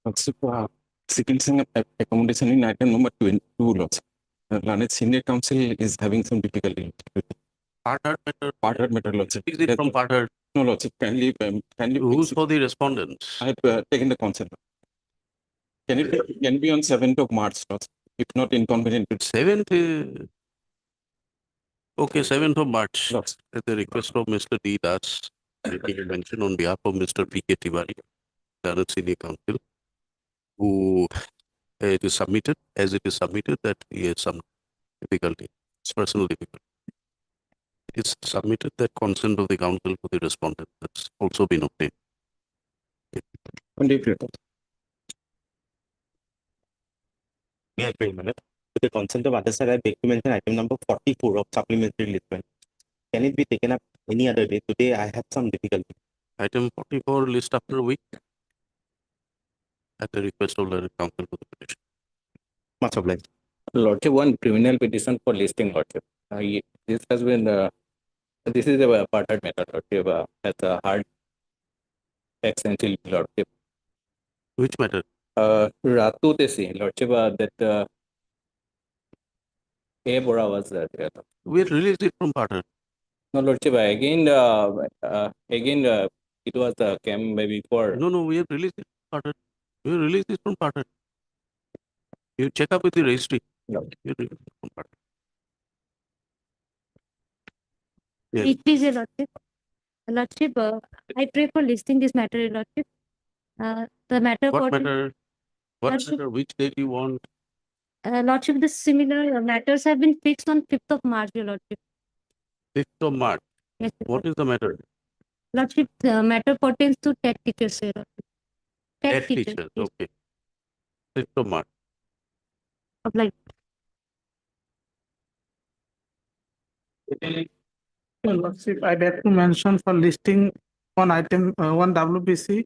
Also, sequencing accommodation in item number 22 lots. Learned Senior Council is having some difficulty. Partner matter. Partner matter lots. Is it from partner? No lots. Kindly, Who's for the respondents? I have taken the consent. Can be on 7th of March lots. If not inconvenient, it's 7th. Okay, 7th of March. lots. At the request of Mr. D. Das, making mention on behalf of Mr. P.K. Tiwari, Learned Senior Council, who it is submitted, as it is submitted, that he has some difficulty, it's personal difficulty. It's submitted that consent of the council for the respondent that's also been obtained. May I pray, Madam? With the consent of others, sir, I beg to mention item number 44 of supplementary list. Can it be taken up any other day? Today I have some difficulty. Item 44, list after a week, at the request of the council for the petition. Much obliged. Lordship, one criminal petition for listing, Lordship. This has been, this is a partner matter, Lordship, as a hard essential, Lordship. Which matter? Ratu Tesi, Lordship, that A. Bora was there. We had released it from partner. No, Lordship, again, it was came before. No, we have released it from partner. We released it from partner. You check up with the registry. No. You released it from partner. It is a Lordship. Lordship, I pray for listing this matter, Lordship. The matter. What for matter? What Lordship. matter? Which date you want? Lordship, the similar matters have been fixed on 5th of March, Lordship. 5th of March. Yes, What is the matter? Lordship, the matter pertains to TET teachers, sir. TET teachers. Yes. Okay. 5th of March. Applied. Lordship, I beg to mention for listing on item 1 WPC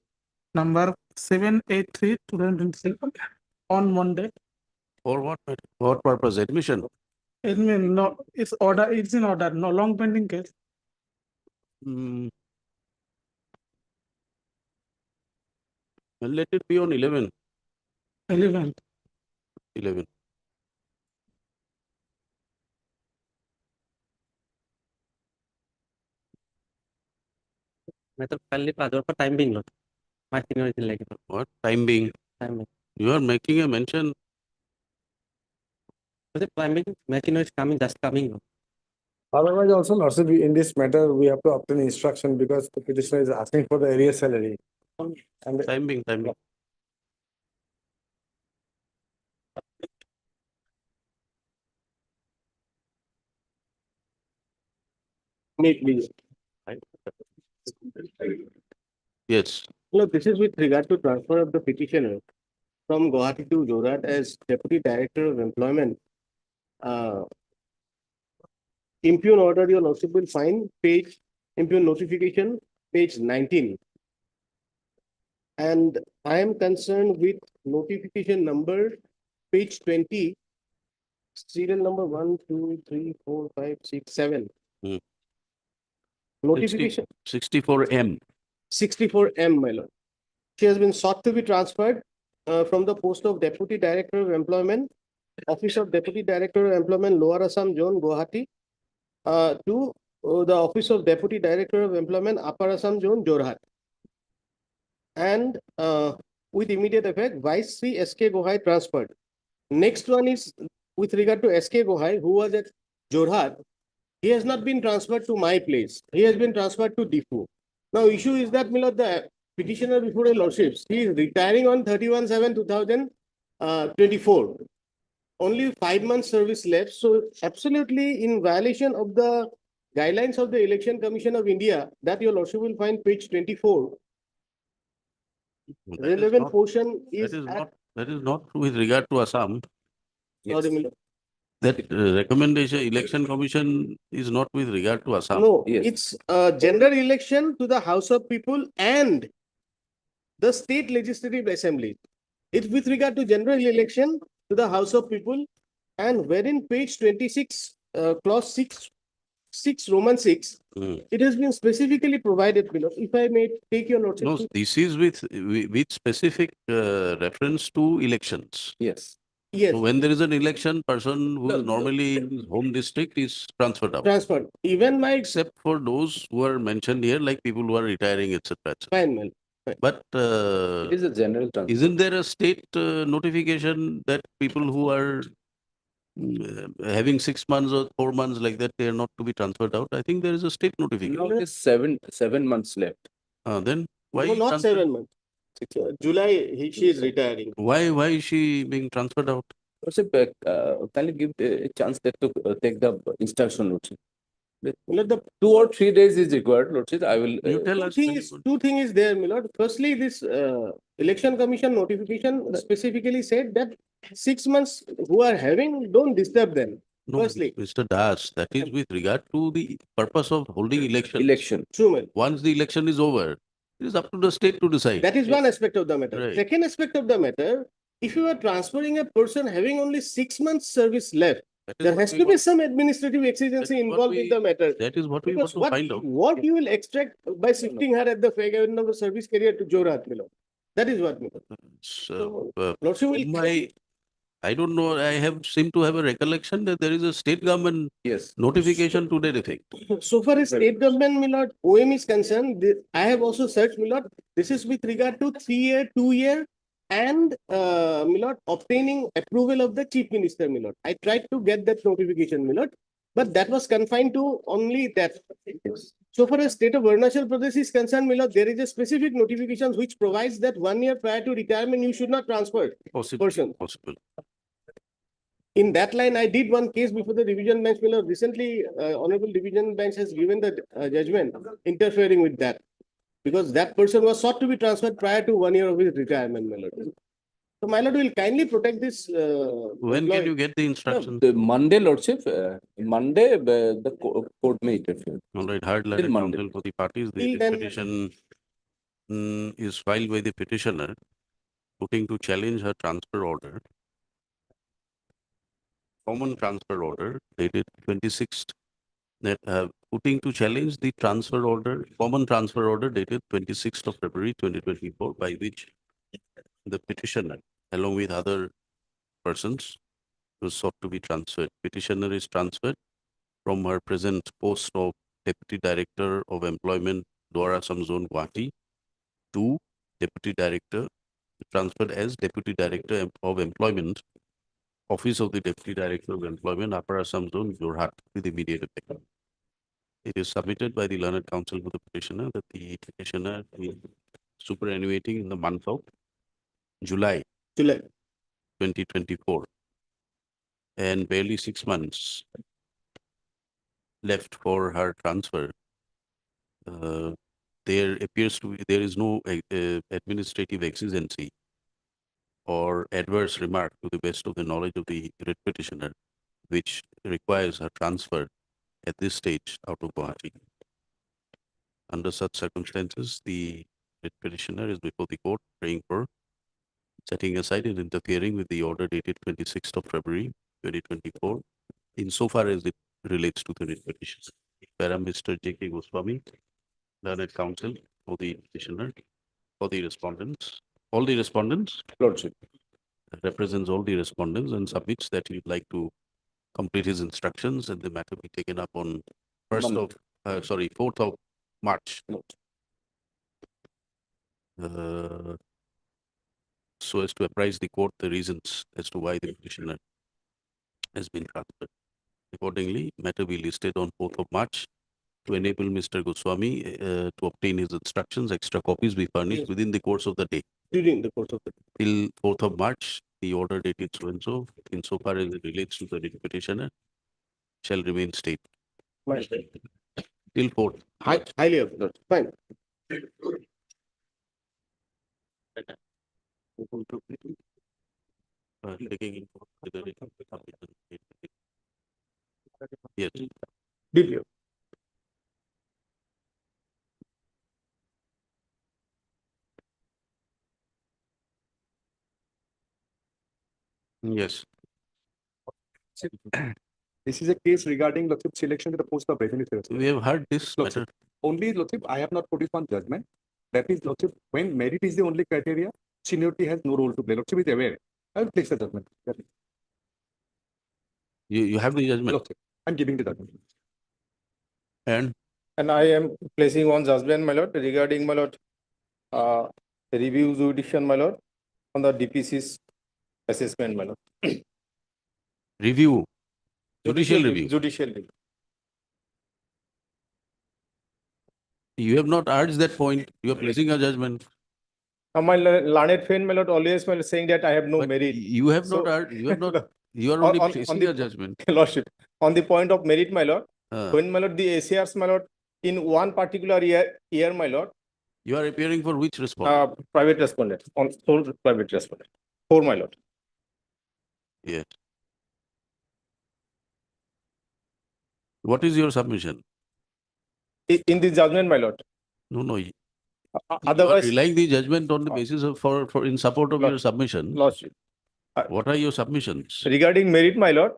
number 783/2026 on Monday. For what matter? What purpose? Admission. It means no, it's order, it's in order, no long pending case. Hmm. Well, let it be on 11. 11th. 11. Matter kindly for time being, Lord. My seniority like it. What? Time being. Time being. You are making a mention. Was it time being? My seniority coming, just coming. Lord. Otherwise, also, Lordship, in this matter, we have to obtain instruction because the petitioner is asking for the area salary. And Time being. Please. Yes. Look, this is with regard to transfer of the petitioner from Guwahati to Jorhat as Deputy Director of Employment. Impugn order, your lordship will find page, impugn notification, page 19. And I am concerned with notification number, page 20, serial number 1, 2, 3, 4, 5, 6, 7. Hmm. Notification. 64M. 64M, my lord. She has been sought to be transferred from the post of Deputy Director of Employment, Office of Deputy Director of Employment, Lower Assam Zone, Guwahati, to the Office of Deputy Director of Employment, Upper Assam Zone, Jorhat. And with immediate effect, Vice Sri S.K. Gohai transferred. Next one is with regard to S.K. Gohai, who was at Jorhat. He has not been transferred to my place. He has been transferred to Diffu. Now, issue is that, Milord, the petitioner before the lordships, he is retiring on 31/7/2024. Only 5 months service left. So, absolutely in violation of the guidelines of the Election Commission of India, that your lordship will find page 24. Relevant portion is. That is not with regard to Assam. Sorry, Milord. That recommendation, Election Commission is not with regard to Assam. No, Yes. it's a general election to the House of People and the State Legislative Assembly. It's with regard to general election to the House of People, and wherein page 26, clause 6 6 Roman 6, Hmm. it has been specifically provided below. If I may take your notice. No, this is with specific reference to elections. Yes. Yes, So when there is an election, person who No, is normally in his home district is transferred out. transferred. Even my, Except for those who are mentioned here, like people who are retiring, etc. etc. fine, man. But It is a general transfer. isn't there a state notification that people who are having 6 months or 4 months like that, they are not to be transferred out? I think there is a state Now notification. it is 7 months left. Then why No, not transfer- 7 months. July, she is retiring. Why is she being transferred out? Lordship, kindly give a chance that to take the instruction, Lordship. Milord, the 2 or 3 days is required, Lordship. I will. You tell us. when you want. two thing is there, Milord. Firstly, this election commission notification specifically said that 6 months who are having, don't disturb them. No, Firstly. Mr. Das, that is with regard to the purpose of holding election. Election. True, man. Once the election is over, it is up to the state to decide. That is one aspect of the matter. Right. Second aspect of the matter, if you are transferring a person having only 6 months service left, That is there what has we to be want- some administrative exigency That is what involved in we- the matter. That is what we want Because to what, find out. what you will extract by shifting her at the end of the service career to Jorhat, Milord. That is what, Milord. So, Lordship will. I don't know, seem to have a recollection that there is a state government Yes. notification to that effect. So far as state government, Milord, OM is concerned, I have also searched, Milord, this is with regard to 3-year, 2-year, and Milord, obtaining approval of the chief minister, Milord. I tried to get that notification, Milord, but that was confined to only that. So far as state of Arunachal Pradesh is concerned, Milord, there is a specific notification which provides that 1 year prior to retirement, you should not transfer Possible, person. possible. In that line, I did one case before the division bench, Milord. Recently, Honorable Division Bench has given the judgment interfering with that. Because that person was sought to be transferred prior to 1 year of his retirement, Milord. So, my lord will kindly protect this. When can you get the instructions? The Monday, Lordship, Monday, the court may interfere. All right, hard letter Monday. counsel for the parties. The Till then- petition is filed by the petitioner putting to challenge her transfer order. Common transfer order dated 26th, putting to challenge the transfer order, common transfer order dated 26th of February 2024, by which the petitioner, along with other persons, was sought to be transferred. Petitioner is transferred from her present post of Deputy Director of Employment, Dwara Assam Zone, Guwahati, to Deputy Director, transferred as Deputy Director of Employment, Office of the Deputy Director of Employment, Upper Assam Zone, Jorhat, with immediate effect. It is submitted by the learned counsel to the petitioner that the petitioner is superannuating in the month of July July. 2024, and barely 6 months left for her transfer. There is no administrative exigency or adverse remark to the best of the knowledge of the writ petitioner, which requires her transfer at this stage out of Guwahati. Under such circumstances, the writ petitioner is before the court praying for setting aside and interfering with the order dated 26th of February 2024, insofar as it relates to the writ petition. Whereas Mr. J.K. Goswami, learned counsel for the petitioner, for the respondents, all the respondents, Lordship. represents all the respondents and submits that he'd like to complete his instructions and the matter be taken up on 4th of March. So as to apprise the court the reasons as to why the petitioner has been transferred. Accordingly, matter be listed on 4th of March to enable Mr. Goswami to obtain his instructions. Extra copies be furnished Yes. within the course of the day. During the course of the. Till 4th of March, the order dated so and so, insofar as it relates to the writ petitioner, shall remain state. Till 4th. Highly approved. Fine. Taking in consideration. Yes. Did you? Yes. This is a case regarding Lordship selection to the post of revenue service. We have heard this matter. Lordship, only Lordship, I have not produced one judgment. That is Lordship, when merit is the only criteria, seniority has no role to play. Lordship is aware. I will place the judgment. You have the judgment. Lordship, I'm giving the judgment. And And I am placing one judgment, my lord, regarding, my lord, review jurisdiction, my lord, on the DPC's assessment, my lord. review, judicial review. Judicial review. You have not urged that point. You are placing a judgment. My learned friend, my lord, always, my lord, saying that I have no But merit. You have not So- urged, you have not, you are On- only on placing the- a judgment. Lordship, on the point of merit, my lord, Uh, when, my lord, the ACRs, my lord, in one particular year, my lord, You are appearing for which respondent? private respondent, on sole private respondent, for my lord. Yes. What is your submission? In the judgment, my lord. No, no. You are Otherwise, relying the judgment on the basis of for in support of Lord- your submission. Lordship, What are your submissions? regarding merit, my lord,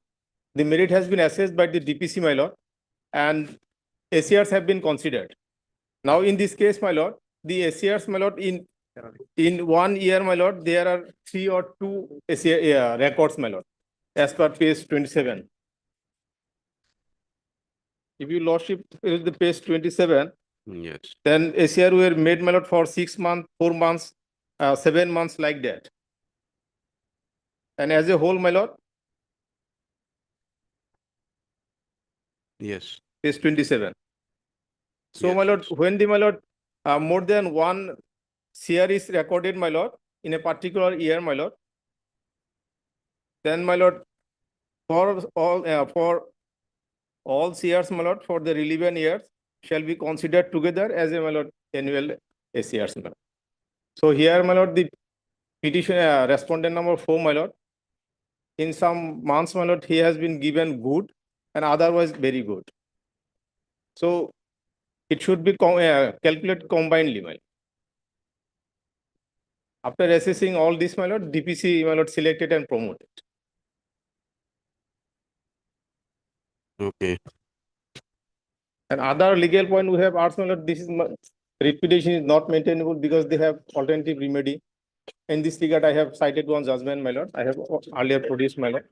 the merit has been assessed by the DPC, my lord, and ACRs have been considered. Now, in this case, my lord, the ACRs, my lord, in 1 year, my lord, there are 3 or 2 ACR records, my lord, as per page 27. If you lordship is the page 27, Yes. then ACR were made, my lord, for 6 months, 4 months, 7 months, like that. And as a whole, my lord, Yes. page 27. So, Yes, my lord, yes. when the, my lord, more than one CR is recorded, my lord, in a particular year, my lord, then, my lord, for all CRs, my lord, for the relevant years shall be considered together as a, my lord, annual ACRs, my lord. So here, my lord, the petition respondent number 4, my lord, in some months, my lord, he has been given good and otherwise very good. So it should be calculated combinedly, my lord. After assessing all this, my lord, DPC, my lord, selected and promoted. Okay. And other legal point we have asked, my lord, this is reputation is not maintainable because they have alternative remedy. In this regard, I have cited one judgment, my lord. I have earlier produced, my lord.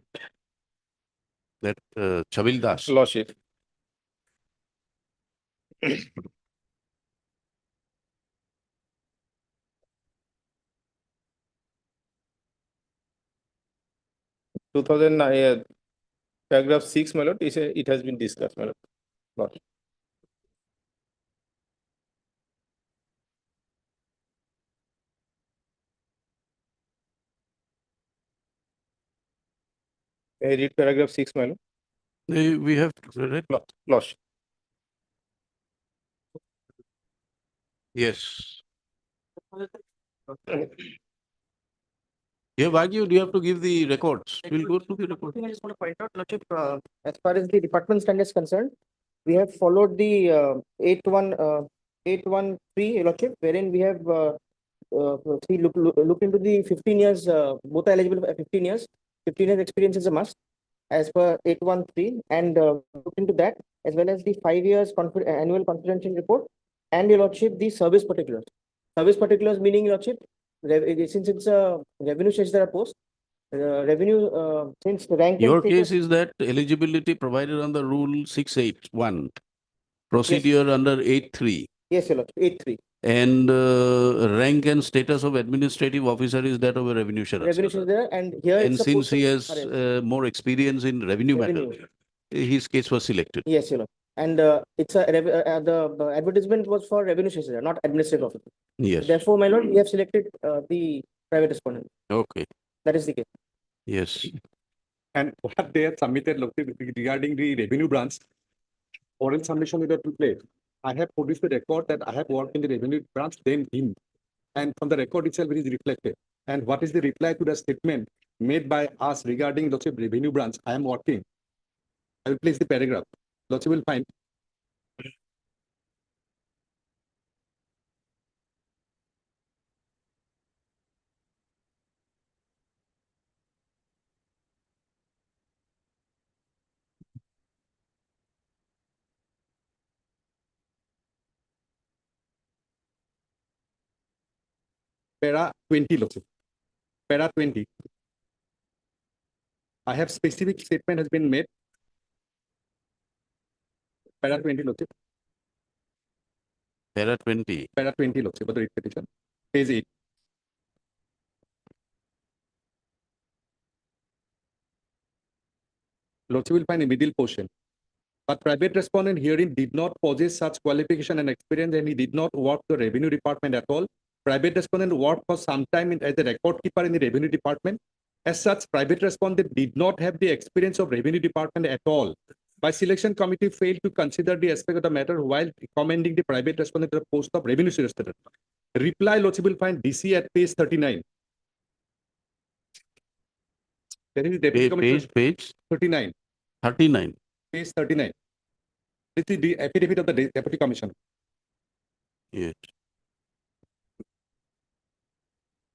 That Chabil Das. Lordship. Paragraph 6, my lord, it has been discussed, my lord. Lordship. May I read paragraph 6, my lord? We have read. Lordship. Yes. You have argued, you have to give the records. We'll go through the records. I just want to point out, Lordship, as far as the department standard is concerned, we have followed the 813 Lordship, wherein we have look into the 15 years, both are eligible for 15 years. 15 years experience is a must as per 813, and look into that as well as the 5 years annual confidential report, and Your Lordship, the service particulars. Service particulars meaning, Your Lordship, since it's a revenue share post, revenue since the rank. Your and status- case is that eligibility provided under rule 681, procedure under 83, Yes, Your Lordship, 83. and rank and status of administrative officer is that of a revenue share. Revenue share there, and here And it's a since post he of has RS. more experience in revenue matter, Revenue. his case was selected. Yes, Your Lord. And it's the advertisement was for revenue share, not administrative officer. Yes. Therefore, my lord, we have selected the private respondent. Okay. That is the case. Yes. And what they have submitted Lordship, regarding the revenue branch, oral submission with the place. I have produced the record that I have worked in the revenue branch, then him. And from the record itself, it is reflected. And what is the reply to the statement made by us regarding Lordship revenue branch? I am working. I will place the paragraph. Lordship will find. para 20 Lordship. Para 20. I have specific statement has been made. Para 20 Lordship. Para 20. Para 20 Lordship, the petition. Page 8. Lordship will find a middle portion. But private respondent herein did not possess such qualification and experience, and he did not work the revenue department at all. Private respondent worked for some time as a record keeper in the revenue department. As such, private respondent did not have the experience of revenue department at all. By selection committee failed to consider the aspect of the matter while recommending the private respondent to the post of revenue solicitor. Reply Lordship will find DC at page 39. There is deputy commissioner Page 39. 39. Page 39. This is the affidavit of the deputy commissioner. Yes.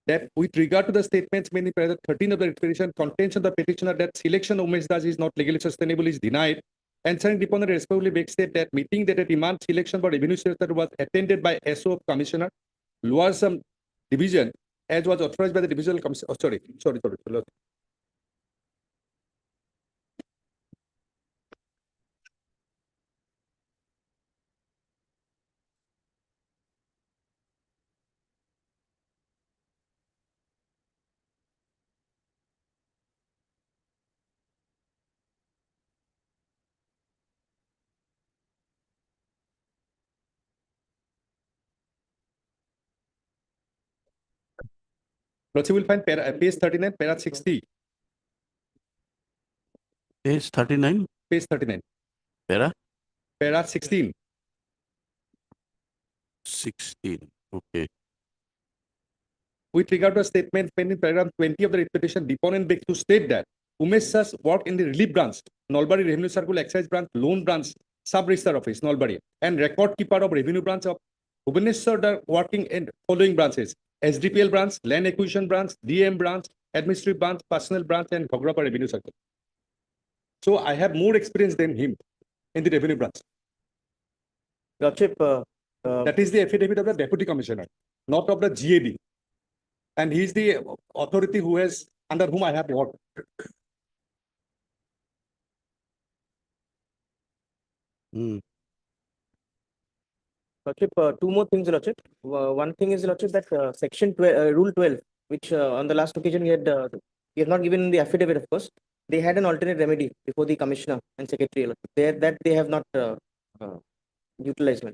That with regard to the statements made in paragraph 13 of the petition, contention of the petitioner that selection of Umesh Das is not legally sustainable is denied. Answering upon the respectively big state that meeting that a demand selection for revenue solicitor was attended by SO of Commissioner, Lower Assam Division, as was authorized by the divisional commissioner. Oh, sorry. Lordship will find page 39, para 60. Page 39. Page 39. Para 16. 16. Okay. With regard to a statement made in paragraph 20 of the petition, deponent begs to state that Umesh Das worked in the relief branch, Nalbari Revenue Circle Excise Branch, Loan Branch, Sub-Register Office, Nalbari, and record keeper of Revenue Branch of Bhubaneswar, working in following branches: SDPL Branch, Land Acquisition Branch, DM Branch, Administrative Branch, Personnel Branch, and Ghagrapa Revenue Circle. So I have more experience than him in the Revenue Branch. Lordship, That is the affidavit of the Deputy Commissioner, not of the GAD. And he is the authority who has, under whom I have worked. Hmm. Lordship, two more things, Lordship. One thing is, Lordship, that section 12, rule 12, which on the last occasion he had not given the affidavit, of course. They had an alternate remedy before the commissioner and secretary. That they have not utilized.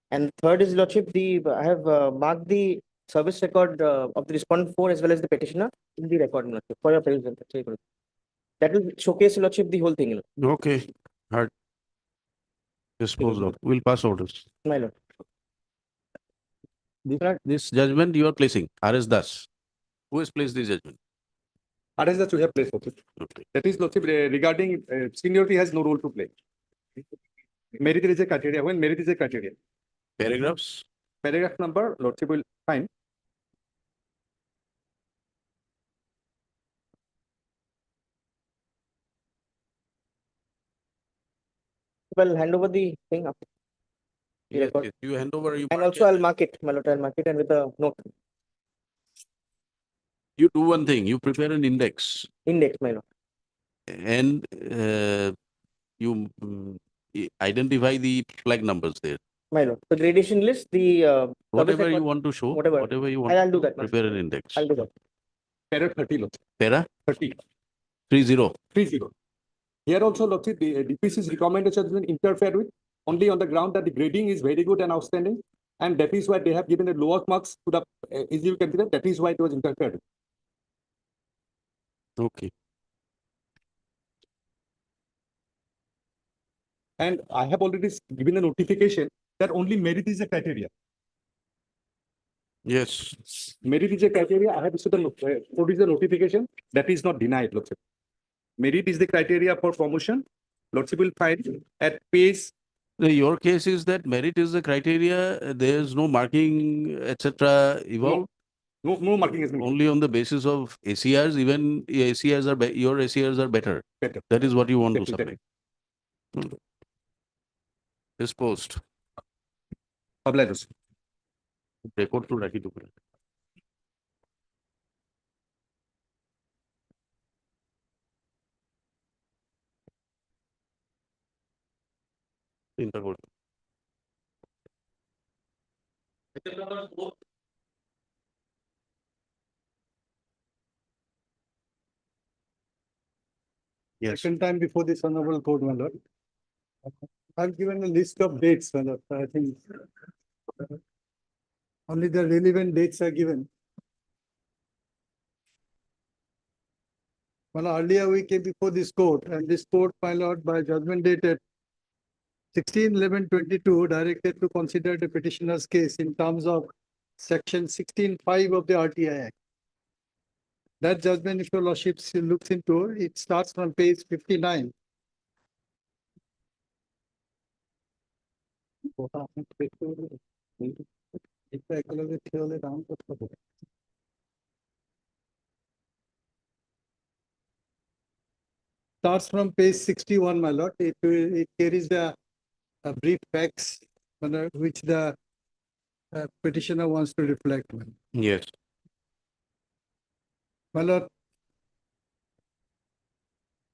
And third is, Lordship, I have marked the service record of the respondent 4 as well as the petitioner in the record, Lordship, for your perusal. That will showcase, Lordship, the whole thing. Okay. Heard. Disposed of. We'll pass orders. My lord. This judgment you are placing, R.S. Das. Who has placed this judgment? Others that you have placed. Okay. That is, Lordship, regarding seniority has no role to play. Merit is a criteria. When merit is a criteria. Paragraphs? Paragraph number, Lordship will find. Well, hand over the thing after. Yes, record. yes. You hand over. You And mark also it. I'll mark it, my lord, I'll mark it and with a note, You do one thing. You prepare an index, index, my lord. and you identify the flag numbers there. My lord, the gradation list, the service Whatever you record, want to show, whatever. whatever you want. I'll do that, my lord. Prepare an index. I'll do that. Para 30, Lordship. Para 30. 30. 30. Here also, Lordship, the DPC's recommendation has been interfered with only on the ground that the grading is very good and outstanding. And that is why they have given the lowest marks to the easily considered. That is why it was interfered with. Okay. And I have already given a notification that only merit is a criteria. Yes. Merit is a criteria. I have issued produced a notification that is not denied, Lordship. Merit is the criteria for promotion. Lordship will find at page. Your case is that merit is the criteria. There's no marking, etc. Evolved. No marking is Only on the basis of ACRs. Even ACRs are your ACRs are better. better. That is what you want to Definitely. submit. Disposed. Obliged. Record to Raki to চিন্তা করুন। Yes. Second time before this honorable court, my lord. I've given a list of dates, my lord. I think only the relevant dates are given. Well, earlier we came before this court, and this court, my lord, by judgment dated 16/11/22, directed to consider the petitioner's case in terms of section 16(5) of the RTI Act. That judgment, if your lordship looks into, it starts from page 59. Starts from page 61, my lord. It carries the brief facts which the petitioner wants to reflect. Yes. My lord,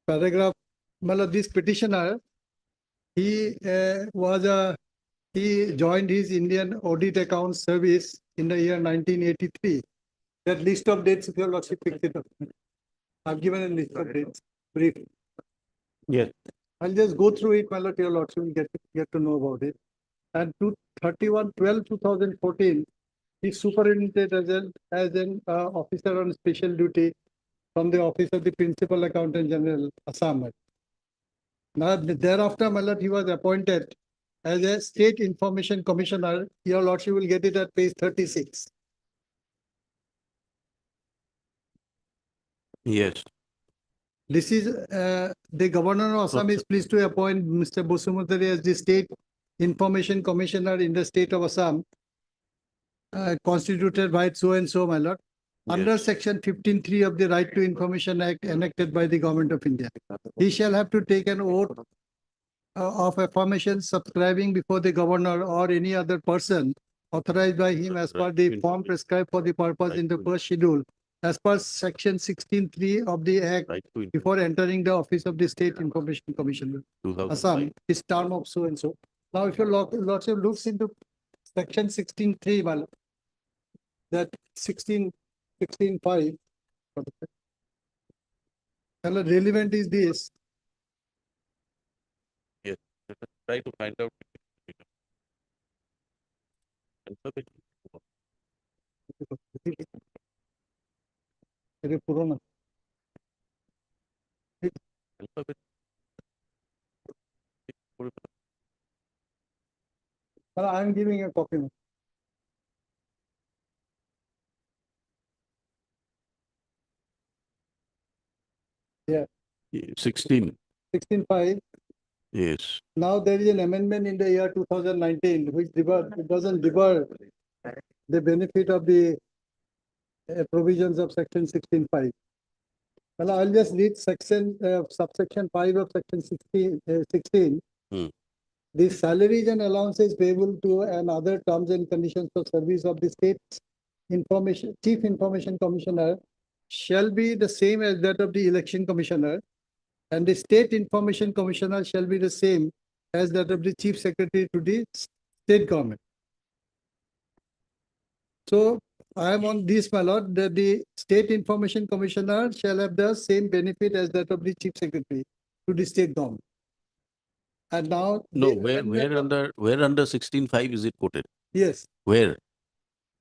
paragraph, my lord, this petitioner, he he joined his Indian Audit Account Service in the year 1983. That list of dates, if your lordship picked it up. I've given a list of dates, brief. Yes. I'll just go through it, my lord, your lordship will get to know about it. And 31/12/2014, he superintended as an officer on special duty from the office of the Principal Accountant General, Assam. Now, thereafter, my lord, he was appointed as a State Information Commissioner. Your lordship will get it at page 36. Yes. This is the Governor of Assam is pleased to appoint Mr. Bosumutari as the State Information Commissioner in the state of Assam, constituted by so and so, my lord. Under Yes. section 15(3) of the Right to Information Act enacted by the Government of India, he shall have to take an oath of affirmation subscribing before the governor or any other person authorized by him as per the form prescribed for the purpose in the first schedule, as per section 16(3) of the Act, Right to before entering the office of the State Information Commissioner, 2005. Assam, his term of so and so. Now, if your lordship looks into section 16(3), my lord, that 16(5), relevant is this. Try to find out. Alphabet. Very Purana. Alphabet. Well, I am giving a copy. 16. 16(5). Yes. Now there is an amendment in the year 2019, which doesn't divert the benefit of the provisions of section 16(5). Well, I'll just read subsection 5 of section 16. Hmm. The salaries and allowances payable to and other terms and conditions of service of the state chief information commissioner shall be the same as that of the election commissioner, and the state information commissioner shall be the same as that of the chief secretary to the state government. So I am on this, my lord, that the state information commissioner shall have the same benefit as that of the chief secretary to the state government. And now. No, where under 16(5) is it quoted? Yes. Where?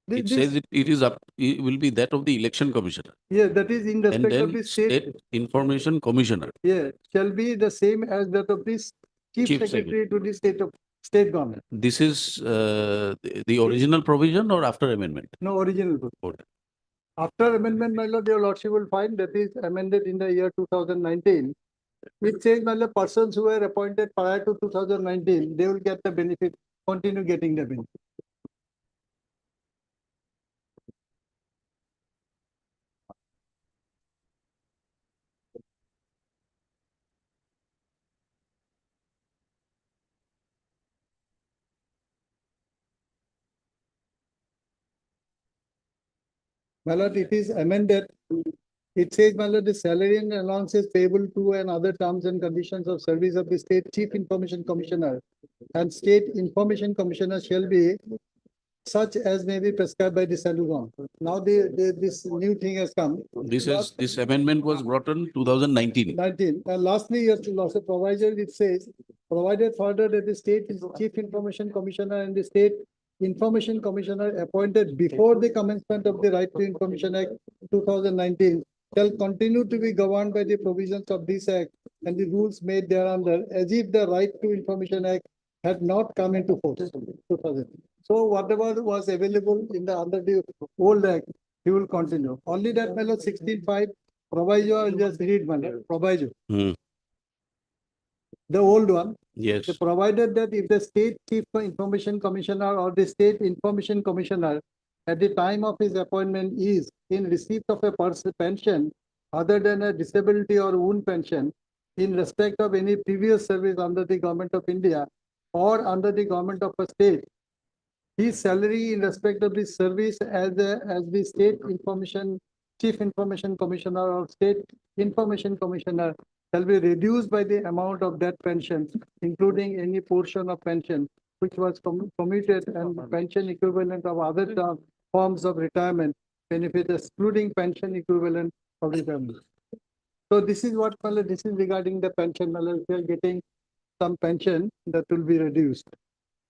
It This- says it is up, it will be that of the election commissioner. Yeah, that is in And respect of then the state. state information commissioner. Yeah, shall be the same as that of this chief Chief secretary to the state government. This is the original provision or after amendment? No original book. Okay. After amendment, my lord, your lordship will find that is amended in the year 2019, which says, my lord, persons who were appointed prior to 2019, they will get the benefit, continue getting the benefit. My lord, it is amended It says, my lord, the salary and allowances payable to and other terms and conditions of service of the state chief information commissioner and state information commissioner shall be such as may be prescribed by the central government. Now this new thing has come. This amendment was brought in 2019. 19. And lastly, yes, also provided it says, provided further that the state chief information commissioner and the state information commissioner appointed before the commencement of the Right to Information Act 2019 shall continue to be governed by the provisions of this act and the rules made thereunder as if the Right to Information Act had not come into force. 2000. So whatever was available in the under the old act, he will continue. Only that, my lord, 16.5 proviso, I'll just read, my lord, proviso. Hmm. The old one, Yes. they provided that if the state chief information commissioner or the state information commissioner at the time of his appointment is in receipt of a pension other than a disability or wound pension in respect of any previous service under the government of India or under the government of a state, his salary in respect of this service as the state information chief information commissioner or state information commissioner shall be reduced by the amount of that pension, including any portion of pension which was commuted and pension equivalent of other forms of retirement benefit, excluding pension equivalent of retirement. So this is what, this is regarding the pension. If you are getting some pension, that will be reduced.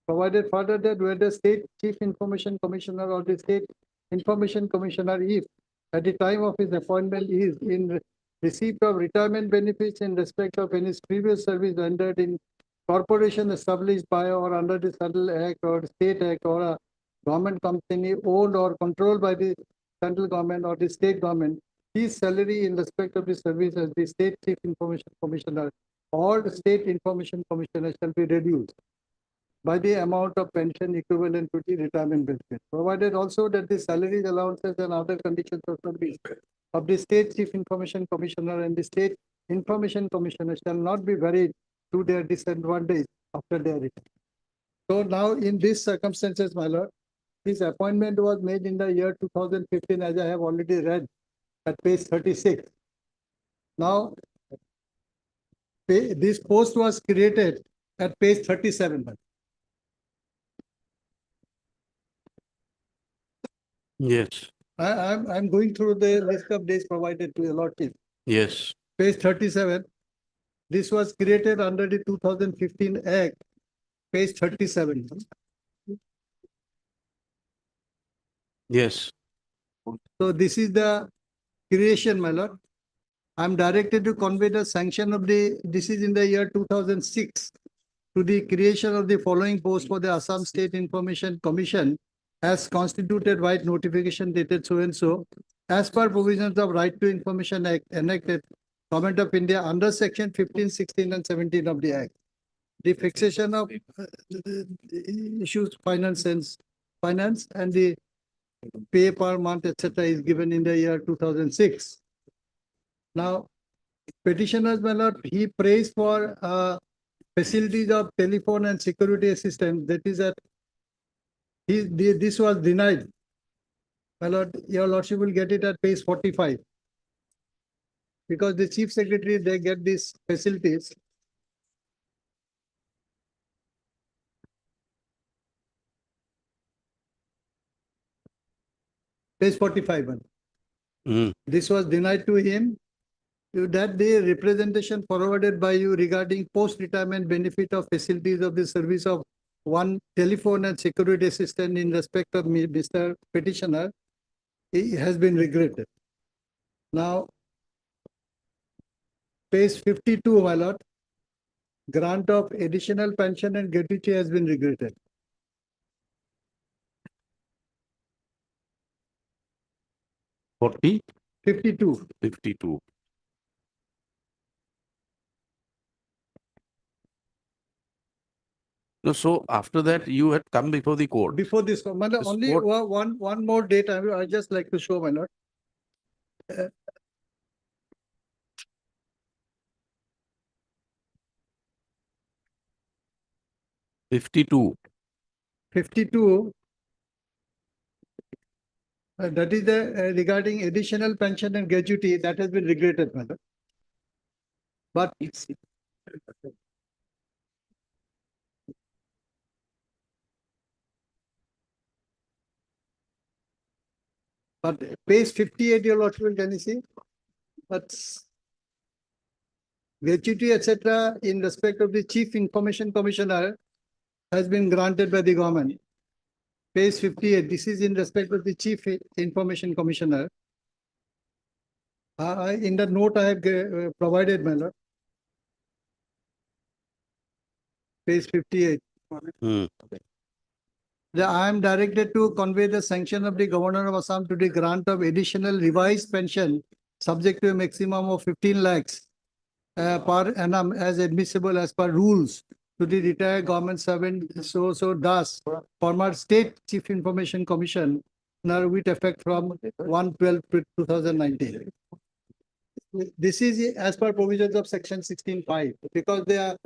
Provided further that where the state chief information commissioner or the state information commissioner, if at the time of his appointment is in receipt of retirement benefits in respect of any previous service rendered in corporation established by or under the Central Act or State Act or a government company owned or controlled by the central government or the state government, his salary in respect of the service as the state chief information commissioner or the state information commissioner shall be reduced by the amount of pension equivalent to the retirement benefit, provided also that the salaries, allowances and other conditions of service of the state chief information commissioner and the state information commissioner shall not be varied to their disadvantage after their return. So now in these circumstances, my lord, this appointment was made in the year 2015, as I have already read at page 36. Now, this post was created at page 37. Yes. I'm going through the list of days provided to the lordship. Yes. Page 37. This was created under the 2015 Act, page 37. Yes. So this is the creation, my lord. I'm directed to convey the sanction of this is in the year 2006, to the creation of the following post for the Assam State Information Commission as constituted by notification dated so and so, as per provisions of Right to Information Act enacted Government of India under section 15, 16 and 17 of the Act. The fixation of issues finance and the pay per month, etc. is given in the year 2006. Now, petitioners, my lord, he prays for facilities of telephone and security assistance. That is that this was denied. My lord, your lordship will get it at page 45. Because the chief secretary, they get these facilities. Page 45. Hmm. This was denied to him. That the representation forwarded by you regarding post-retirement benefit of facilities of the service of one telephone and security assistant in respect of Mr. Petitioner, he has been regretted. Now, page 52, my lord, grant of additional pension and gratuity has been regretted. Forty 52. 52. No, so after that, you had come before the court. Before this, my lord, This only court- one more date I just like to show, my lord. 52. 52. That is the regarding additional pension and gratuity that has been regretted, madam. But but page 58, your lordship, can you see? But gratuity, etc., in respect of the Chief Information Commissioner has been granted by the government. Page 58, this is in respect of the Chief Information Commissioner. In the note I have provided, my lord. Page 58. I am directed to convey the sanction of the Governor of Assam to the grant of additional revised pension subject to a maximum of 15 lakhs per annum as admissible as per rules to the retired government servant Das, former State Chief Information Commissioner with effect from 1/12/2019. This is as per provisions of section 16(5) because they are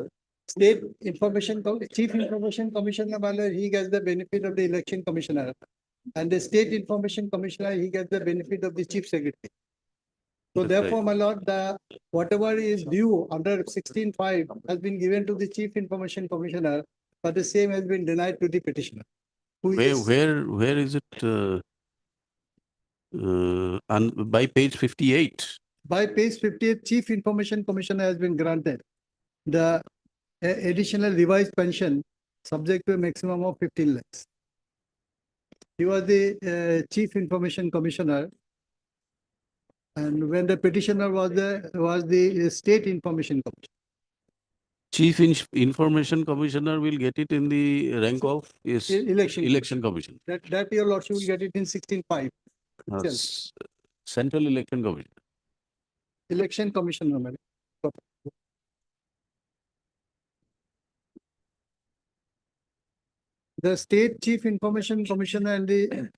State Information Chief Information Commissioner, he gets the benefit of the Election Commissioner, and the State Information Commissioner, he gets the benefit of the Chief Secretary. So That's right. therefore, my lord, the whatever is due under 16(5) has been given to the Chief Information Commissioner, but the same has been denied to the petitioner. Where is it? By page 58. By page 58, Chief Information Commissioner has been granted the additional revised pension subject to a maximum of 15 lakhs. He was the Chief Information Commissioner, and when the petitioner was the State Information Commissioner. Chief Information Commissioner will get it in the rank of Election Commission. That your lordship will get it in 16(5). Central Election Commission. Election Commissioner, madam. The State Chief Information Commissioner and the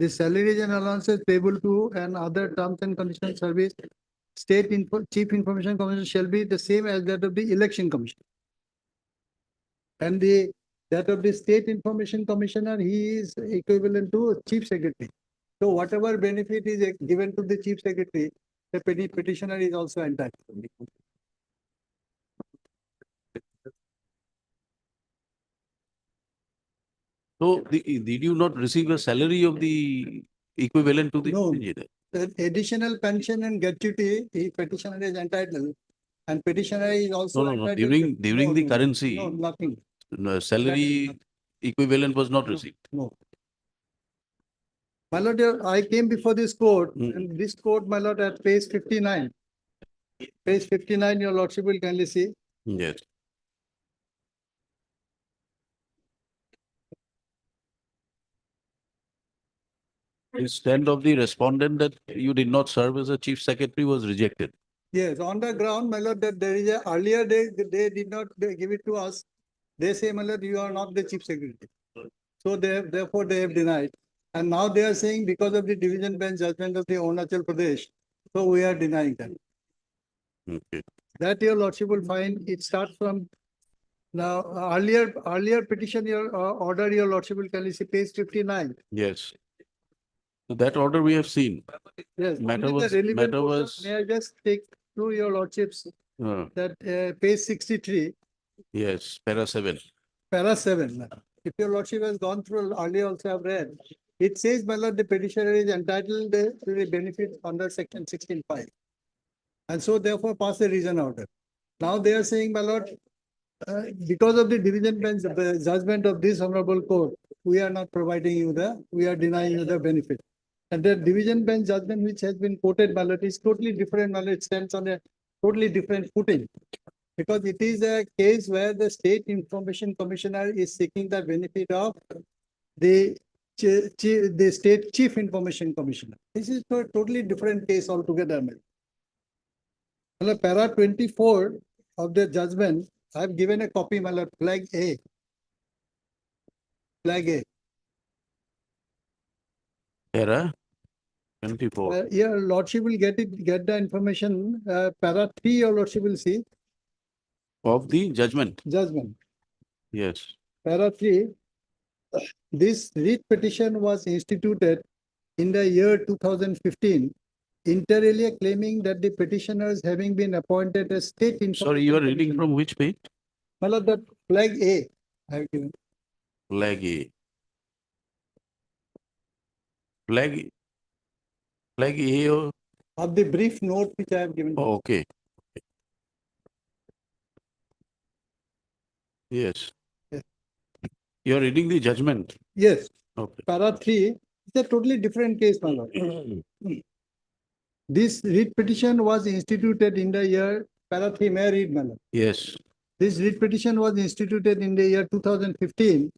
salaries and allowances payable to and other terms and conditions service State Chief Information Commissioner shall be the same as that of the Election Commission. And that of the State Information Commissioner, he is equivalent to Chief Secretary. So whatever benefit is given to the Chief Secretary, the petitioner is also entitled. So did you not receive a salary of the equivalent to the No. engineer? The additional pension and gratuity, the petitioner is entitled, and petitioner is also No. entitled. During the currency, No, nothing. salary equivalent was not received. No. My lord, I came before this court, Mm. and this court, my lord, at page 59. Page 59, your lordship will kindly see. Yes. The stand of the respondent that you did not serve as a chief secretary was rejected. Yes, on the ground, my lord, that there is a earlier they did not give it to us. They say, my lord, you are not the chief secretary. So therefore they have denied. And now they are saying because of the division bench judgment of the Arunachal Pradesh, so we are denying that. Okay. That your lordship will find, it starts from now, earlier petition, your order, your lordship will kindly see page 59. Yes. So that order we have seen. Yes. Matter only the was- relevant matter portion. was- May I just take through your lordships that page 63, Yes, para 7. para 7. If your lordship has gone through earlier also have read, it says, my lord, the petitioner is entitled to the benefit under section 16(5). And so therefore pass a reason order. Now they are saying, my lord, because of the division bench judgment of this honorable court, we are not providing you we are denying you the benefit. And the division bench judgment which has been quoted, my lord, is totally different, my lord. It stands on a totally different footing. Because it is a case where the State Information Commissioner is seeking the benefit of the State Chief Information Commissioner. This is a totally different case altogether. Para 24 of the judgment, I have given a copy, my lord, flag A. Flag A. Para 24. Your lordship will get the information. Para 3, your lordship will see. Of the judgment, judgment. yes. Para 3, this writ petition was instituted in the year 2015, inter alia claiming that the petitioners having been appointed as state information. Sorry, you are reading from which page? Malad, that flag A, I have given. Flag A. Flag A, oh, Of the brief note which I have given. oh, okay. Yes. Yes. You are reading the judgment. Yes, Okay. para 3, it's a totally different case, my lord. This writ petition was instituted in the year, para 3, may I read, my lord? Yes. This writ petition was instituted in the year 2015,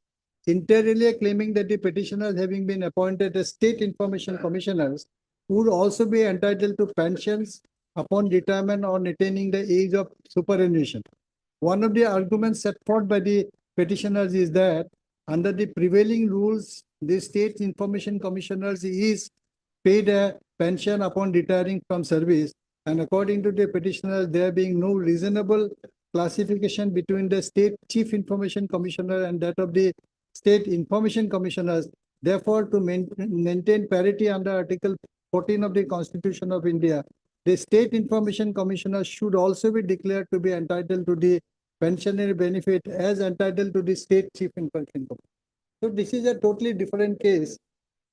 inter alia claiming that the petitioners having been appointed as state information commissioners would also be entitled to pensions upon retirement or attaining the age of superannuation. One of the arguments set forth by the petitioners is that under the prevailing rules, the state information commissioners is paid a pension upon retiring from service, and according to the petitioners, there being no reasonable classification between the state chief information commissioner and that of the state information commissioners. Therefore, to maintain parity under Article 14 of the Constitution of India, the state information commissioner should also be declared to be entitled to the pensionary benefit as entitled to the state chief information commissioner. So this is a totally different case.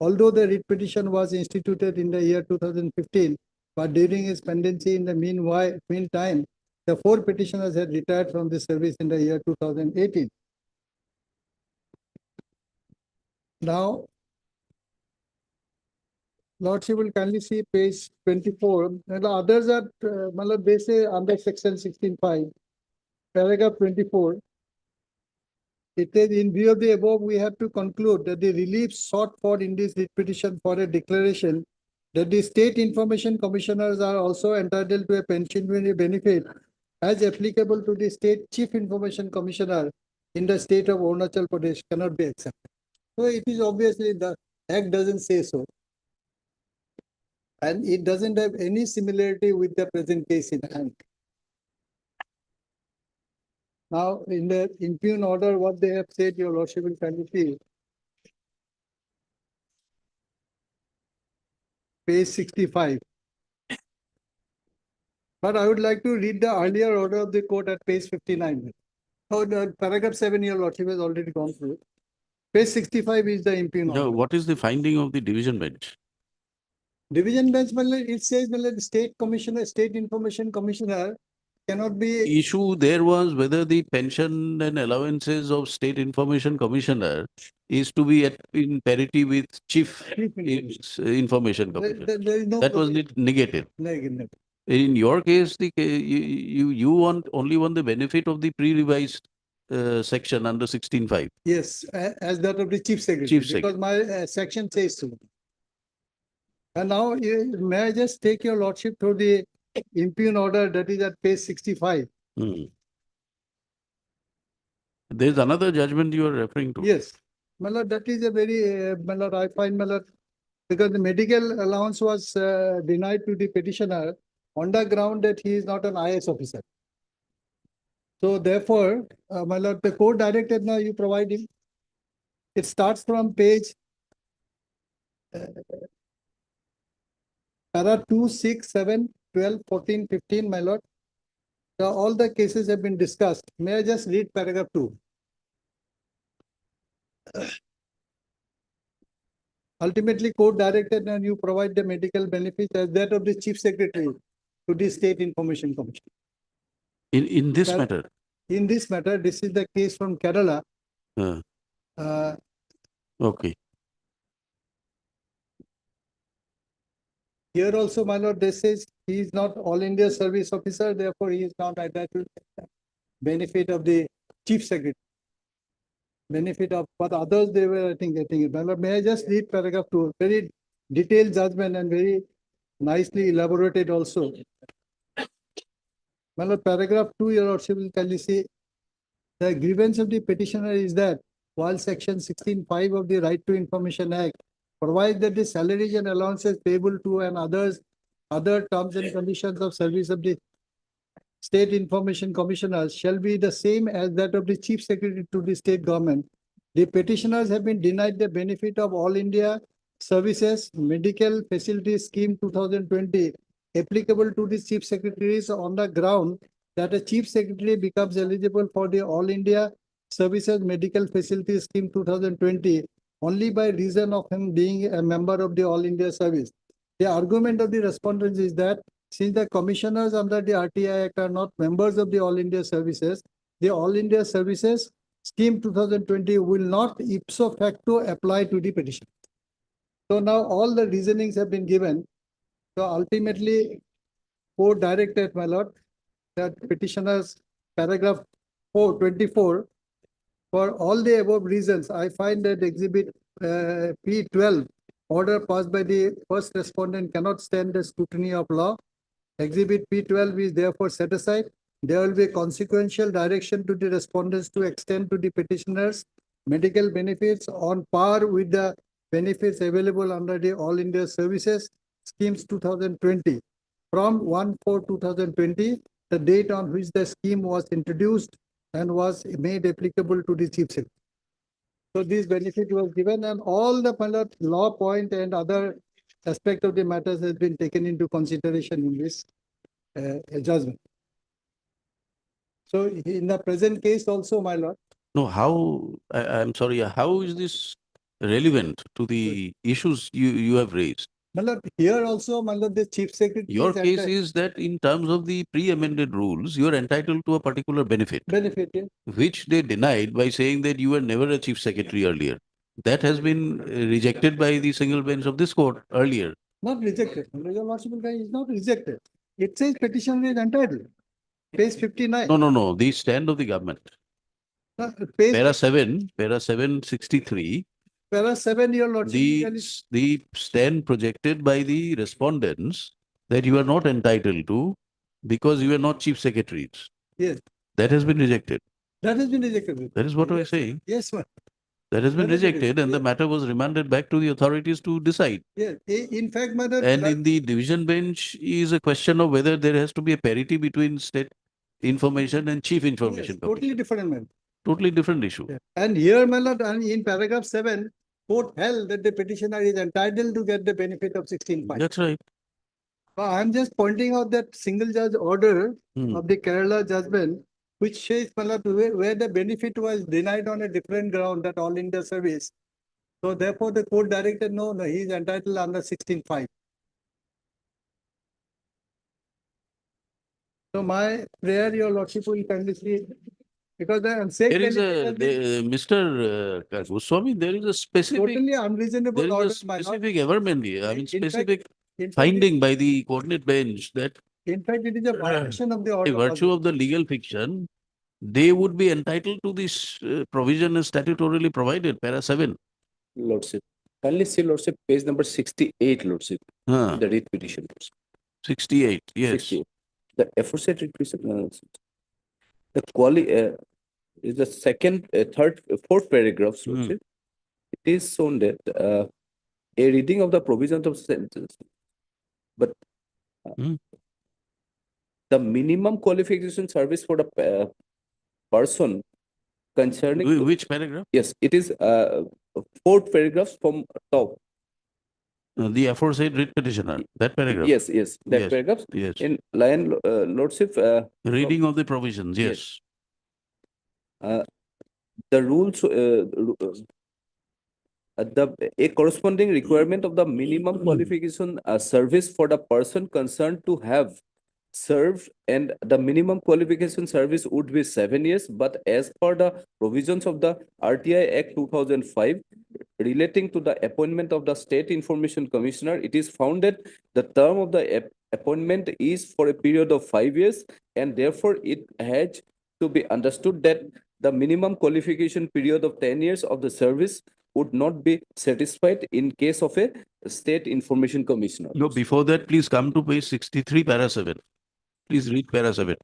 Although the writ petition was instituted in the year 2015, but during its pendency in the meantime, the 4 petitioners had retired from the service in the year 2018. Now, Lordship will kindly see page 24. And the others are, they say under section 16(5), paragraph 24. It says, in view of the above, we have to conclude that the relief sought for in this writ petition for a declaration that the state information commissioners are also entitled to a pensionary benefit as applicable to the state chief information commissioner in the state of Arunachal Pradesh cannot be accepted. So it is obviously the Act doesn't say so. And it doesn't have any similarity with the present case in hand. Now, in the impugn order, what they have said, your lordship will kindly see. Page 65. But I would like to read the earlier order of the court at page 59. Oh, the paragraph 7, your lordship has already gone through. Page 65 is the impugn Now, order. what is the finding of the division bench? Division bench, it says the state commissioner, state information commissioner cannot be. Issue there was whether the pension and allowances of state information commissioner is to be in parity with chief information commissioner. There is no That was negated. negative. In your case, you only want the benefit of the pre-revised section under 16(5). Yes, as that of the chief secretary. Chief Secretary. Because my section says so. And now, may I just take your lordship through the impugn order that is at page 65? There's another judgment you are referring to. Yes, my lord, that is a very, my lord, I find, my lord, because the medical allowance was denied to the petitioner on the ground that he is not an IAS officer. So therefore, my lord, the court directed now you provide him. It starts from page para 2, 6, 7, 12, 14, 15, my lord. All the cases have been discussed. May I just read paragraph 2? Ultimately, court directed and you provide the medical benefits as that of the chief secretary to the state information commission. In this Well, matter? In this matter, this is the case from Kerala. Okay. Here also, my lord, this says he is not all India service officer, therefore he is not entitled to benefit of the chief secretary. Benefit of, but others they were, I think, getting it. My lord, may I just read paragraph 2? Very detailed judgment and very nicely elaborated also. My lord, paragraph 2, your lordship will kindly see. The grievance of the petitioner is that while section 16(5) of the Right to Information Act provides that the salaries and allowances payable to and other terms and conditions of service of the State Information Commissioners shall be the same as that of the Chief Secretary to the state government. The petitioners have been denied the benefit of All India Services Medical Facilities Scheme 2020 applicable to the Chief Secretaries on the ground that a Chief Secretary becomes eligible for the All India Services Medical Facilities Scheme 2020 only by reason of him being a member of the All India Service. The argument of the respondents is that since the commissioners under the RTI Act are not members of the All India Services, the All India Services Scheme 2020 will not ipso facto apply to the petition. So now all the reasonings have been given. So ultimately, court directed, my lord, that petitioners paragraph 424, for all the above reasons, I find that exhibit P12 order passed by the first respondent cannot stand the scrutiny of law. Exhibit P12 is therefore set aside. There will be a consequential direction to the respondents to extend to the petitioners medical benefits on par with the benefits available under the All India Services Schemes 2020 from 1/4/2020, the date on which the scheme was introduced and was made applicable to the Chief Secretary. So this benefit was given, and all the law point and other aspect of the matters has been taken into consideration in this judgment. So in the present case also, my lord, No, I'm sorry, how is this relevant to the issues you have raised? my lord, here also, my lord, the Chief Secretary Your is case entitled- is that in terms of the pre-amended rules, you are entitled to a particular benefit, benefit, yeah. which they denied by saying that you were never a chief secretary earlier. That has been rejected by the single bench of this court earlier. Not rejected. Your lordship is not rejected. It says petitioner is entitled. Page 59. No, the stand of the government. Page Para 763, para 7, your lordship. the stand projected by the respondents that you are not entitled to because you are not chief secretaries. Yes, That has been rejected. that has been rejected. That is what I was Yes, saying. Yes, sir. That has been That has been rejected and the rejected, matter was remanded back to the authorities to decide. Yes, in fact, madam. And in the division bench is a question of whether there has to be a parity between state information and chief information. Yes, totally different, man. Totally different issue. Yeah. And here, my lord, and in paragraph 7, court held that the petitioner is entitled to get the benefit of 16.5. That's right. I'm just pointing out that single judge order Hmm. of the Kerala judgment, which says, my lord, where the benefit was denied on a different ground, that All India Service. So therefore, the court directed, no, he is entitled under 16.5. So my prayer, your lordship will kindly see, because the unsafe There is benefit has been Mr. Goswami, there is a specific, totally unreasonable there order, is a my lord. specific averment here. I mean, In fact- specific In fact, finding by the coordinate bench that in fact, it is a violation of the by order. virtue of the legal fiction, they would be entitled to this provision as statutorily provided, para 7. Lordship. Kindly see Lordship, page number 68, Lordship, the writ petition. 68, yes. 68. The aforesaid writ petition, the is the second, third, fourth paragraph, Lordship. It is shown that a reading of the provisions of sentence, but the minimum qualification service for the person concerning. Which paragraph? Yes, it is fourth paragraph from top. The aforesaid writ petitioner, that paragraph. Yes, that Yes, paragraph. yes. In Lion Lordship. Reading of the provisions, yes. The rules, a corresponding requirement of the minimum qualification service for the person concerned to have served, and the minimum qualification service would be 7 years, but as per the provisions of the RTI Act 2005 relating to the appointment of the State Information Commissioner, it is found that the term of the appointment is for a period of 5 years, and therefore it has to be understood that the minimum qualification period of 10 years of the service would not be satisfied in case of a State Information Commissioner. No, before that, please come to page 63, para 7. Please read para 7.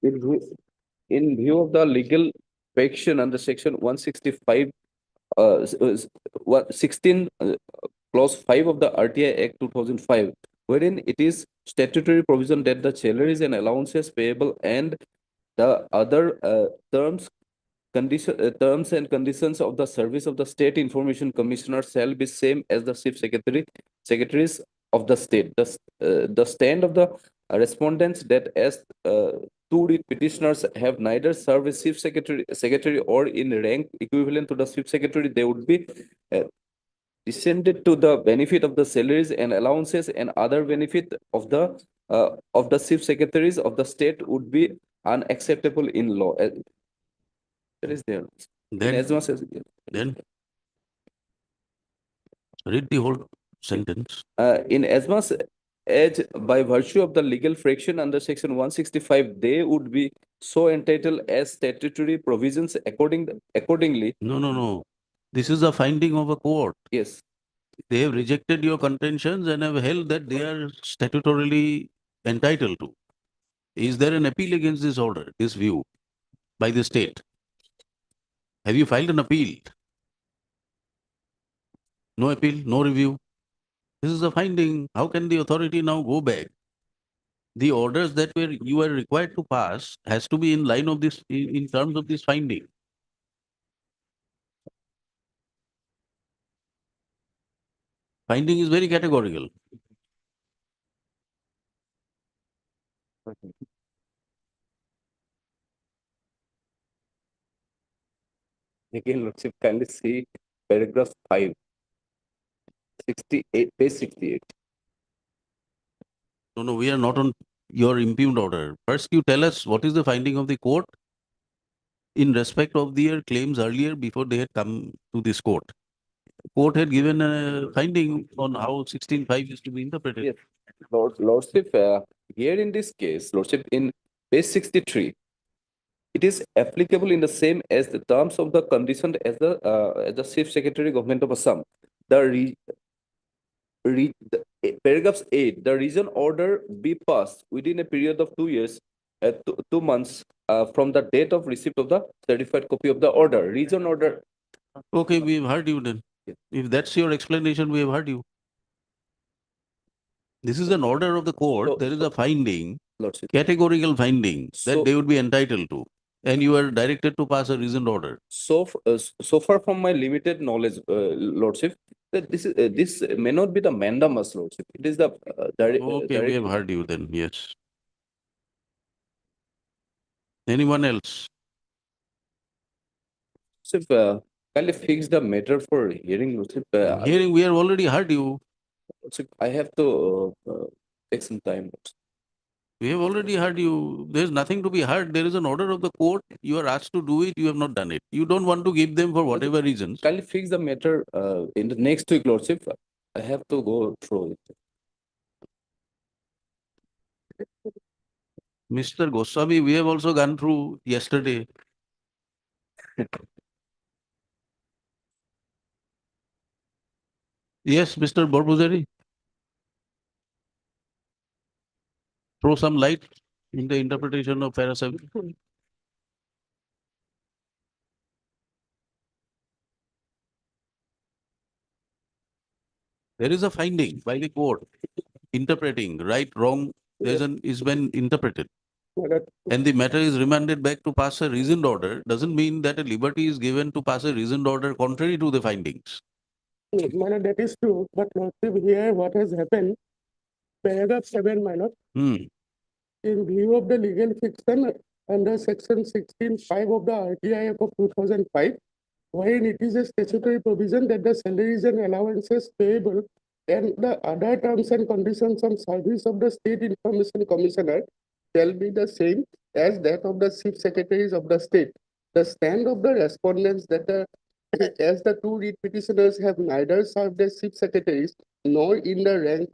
In view of the legal fiction under section 165 what 16 clause 5 of the RTI Act 2005, wherein it is statutory provision that the salaries and allowances payable and the other terms and conditions of the service of the State Information Commissioner shall be same as the Chief Secretaries of the state. The stand of the respondents that as two read petitioners have neither served as secretary or in rank equivalent to the Chief Secretary, they would be descended to the benefit of the salaries and allowances and other benefit of the Chief Secretaries of the state would be unacceptable in law. That is there. In Then, as much as then read the whole sentence. in as much as by virtue of the legal friction under section 165, they would be so entitled as statutory provisions accordingly. No, no, no. This is a finding of a court. Yes. They have rejected your contentions and have held that they are statutorily entitled to. Is there an appeal against this order, this view by the state? Have you filed an appeal? No appeal, no review. This is a finding. How can the authority now go back? The orders that you are required to pass has to be in line of this, in terms of this finding. Finding is very categorical. Again, Lordship, kindly see paragraph 5, 68, page 68. No, no, we are not on your impugned order. First, you tell us what is the finding of the court in respect of their claims earlier before they had come to this court. The court had given a finding on how 16.5 is to be interpreted. Yes. Lordship, here in this case, Lordship, in page 63, it is applicable in the same as the terms of the condition as the Chief Secretary Government of Assam. Paragraphs 8, the region order be passed within a period of 2 years, 2 months from the date of receipt of the certified copy of the order. Region order. Okay, we have heard you then. Yes. If that's your explanation, we have heard you. This is an order of the court. So- There is a finding, Lordship. categorical finding So- that they would be entitled to. And you are directed to pass a reasoned order. So far from my limited knowledge, Lordship, that this may not be the mandamus, Lordship. It is the Okay, we have heard you then, yes. Anyone else? Lordship, kindly fix the matter for hearing, Lordship. Hearing, we have already heard you. Lordship, I have to take some time. Lordship. We have already heard you. There is nothing to be heard. There is an order of the court. You are asked to do it. You have not done it. You don't want to give them for whatever reasons. Kindly fix the matter in the next week, Lordship. I have to go through it. Mr. Goswami, we have also gone through yesterday. Yes, Mr. Borbuzeri. Throw some light in the interpretation of para 7. There is a finding by the court interpreting right, wrong, is been interpreted. And the matter is remanded back to pass a reasoned order, doesn't mean that a liberty is given to pass a reasoned order contrary to the findings. Minor, that is true, but Lordship, here what has happened, paragraph 7, minor, Hmm. in view of the legal fiction under section 16(5) of the RTI Act of 2005, wherein it is a statutory provision that the salaries and allowances payable and the other terms and conditions on service of the State Information Commissioner shall be the same as that of the Chief Secretaries of the state. The stand of the respondents that as the two read petitioners have neither served as Chief Secretaries nor in the rank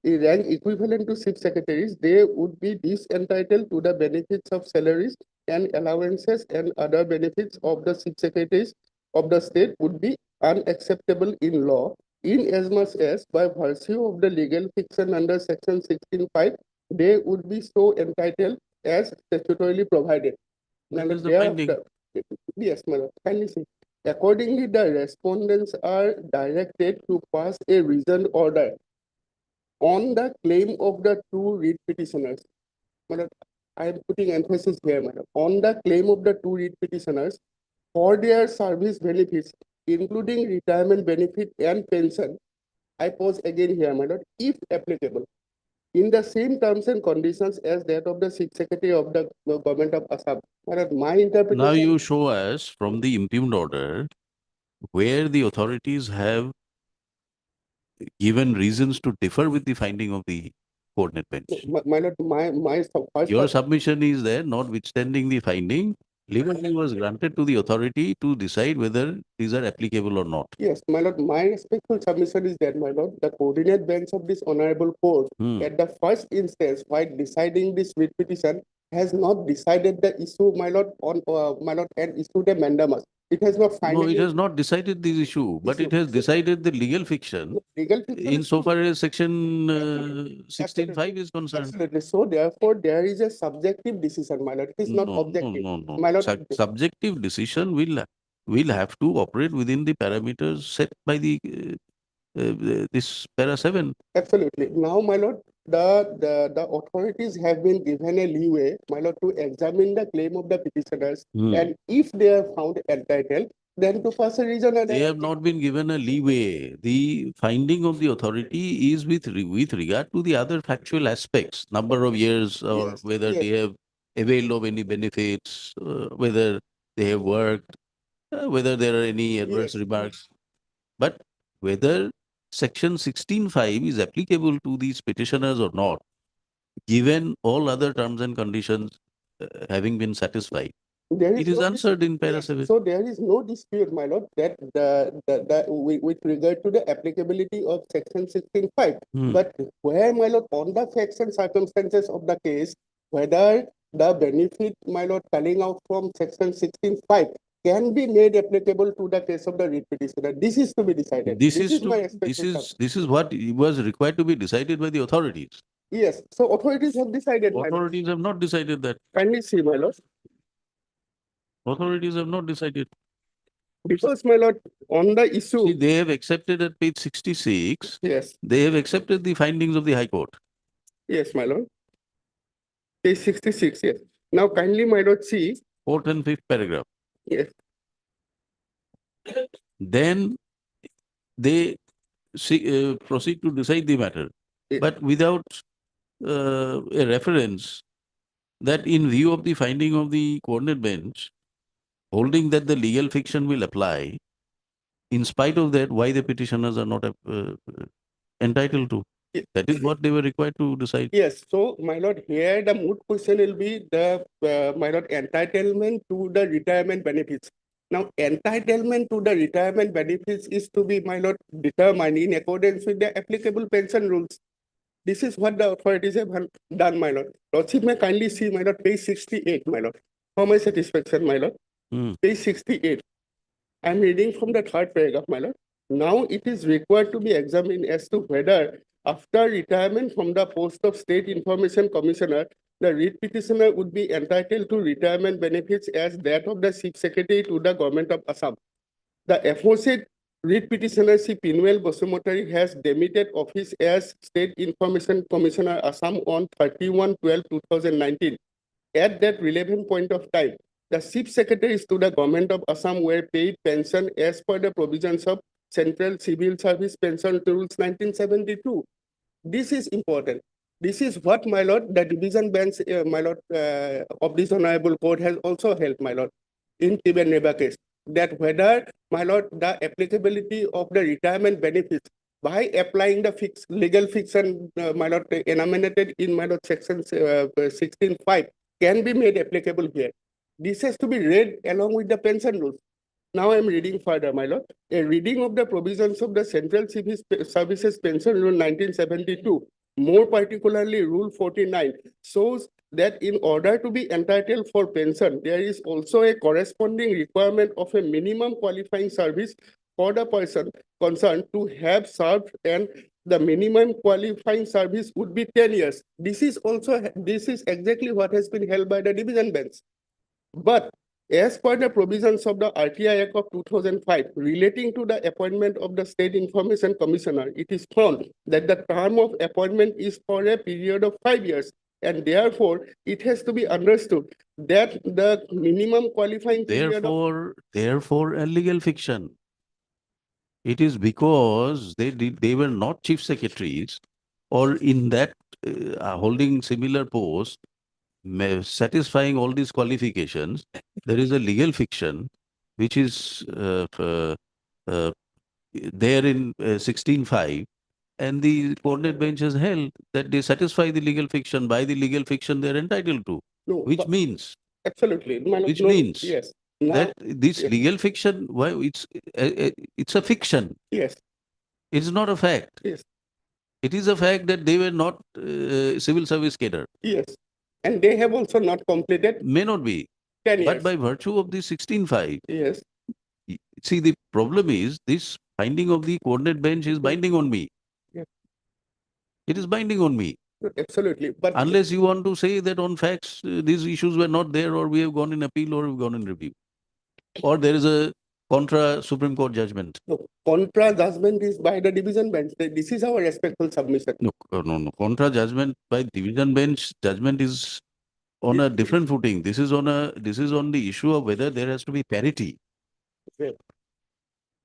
equivalent to Chief Secretaries, they would be disentitled to the benefits of salaries and allowances and other benefits of the Chief Secretaries of the state would be unacceptable in law, in as much as by virtue of the legal fiction under section 16(5), they would be so entitled as statutorily provided. That is the Thereafter- finding. Yes, madam, kindly see. Accordingly, the respondents are directed to pass a reasoned order on the claim of the two read petitioners. Madam, I am putting emphasis here, madam, on the claim of the two read petitioners for their service benefits, including retirement benefit and pension. I pause again here, madam, if applicable, in the same terms and conditions as that of the Chief Secretary of the Government of Assam. Madam, my interpretation. Now you show us from the impugned order where the authorities have given reasons to differ with the finding of the coordinate bench. My lord, my first. Your submission is there, notwithstanding the finding, liberty was granted to the authority to decide whether these are applicable or not. Yes, my lord, my respectful submission is that, my lord, the coordinate bench of this honorable court Hmm. at the first instance, while deciding this writ petition, has not decided the issue, my lord, on, my lord, and issued a mandamus. It has not No, finally. it has not decided this issue, but it has decided the legal fiction Legal fiction. insofar as section 16(5) is concerned. Absolutely. So therefore, there is a subjective decision, my lord. It is not No, objective. no. My lord, Subjective decision will have to operate within the parameters set by the this para 7. absolutely. Now, my lord, the authorities have been given a leeway, my lord, to examine the claim of the petitioners, Hmm. and if they are found entitled, then to pass a reasonable. They have not been given a leeway. The finding of the authority is with regard to the other factual aspects, number of years, or Yes, whether yes. they have availed of any benefits, whether they have worked, whether there are any adverse Yes. remarks. But whether section 16(5) is applicable to these petitioners or not, given all other terms and conditions having been satisfied, There is it is no answered in para Yes, 7. so there is no dispute, my lord, that with regard to the applicability of section 16(5). Hmm. But where, my lord, on the facts and circumstances of the case, whether the benefit, my lord, coming out from section 16(5) can be made applicable to the case of the writ petitioner. This is to be decided. This is my to, expectation. this is what was required to be decided by the authorities. Yes, so authorities have decided, my lord. Authorities have not decided that. Kindly see, my lord. Authorities have not decided. Because, my lord, on the issue. See, they have accepted at page 66, Yes, they have accepted the findings of the High Court. yes, my lord. Page 66, yes. Now kindly, my lord, see, Fourth and fifth paragraph. yes, Then they proceed to decide the matter, Yes. but without a reference that in view of the finding of the coordinate bench, holding that the legal fiction will apply, in spite of that, why the petitioners are not entitled to. Yes. That is what they were required to decide. yes. So, my lord, here the moot question will be the, my lord, entitlement to the retirement benefits. Now, entitlement to the retirement benefits is to be, my lord, determined in accordance with the applicable pension rules. This is what the authorities have done, my lord. Lordship may kindly see, my lord, page 68, my lord. For my satisfaction, my lord. Hmm. Page 68. I'm reading from the third paragraph, my lord. Now it is required to be examined as to whether after retirement from the post of State Information Commissioner, the writ petitioner would be entitled to retirement benefits as that of the Chief Secretary to the Government of Assam. The aforesaid writ petitioner Sri Pinuel Bosumotari has demitted office as State Information Commissioner Assam on 31/12/2019. At that relevant point of time, the Chief Secretaries to the Government of Assam were paid pension as per the provisions of Central Civil Service Pension Rules 1972. This is important. This is what, my lord, the division bench, my lord, of this honorable court has also held, my lord, in Tiben Neba case, that whether, my lord, the applicability of the retirement benefits by applying the legal fiction, my lord, enumerated in, my lord, section 16(5) can be made applicable here. This has to be read along with the pension rules. Now I'm reading further, my lord. A reading of the provisions of the Central Civil Services Pension Rule 1972, more particularly Rule 49, shows that in order to be entitled for pension, there is also a corresponding requirement of a minimum qualifying service for the person concerned to have served, and the minimum qualifying service would be 10 years. This is exactly what has been held by the division bench. But As per the provisions of the RTI Act of 2005 relating to the appointment of the State Information Commissioner, it is found that the term of appointment is for a period of 5 years. And therefore, it has to be understood that the minimum qualifying period of Therefore, a legal fiction. It is because they were not chief secretaries or in that holding similar post, satisfying all these qualifications. There is a legal fiction which is there in 16.5, and the coordinate bench has held that they satisfy the legal fiction. By the legal fiction, they are entitled to, No, which but- means absolutely. Which means Yes. that this yes. legal fiction, why it's a fiction. Yes, It's not a fact. Yes. It is a fact that they were not civil service cadre. yes. And they have also not completed May not be. 10 But years. by virtue of the 16.5, Yes, see, the problem is this finding of the coordinate bench is binding on me. Yeah. It is binding on me. absolutely. But Unless you want to say that on facts, these issues were not there, or we have gone in appeal, or we've gone in review. Or there is a contra Supreme Court judgment. no, contra judgment is by the division bench. This is our respectful submission. No. Contra judgment by division bench judgment is on a different footing. This is on the issue of whether there has to be parity. Okay.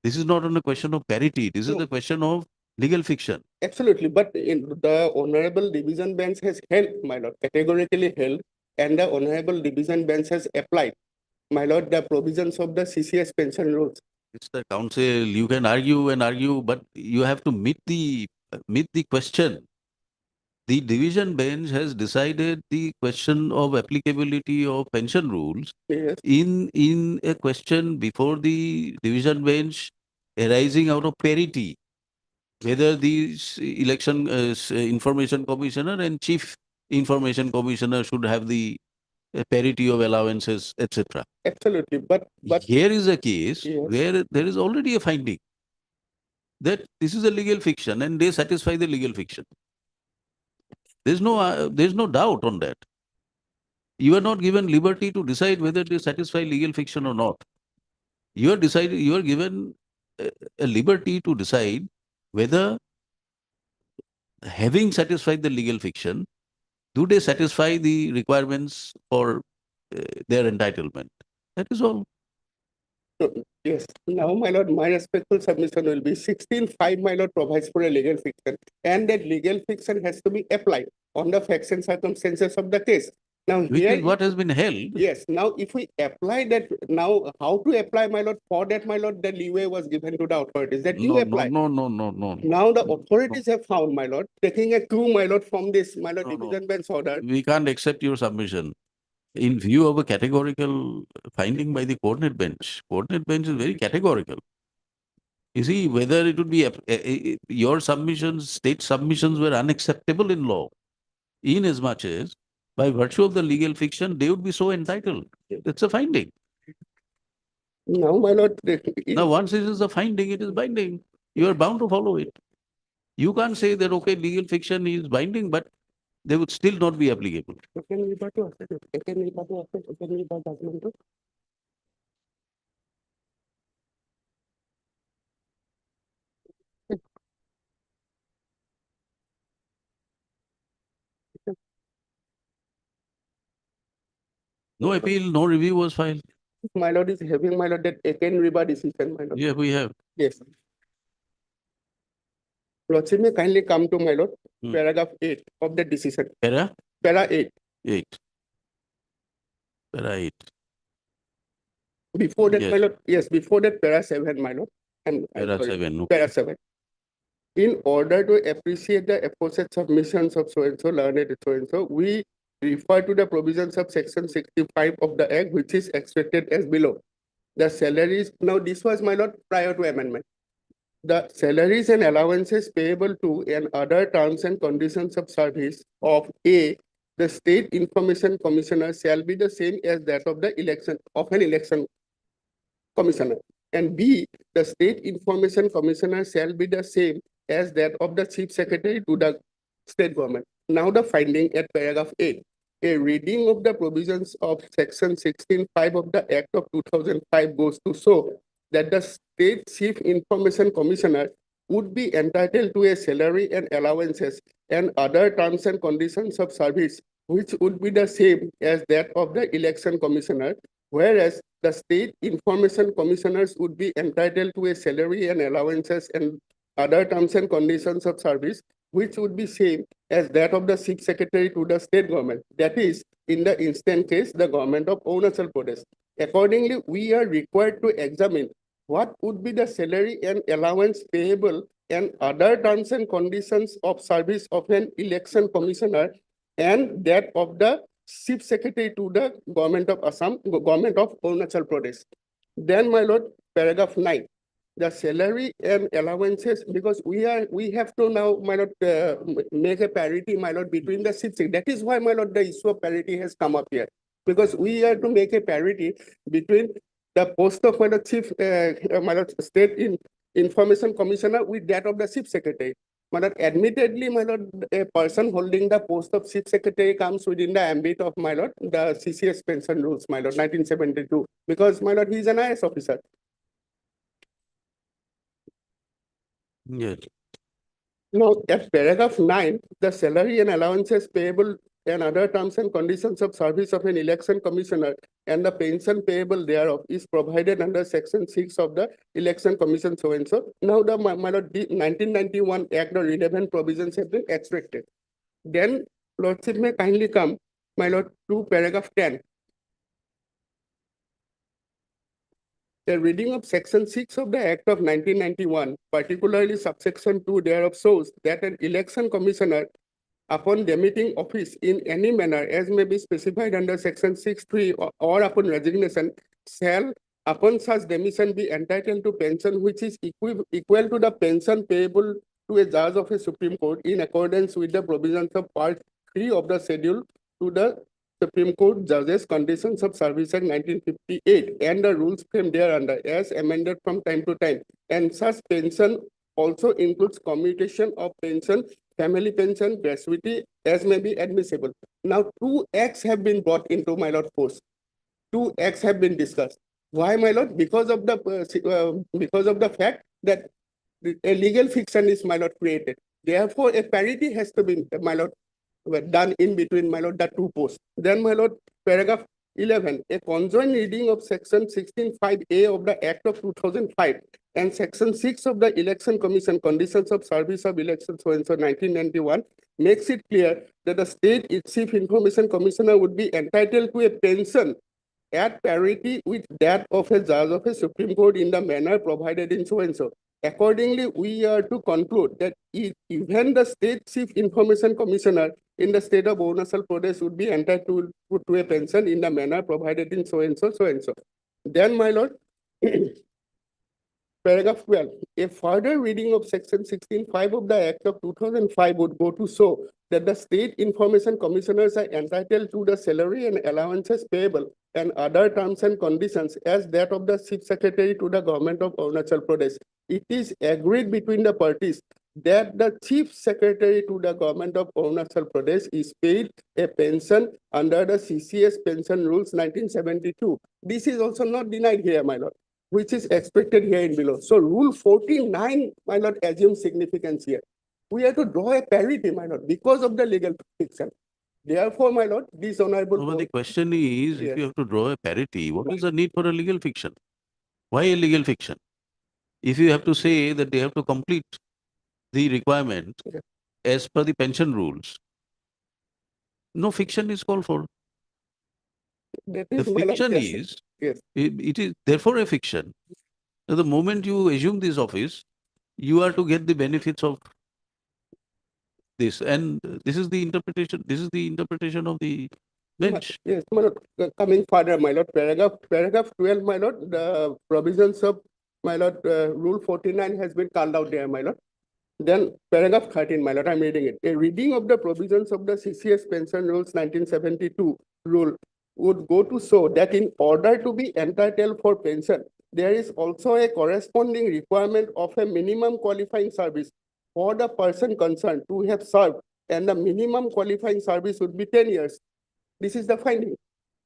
This is not on a question of parity. This is No. a question of legal fiction. Absolutely, but in the honorable division bench has held, my lord, categorically held, and the honorable division bench has applied, my lord, the provisions of the CCS pension rules. Mr. Counsel, you can argue, but you have to meet the question. The division bench has decided the question of applicability of pension rules Yes, in a question before the division bench arising out of parity, whether the election information commissioner and chief information commissioner should have the parity of allowances, etc. absolutely, but Here is a case Yes. where there is already a finding that this is a legal fiction and they satisfy the legal fiction. There's no doubt on that. You are not given liberty to decide whether they satisfy legal fiction or not. You are given a liberty to decide whether, having satisfied the legal fiction, do they satisfy the requirements for their entitlement. That is all. yes, now, my lord, my respectful submission will be 16.5, my lord, provides for a legal fiction, and that legal fiction has to be applied on the facts and circumstances of the case. Now, Which here, is what has been held. yes, now if we apply that, now how to apply, my lord, for that, my lord, the leeway was given to the authorities that you apply. No. Now the authorities have found, my lord, taking a clue, my lord, from this, my lord, No. division bench order. We can't accept your submission. In view of a categorical finding by the coordinate bench is very categorical. You see, whether it would be your submissions, state submissions were unacceptable in law, in as much as by virtue of the legal fiction, they would be so entitled. It's a finding. Now, my lord, Now, once it is a finding, it is binding. You are bound to follow it. You can't say that, okay, legal fiction is binding, but they would still not be applicable. Can we back to us? Can we back to us? Can we back judgment? No appeal, no review was filed. My lord is having, my lord, that Aken River decision, my lord. Yeah, we have. Yes. Lordship may kindly come to, my lord, Hmm. paragraph 8 of the decision, Para para 8. 8. Para 8. Before that, my Yes. lord, yes, before that, para 7, my lord. I'm Para sorry, 7. Okay. para 7. In order to appreciate the aforesaid submissions of so-and-so, learned so-and-so, we refer to the provisions of section 65 of the Act, which is extracted as below. The salaries, now this was, my lord, prior to amendment. The salaries and allowances payable to and other terms and conditions of service of A, the State Information Commissioner shall be the same as that of the election, of an election commissioner. And B, the State Information Commissioner shall be the same as that of the Chief Secretary to the state government. Now the finding at paragraph 8. a reading of the provisions of section 16(5) of the Act of 2005 goes to show that the State Chief Information Commissioner would be entitled to a salary and allowances and other terms and conditions of service, which would be the same as that of the Election Commissioner, whereas the State Information Commissioners would be entitled to a salary and allowances and other terms and conditions of service, which would be same as that of the Chief Secretary to the state government. That is, in the instant case, the government of Arunachal Pradesh. Accordingly, we are required to examine what would be the salary and allowance payable and other terms and conditions of service of an election commissioner and that of the Chief Secretary to the government of Assam, government of Arunachal Pradesh. Then, my lord, paragraph 9. The salary and allowances, because we have to now, my lord, make a parity, my lord, between the chief. That is why, my lord, the issue of parity has come up here, because we are to make a parity between the post of my lord chief, my lord, state information commissioner with that of the chief secretary. My lord, admittedly, my lord, a person holding the post of chief secretary comes within the ambit of, my lord, the CCS pension rules, my lord, 1972, because, my lord, he is an IS officer. Yes. Now, at paragraph 9, the salary and allowances payable and other terms and conditions of service of an election commissioner and the pension payable thereof is provided under section 6 of the Election Commission so and so. Now, the my lord, the 1991 Act, the relevant provisions have been extracted. Then, Lordship may kindly come, my lord, to paragraph 10. The reading of section 6 of the Act of 1991, particularly subsection 2 thereof, shows that an election commissioner, upon demitting office in any manner as may be specified under section 6(3) or upon resignation, shall, upon such demission, be entitled to pension which is equal to the pension payable to a judge of a Supreme Court in accordance with the provisions of Part 3 of the schedule to the Supreme Court Judges Conditions of Service Act 1958 and the rules framed thereunder as amended from time to time. And such pension also includes commutation of pension, family pension, gratuity as may be admissible. Now, 2 acts have been brought into, my lord, force. 2 acts have been discussed. Why, my lord? Because of the fact that a legal fiction is, my lord, created. Therefore, a parity has to be, my lord, done in between, my lord, the 2 posts. Then, my lord, paragraph 11, a conjoint reading of section 16(5)(a) of the Act of 2005 and section 6 of the Election Commission Conditions of Service of Elections so and so 1991 makes it clear that the state chief information commissioner would be entitled to a pension at parity with that of a judge of a Supreme Court in the manner provided in so and so. Accordingly, we are to conclude that even the state chief information commissioner in the state of Arunachal Pradesh would be entitled to a pension in the manner provided in so and so, so and so. Then, my lord, paragraph 12, a further reading of section 16(5) of the Act of 2005 would go to show that the state information commissioners are entitled to the salary and allowances payable and other terms and conditions as that of the chief secretary to the government of Arunachal Pradesh. It is agreed between the parties that the chief secretary to the government of Arunachal Pradesh is paid a pension under the CCS pension rules 1972. This is also not denied here, my lord, which is expected here in below. So rule 49, my lord, assumes significance here. We have to draw a parity, my lord, because of the legal fiction. Therefore, my lord, this honorable. No, but the question is, Yes. if you have to draw a parity, what is the need for a legal fiction? Why a legal fiction? If you have to say that they have to complete the requirement Yeah. as per the pension rules, no fiction is called for. That The is, my lord, fiction yes. is, Yes. it is therefore a fiction. Now, the moment you assume this office, you are to get the benefits of this, and this is the interpretation. This is the interpretation of the bench. Yes, my lord, coming further, my lord, paragraph 12, my lord, the provisions of, my lord, rule 49 has been called out there, my lord. Then paragraph 13, my lord, I'm reading it. A reading of the provisions of the CCS pension rules 1972 rule would go to show that in order to be entitled for pension, there is also a corresponding requirement of a minimum qualifying service for the person concerned to have served, and the minimum qualifying service would be 10 years. This is the finding.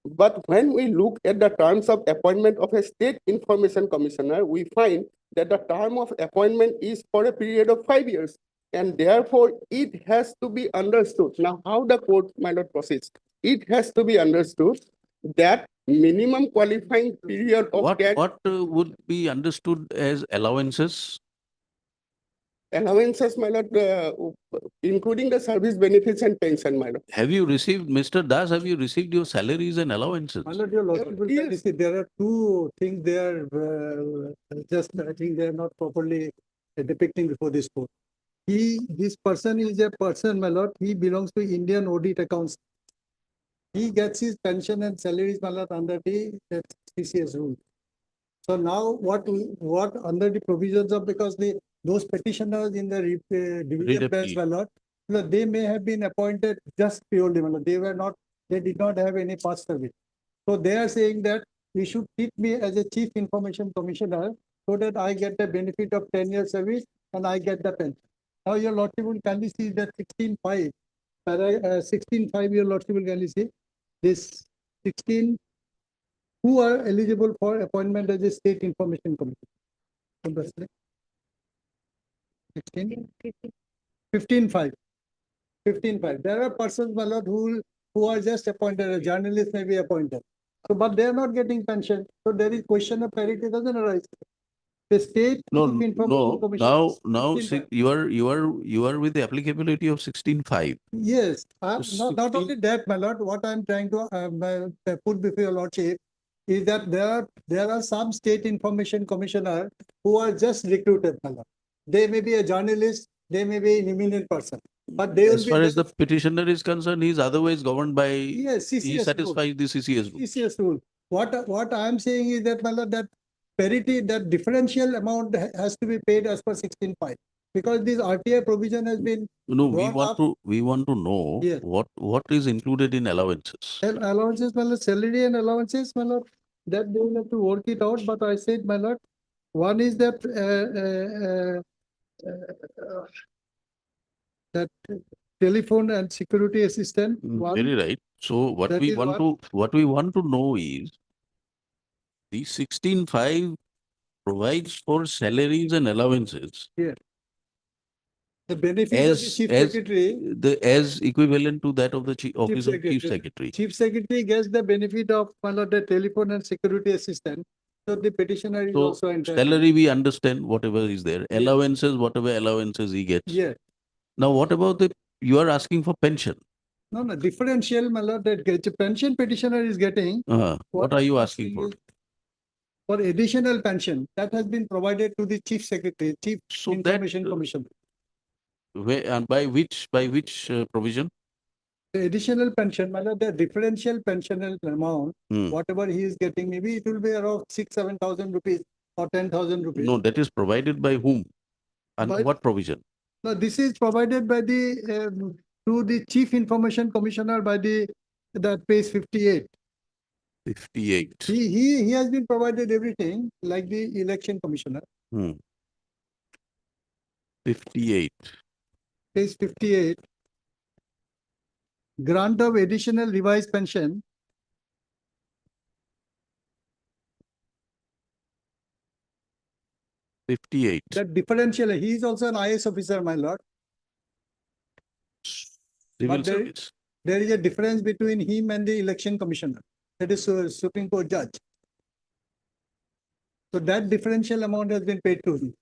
But when we look at the terms of appointment of a state information commissioner, we find that the term of appointment is for a period of 5 years. And therefore, it has to be understood. Now, how the court, my lord, proceeds? It has to be understood that minimum qualifying period of that What would be understood as allowances? allowances, my lord, including the service benefits and pension, my lord. Have you received, Mr. Das, have you received your salaries and allowances? My lord, your lordship will kindly Yes. see, there are two things there, just, I think they are not properly depicting before this court. This person is a person, my lord, he belongs to Indian audit accounts. He gets his pension and salaries, my lord, under the CCS rule. So now what under the provisions of, because those petitioners in the division bench, appeal. my lord, they may have been appointed just purely, my lord, they did not have any past service. So they are saying that we should treat me as a chief information commissioner so that I get the benefit of 10 years service and I get the pension. Now your lordship will kindly see that 16.5, 16.5, your lordship will kindly see this 16 who are eligible for appointment as a state information commissioner. 16, 15.5. 15.5. There are persons, my lord, who are just appointed, a journalist may be appointed. So, but they are not getting pension. So there is question of parity doesn't arise. The state No, chief information no, commission. now 16.5. you are with the applicability of 16.5. Yes, not 16 only that, my lord, what I'm trying to put before your lordship is that there are some state information commissioner who are just recruited, my lord. They may be a journalist, they may be an eminent person, but they will As be. far as the petitioner is concerned, he is otherwise governed by, Yes, CCS he rule. satisfies the CCS rule. CCS rule. What I am saying is that, my lord, that parity, that differential amount has to be paid as per 16.5 because this RTI provision has been No, brought up. we want to know Yes. what is included in allowances. And allowances, my lord, salary and allowances, my lord, that they will have to work it out. But I said, my lord, one is that that telephone and security assistant. One, Very right. So what that we is want one. to, what we want to know is the 16.5 provides for salaries and allowances The benefit of the as chief as secretary. as equivalent to that of the office of chief Secretary. secretary. Chief secretary gets the benefit of, my lord, the telephone and security assistant. So the petitioner is So also entitled. salary we understand whatever is there. Yes. Allowances, whatever allowances he gets. Yeah. Now what about you are asking for pension? No, differential, my lord, that pension petitioner is getting. What are you asking for? For additional pension that has been provided to the chief secretary, chief So information that, commission. where and by which provision? The additional pension, my lord, the differential pensional amount, Hmm. whatever he is getting, maybe it will be around 6,000-7,000 rupees or 10,000 rupees. No, that is provided by whom? And By- what provision? No, this is provided by to the chief information commissioner by that page 58. 58. He has been provided everything like the election commissioner. 58. Page 58. Grant of additional revised pension. That differential, he is also an IS officer, my lord. Civil But service. there is a difference between him and the election commissioner. That is Supreme Court judge. So that differential amount has been paid to him.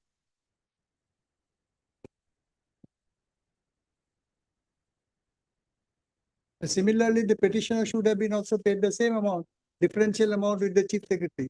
Similarly, the petitioner should have been also paid the same amount, differential amount with the chief secretary.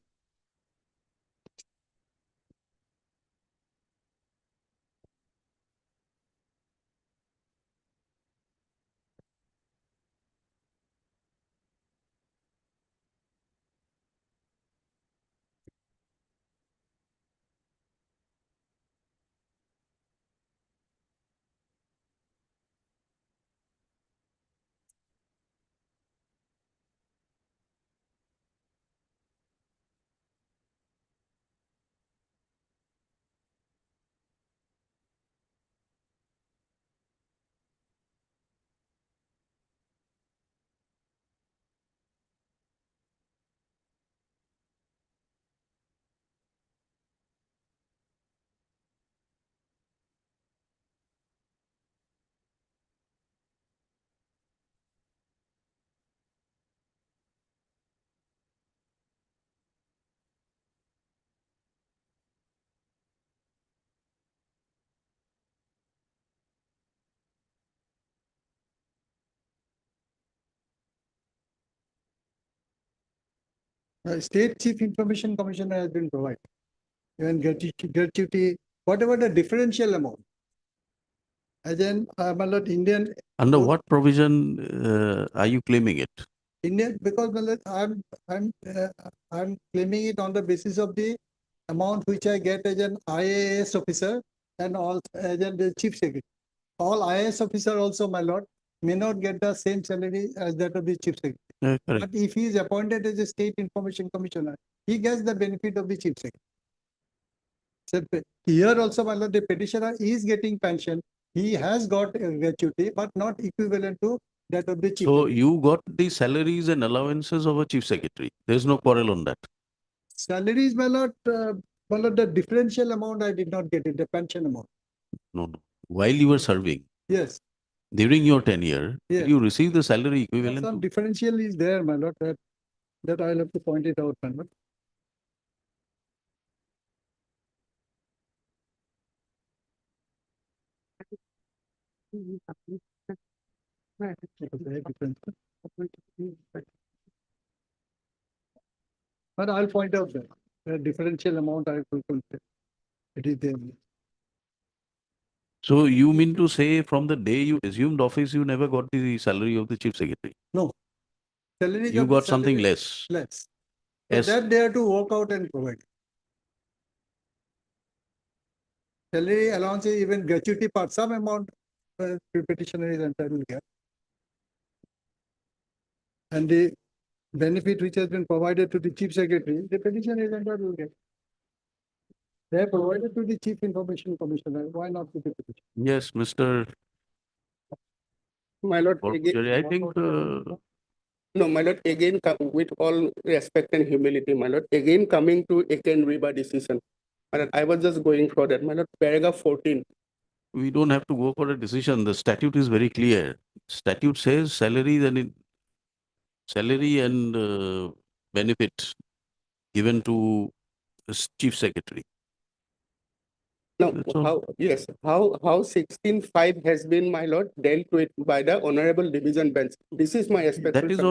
State Chief Information Commissioner has been provided. Even gratuity, whatever the differential amount. As in, my lord, Indian, Under Well- what provision are you claiming it? Indian, because my lord, I'm claiming it on the basis of the amount which I get as an IAS officer and also as the chief secretary. All IAS officer also, my lord, may not get the same salary as that of the chief secretary. Correct. But if he is appointed as a state information commissioner, he gets the benefit of the chief secretary. So here also, my lord, the petitioner is getting pension. He has got a gratuity, but not equivalent to that of the chief. So secretary. you got the salaries and allowances of a chief secretary. There's no quarrel on that. Salaries, my lord, the differential amount I did not get it, the pension amount. No, no. While you were serving, Yes, during your tenure, Yes. did you receive the salary equivalent some to? differential is there, my lord, that I'll have to point it out, my lord. But I'll point out that the differential amount I will consider. It is there. So you mean to say from the day you assumed office, you never got the salary of the chief secretary? Salaries You of the got something salary less. less. So Yes. that they have to work out and provide. Salary allowance, even gratuity part, some amount petitioner is entitled to get. And the benefit which has been provided to the chief secretary, the petitioner is entitled to get. They are provided to the chief information commissioner, why not to the petitioner? Yes, Mr. My lord, again, Borpujari, I think no, my lord, again, with all respect and humility, my lord, again coming to Eken River decision. My lord, I was just going for that, my lord, paragraph 14. we don't have to go for a decision. The statute is very clear. Statute says salary and benefit given to the chief secretary. Now, That's all. how 16.5 has been, my lord, dealt with by the honorable division bench. This is my aspect. That is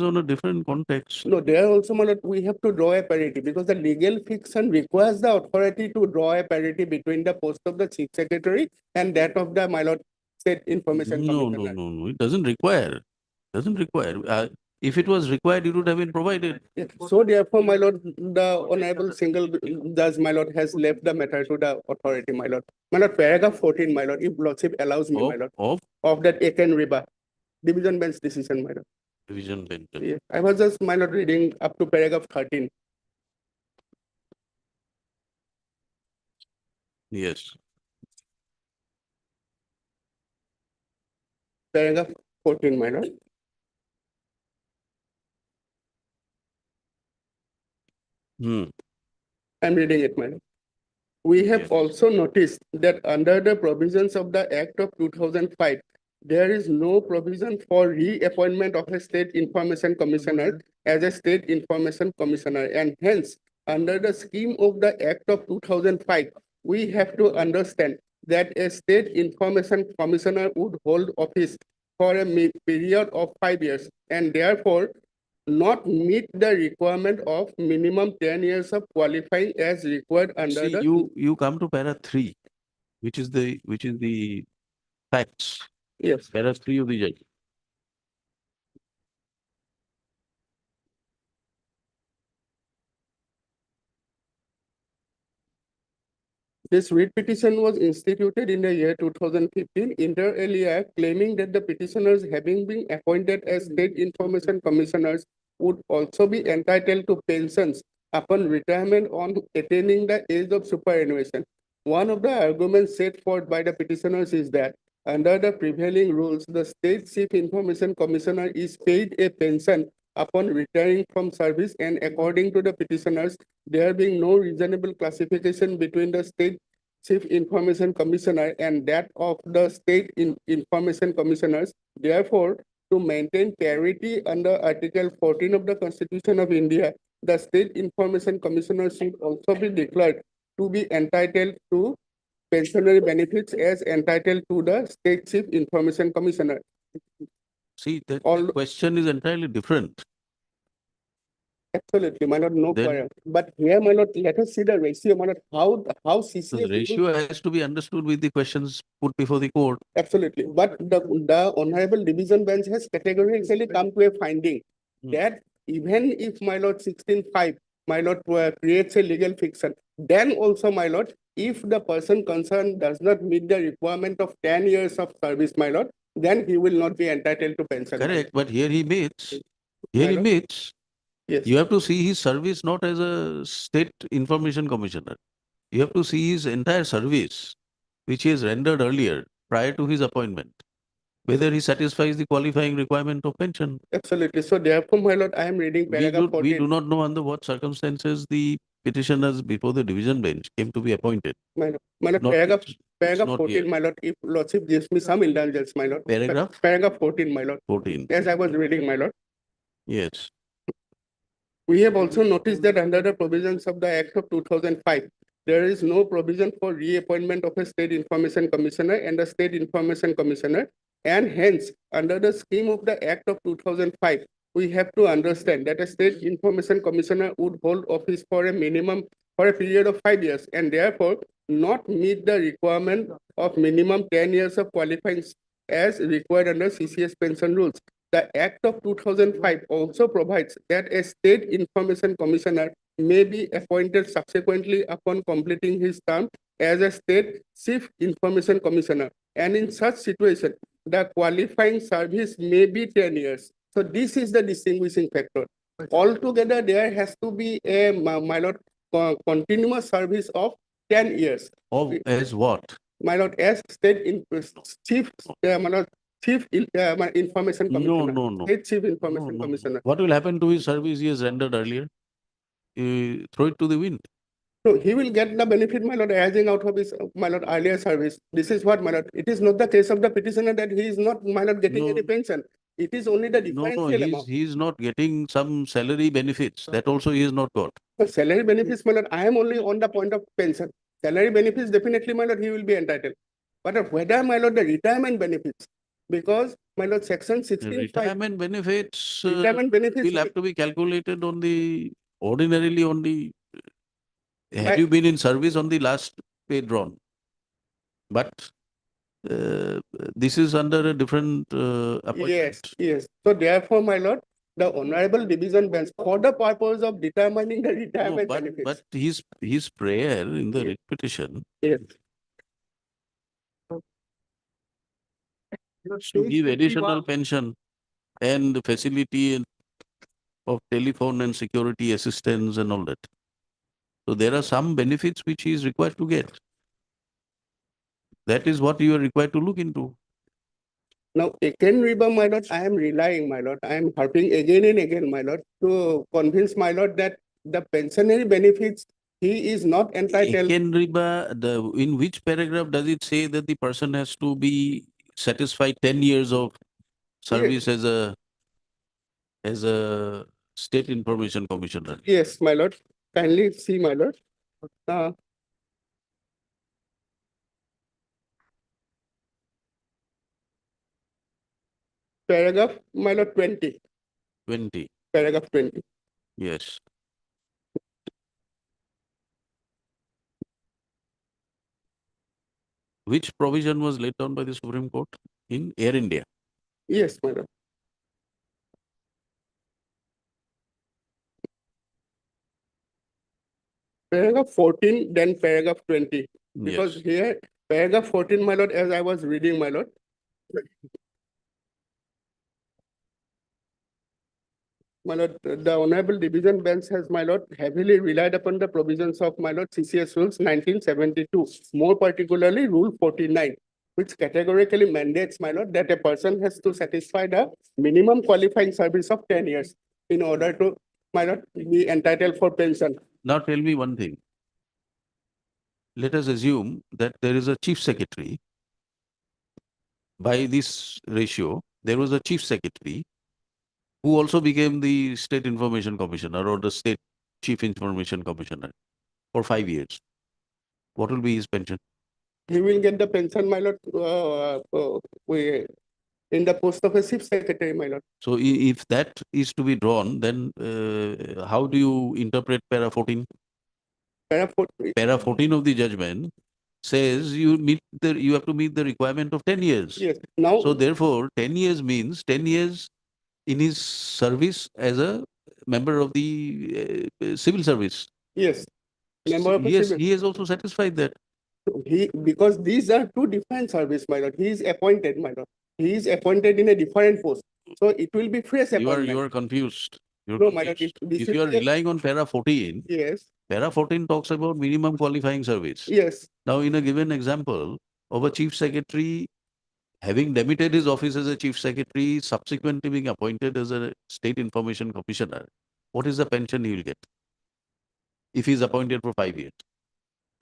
on a different context. No, there also, my lord, we have to draw a parity because the legal fiction requires the authority to draw a parity between the post of the chief secretary and that of the, my lord, state information No, commissioner. no. It doesn't require. If it was required, it would have been provided. Yes. So therefore, my lord, the honorable single judge, my lord, has left the matter to the authority, my lord. My lord, paragraph 14, my lord, if lordship allows me, my lord, of that Eken River division bench decision, my lord. Division bench. Yeah, I was just, my lord, reading up to paragraph 13. Yes. Paragraph 14, my lord. I'm reading it, my lord. We have Yes. also noticed that under the provisions of the Act of 2005, there is no provision for reappointment of a state information commissioner as a state information commissioner. And hence, under the scheme of the Act of 2005, we have to understand that a state information commissioner would hold office for a period of 5 years and therefore not meet the requirement of minimum 10 years of qualifying as required under See, the. you come to para 3, which is the facts. Yes. Para 3 of the judge. This writ petition was instituted in the year 2015 inter alia claiming that the petitioners having been appointed as state information commissioners would also be entitled to pensions upon retirement on attaining the age of superannuation. One of the arguments set forth by the petitioners is that under the prevailing rules, the state chief information commissioner is paid a pension upon retiring from service, and according to the petitioners, there being no reasonable classification between the state chief information commissioner and that of the state information commissioners. Therefore, to maintain parity under Article 14 of the Constitution of India, the state information commissioner should also be declared to be entitled to pensionary benefits as entitled to the state chief information commissioner. See, that All- question is entirely different. Absolutely, my lord, no Then- quarrel. But here, my lord, let us see the ratio, my lord, how So CCS. the will- ratio has to be understood with the questions put before the court. Absolutely, but the honorable division bench has categorically come to a finding Hmm. that even if my lord 16(5), my lord creates a legal fiction, then also, my lord, if the person concerned does not meet the requirement of 10 years of service, my lord, then he will not be entitled to pension. my lord. Correct, but here he meets. My Here he lord. meets. Yes. You have to see his service not as a state information commissioner. You have to see his entire service, which he has rendered earlier prior to his appointment. Whether he satisfies the qualifying requirement of pension. Absolutely. So therefore, my lord, I am reading paragraph We 14. do not know under what circumstances the petitioners before the division bench came to be appointed. My lord, Not- paragraph, it's paragraph not 14, here. my lord, if lordship gives me some indulgence, my lord. Paragraph Paragraph 14, my lord, 14. as I was reading, my lord. Yes. We have also noticed that under the provisions of the Act of 2005, there is no provision for reappointment of a state information commissioner and a state information commissioner. And hence, under the scheme of the Act of 2005, we have to understand that a state information commissioner would hold office for a minimum, for a period of 5 years, and therefore not meet the requirement of minimum 10 years of qualifying as required under CCS pension rules. The Act of 2005 also provides that a state information commissioner may be appointed subsequently upon completing his term as a state chief information commissioner. And in such situation, the qualifying service may be 10 years. So this is the distinguishing factor. Altogether, there has to be a, my lord, continuous service of 10 years. Of as what? My lord, as chief, my lord, my information commissioner. No. State chief information No. commissioner. What will happen to his service he has rendered earlier? Throw it to the wind. So he will get the benefit, my lord, arising out of his, my lord, earlier service. This is what, my lord, it is not the case of the petitioner that he is not, my lord, getting No. any pension. It is only the No, differential amount. he's not getting some salary benefits. That also he has not got. So salary benefits, my lord, I am only on the point of pension. Salary benefits, definitely, my lord, he will be entitled. But whether, my lord, the retirement benefits, because, my lord, section 16(5), Retirement benefits retirement benefits, will have to be calculated on the, ordinarily on the, had Right. you been in service on the last pay drawn? But this is under a different appointment. yes, yes. So therefore, my lord, the honorable division bench, for the purpose of determining the No, retirement but benefits. his prayer in the Yes. writ petition Yes. to give additional pension and facility of telephone and security assistance and all that. So there are some benefits which he is required to get. That is what you are required to look into. Now, again, Riba, my lord, I am relying, my lord, I am harping again and again, my lord, to convince my lord that the pensionary benefits, he is not entitled. Ekenriba, in which paragraph does it say that the person has to be satisfied 10 years of service as a state information commissioner? Yes, my lord, kindly see, my lord. Paragraph, my lord, 20, 20, paragraph 20. yes. Which provision was laid down by the Supreme Court in Air India? Yes, my lord. Paragraph 14, then paragraph 20. Because Yes. here, paragraph 14, my lord, as I was reading, my lord. My lord, the honorable division bench has, my lord, heavily relied upon the provisions of, my lord, CCS rules 1972, more particularly rule 49, which categorically mandates, my lord, that a person has to satisfy the minimum qualifying service of 10 years in order to, my lord, be entitled for pension. Now tell me one thing. Let us assume that there is a chief secretary. By this ratio, there was a chief secretary who also became the state information commissioner or the state chief information commissioner for 5 years. What will be his pension? He will get the pension, my lord, in the post of a chief secretary, my lord. So if that is to be drawn, then how do you interpret para 14? Para Para 14 of the judgment says you have to meet the requirement of 10 years. Yes, now. So therefore, 10 years means 10 years in his service as a member of the civil service. Yes. Member of a Yes, civil- he has also satisfied that. Because these are two different service, my lord. He is appointed, my lord. He is appointed in a different post. So it will be fresh appointment. You are confused. You're No, my lord, confused. this If is you are a- relying on para 14, Yes, para 14 talks about minimum qualifying service. yes, Now, in a given example of a chief secretary having demitted his office as a chief secretary, subsequently being appointed as a state information commissioner, what is the pension he will get? If he is appointed for 5 years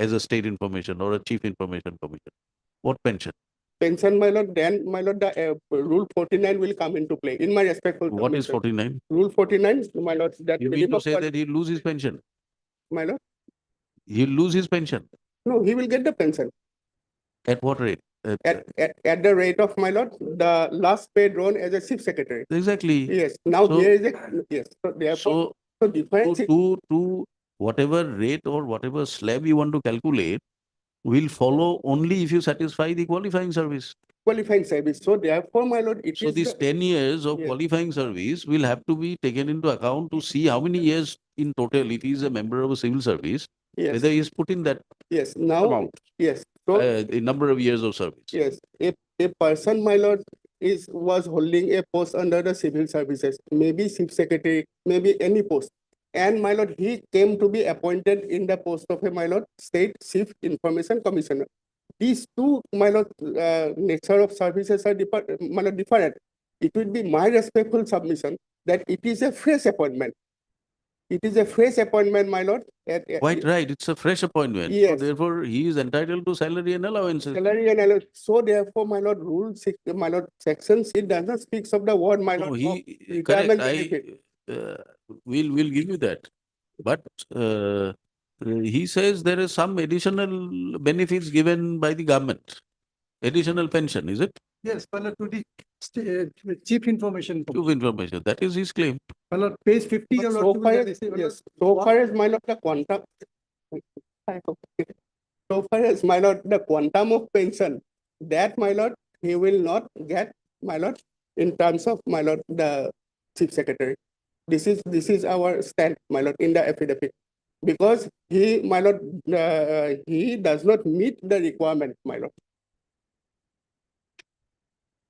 as a state information or a chief information commissioner, what pension? pension, my lord, then, my lord, the rule 49 will come into play, in my respectful. What is submission. 49? Rule 49, my lord, that. You mean minimum to say that he'll lose his pension? My lord, He'll lose his pension. no, he will get the pension. At what rate? At the rate of, my lord, the last pay drawn as a chief secretary. Exactly. Yes, now So- there is a, yes, so therefore, so difference. To whatever rate or whatever slab you want to calculate will follow only if you satisfy the qualifying service. Qualifying service, so therefore, my lord, it So is. these the- 10 years of Yes. qualifying service will have to be taken into account to see how many years in total, if he is a member of a civil service, Yes, whether he is put in that yes, now, amount, yes, so. the number of years of service. Yes, if a person, my lord, was holding a post under the civil services, maybe chief secretary, maybe any post. And my lord, he came to be appointed in the post of a, my lord, state chief information commissioner. These two, my lord, nature of services are my lord, different. It would be my respectful submission that it is a fresh appointment. It is a fresh appointment, my lord. Quite right, it's a fresh appointment. So Yes. therefore, he is entitled to salary and allowances. Salary and allowance. So therefore, my lord, my lord, section, it does not speak of the word, my No, lord. of correct, retirement benefit. we'll give you that. But he says there is some additional benefits given by the government. Additional pension, is it? Yes, my lord, to the chief information. Of information, that is his claim. My lord, page 50. But your so lordship far will as, receive, my lord. yes, so far as, my lord, the quantum. So far as, my lord, the quantum of pension, that, my lord, he will not get, my lord, in terms of, my lord, the chief secretary. This is our stand, my lord, in the affidavit. Because he, my lord, he does not meet the requirement, my lord.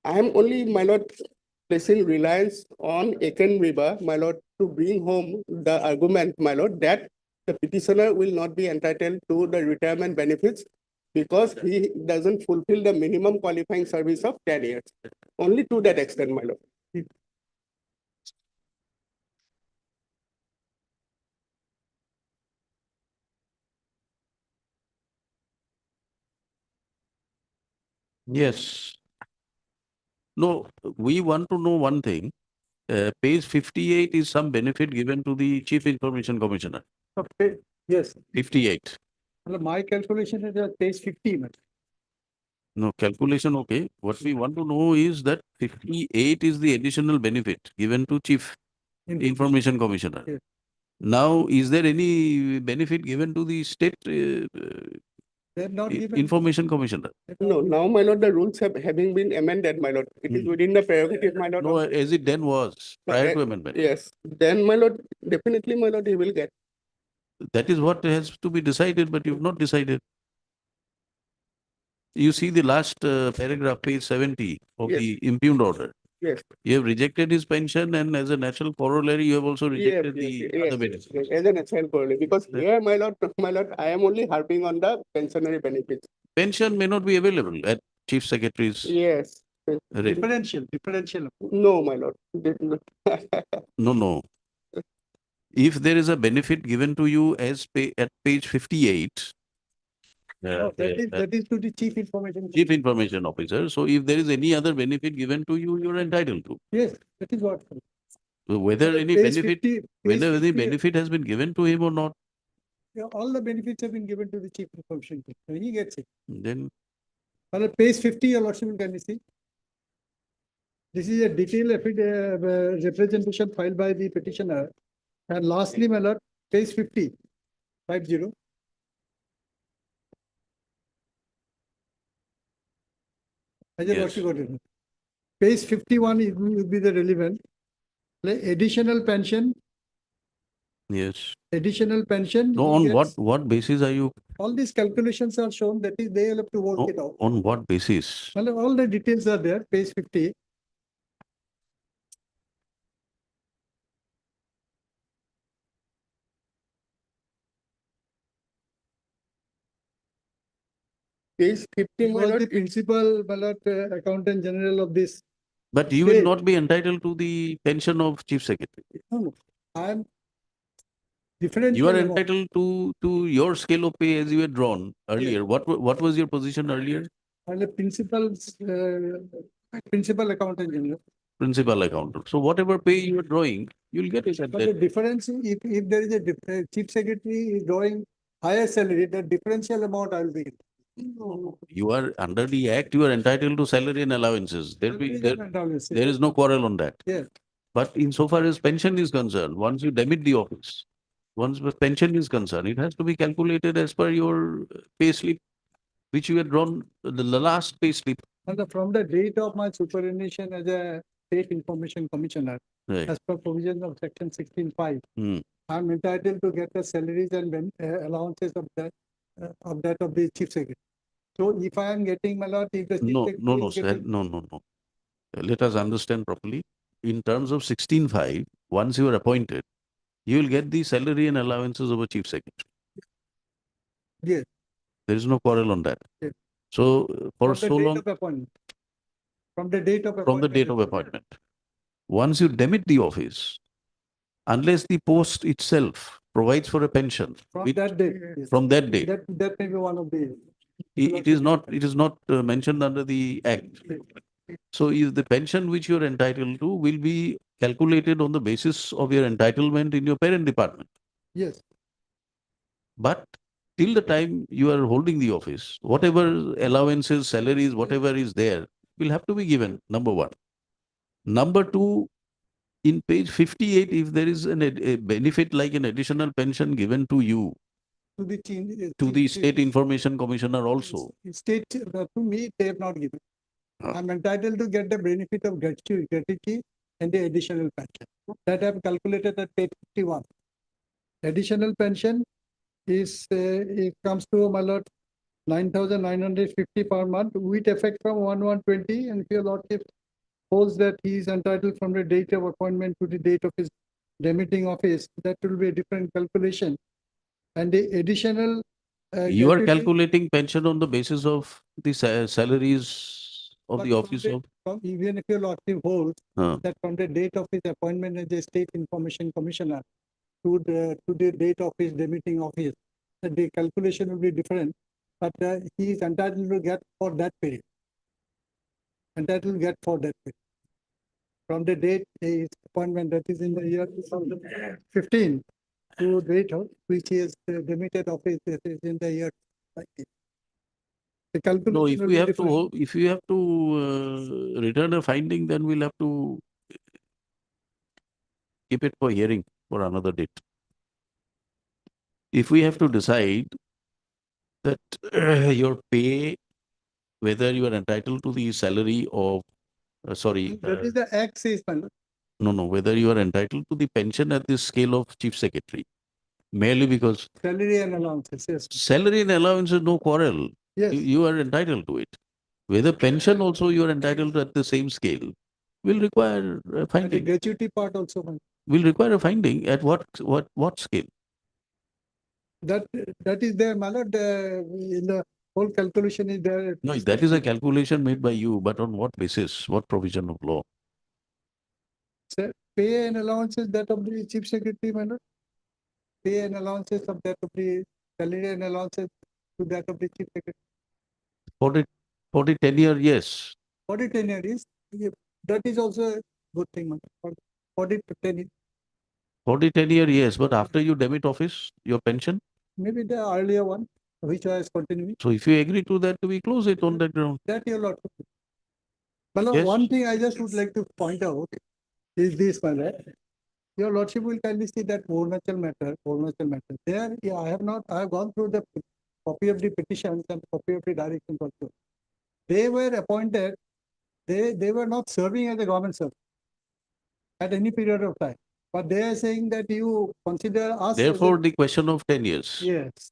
I am only, my lord, placing reliance on Aken River, my lord, to bring home the argument, my lord, that the petitioner will not be entitled to the retirement benefits because he doesn't fulfill the minimum qualifying service of 10 years. Only to that extent, my lord. Yes. No, we want to know one thing. Page 58 is some benefit given to the Chief Information Commissioner. Okay, yes, 58. my lord, my calculation is at page 50. my lord. No, calculation, okay. What we want to know is that 58 is the additional benefit given to Chief Information Commissioner. Yes. Now, is there any benefit given to the State They're not given. Information Commissioner? No, now, my lord, the rules have having been amended, my lord. It is within the prerogative, my lord. No, of- as it then was prior to eh, amendment. Yes, then, my lord, definitely, my lord, he will get. That is what has to be decided, but you've not decided. You see the last paragraph, page 70 of Yes. the impugned order. Yes. You have rejected his pension, and as a natural corollary, you have also rejected the Yes, other yes, benefits. yes, as an excellent corollary, because here, my lord, I am only harping on the pensionary benefits. Pension may not be available at Chief Secretary's Yes. rate. Differential. No, my lord. No, no. If there is a benefit given to you as at page 58, That is to the chief information. Chief Information Officer, so if there is any other benefit given to you, you are entitled to. Yes, that is what. So whether any Page benefit, 50 page whether any 50, benefit has been given to him or not, yeah, all the benefits have been given to the chief information. He gets it. then My lord, page 50, your lordship will kindly see. This is a detailed representation filed by the petitioner. And lastly, my lord, page 50, 50. Ajay, what Yes. you got it? Page 51 will be the relevant. Like additional pension, Yes. additional pension. No, he on gets- what basis are you, All these calculations are shown, that is, they will have to work it out. on what basis? Well, all the details are there, page 50. Page He 15, my was lord, the principal, my lord, accountant general of this. But you will State. not be entitled to the pension of chief secretary. No, I am different. You are entitled to your scale of pay as you had drawn earlier. What was your position earlier? And the principal accountant general. Principal accountant. So whatever pay you are drawing, you'll get it at But the that. difference, if there is a chief secretary is drawing higher salary, the differential amount I will be. You are under the act, you are entitled to salary and allowances. There is no quarrel on that. Yes. But insofar as pension is concerned, once you demit the office, once the pension is concerned, it has to be calculated as per your pay slip, which you had drawn, the last pay slip. And from the date of my superannuation as a state information commissioner, Right. as per provision of section 16(5), Hmm. I am entitled to get the salaries and allowances of that of the chief secretary. So if I am getting, my lord, if the chief No, secretary no, is sir. getting- No. Let us understand properly. In terms of 16(5), once you are appointed, you will get the salary and allowances of a chief secretary. Yes. There is no quarrel on that. Yes. So for From the so date long, of appointment. From the date of appointment. from the date of appointment. Once you demit the office, unless the post itself provides for a pension, From which- that date. Yes. from that date, That may be one of the. it is not mentioned under the act. So if the pension which you are entitled to will be calculated on the basis of your entitlement in your parent department. Yes. But till the time you are holding the office, whatever allowances, salaries, whatever is there, will have to be given, number one. Number two, in page 58, if there is a benefit like an additional pension given to you, To the change. to the State Information Commissioner also. State, to me, they have not given. I'm entitled to get the benefit of gratuity and the additional pension. That I have calculated at page 51. Additional pension is, it comes to, my lord, 9,950 per month with effect from 1/1/20, and if your lordship holds that he is entitled from the date of appointment to the date of his demitting office, that will be a different calculation. And the additional. You are gratuity- calculating pension on the basis of the salaries of But the from office the- of. Even if your lordship holds Uh, that from the date of his appointment as a state information commissioner to the date of his demitting office, the calculation will be different, but he is entitled to get for that period. Entitled to get for that period. From the date his appointment, that is in the year 2015, to date of which he is demitted office, that is in the year. 19. The calculation. No, if will we be have different. to, if you have to return a finding, then we'll have to keep it for hearing for another date. If we have to decide that your pay, whether you are entitled to the salary of, That is the act says, my lord. no, whether you are entitled to the pension at the scale of chief secretary, merely because Salary and allowances, yes. salary and allowance is no quarrel. Yes. You are entitled to it. Whether pension also you are entitled to at the same scale, will require a And the finding. gratuity part also, my lord. Will require a finding at what scale? That is there, my lord, in the whole calculation is there. No, that is a calculation made by you, but on what basis? What provision of law? Sir, pay and allowances that of the chief secretary, my lord. Pay and allowances of that of the salary and allowances to that of the chief secretary. For the tenure, yes. 40 tenure is, that is also a good thing, my lord. 40 tenure, For the tenure, yes, but after you demit office, your pension. maybe the earlier one, which was continuing, So if you agree to that, we close it on that ground. that your lord. Well, Yes. one thing I just would like to point out is this, my lord. Your lordship will kindly see that Orunachal matter. There, yeah, I have gone through the copy of the petitions and copy of the directions also. They were appointed, they were not serving as a government servant at any period of time. But they are saying that you consider us. as a- Therefore, the question of 10 years. Yes.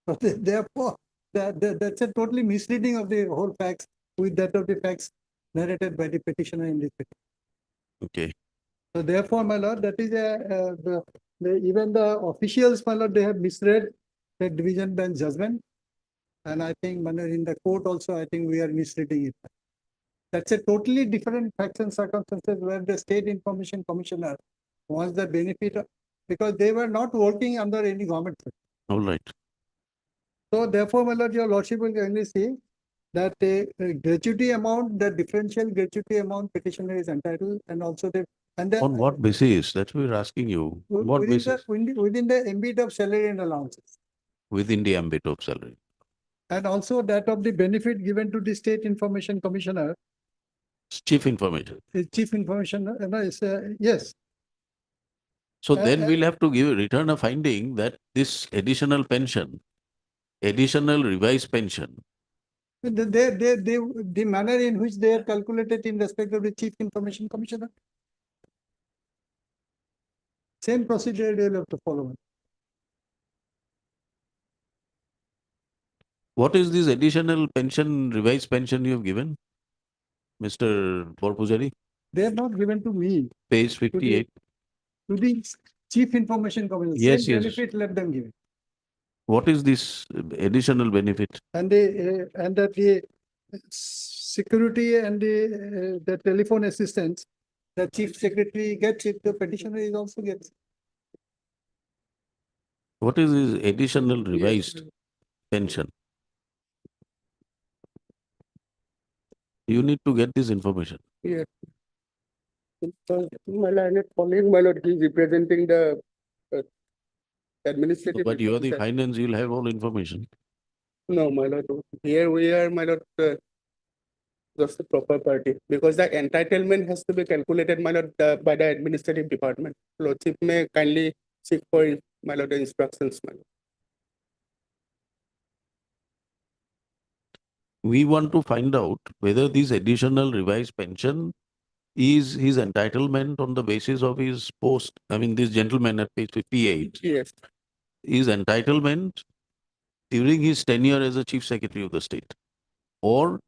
So therefore, that's a totally misleading of the whole facts with that of the facts narrated by the petitioner in this petition. Okay. So therefore, my lord, that is even the officials, my lord, they have misread the division bench judgment. And I think, my lord, in the court also, I think we are misreading it. That's a totally different facts and circumstances where the State Information Commissioner wants the benefit because they were not working under any government. All right. So therefore, my lord, your lordship will kindly see that a gratuity amount, the differential gratuity amount petitioner is entitled, and also the and then On what basis? That's what we're asking you. On what basis? within the ambit of salary and allowances, Within the ambit of salary. and also that of the benefit given to the State Information Commissioner, Chief information. the Chief Information, is yes. So Uh, then uh, we'll have to return a finding that this additional pension, additional revised pension, The manner in which they are calculated in respect of the Chief Information Commissioner. Same procedure they will have to follow. what is this additional pension, revised pension you have given? Mr. Borpujari, They are not given to me, page 58. to the Chief Information Commissioner. Yes, Same yes. benefit, let them give it. What is this additional benefit? And that the security and the telephone assistance, the Chief Secretary gets it, the petitioner is also gets. What is this additional revised pension? You need to get this information. Yeah. My learned colleague, my lord, he is representing the administrative. But you are the department. finance, you'll have all information. No, my lord, here we are, my lord, just the proper party, because the entitlement has to be calculated, my lord, by the administrative department. Lordship may kindly seek for, my lord, the instructions, my lord. We want to find out whether this additional revised pension is his entitlement on the basis of his post. I mean, this gentleman at page 58, Yes, his entitlement during his tenure as a chief secretary of the state, or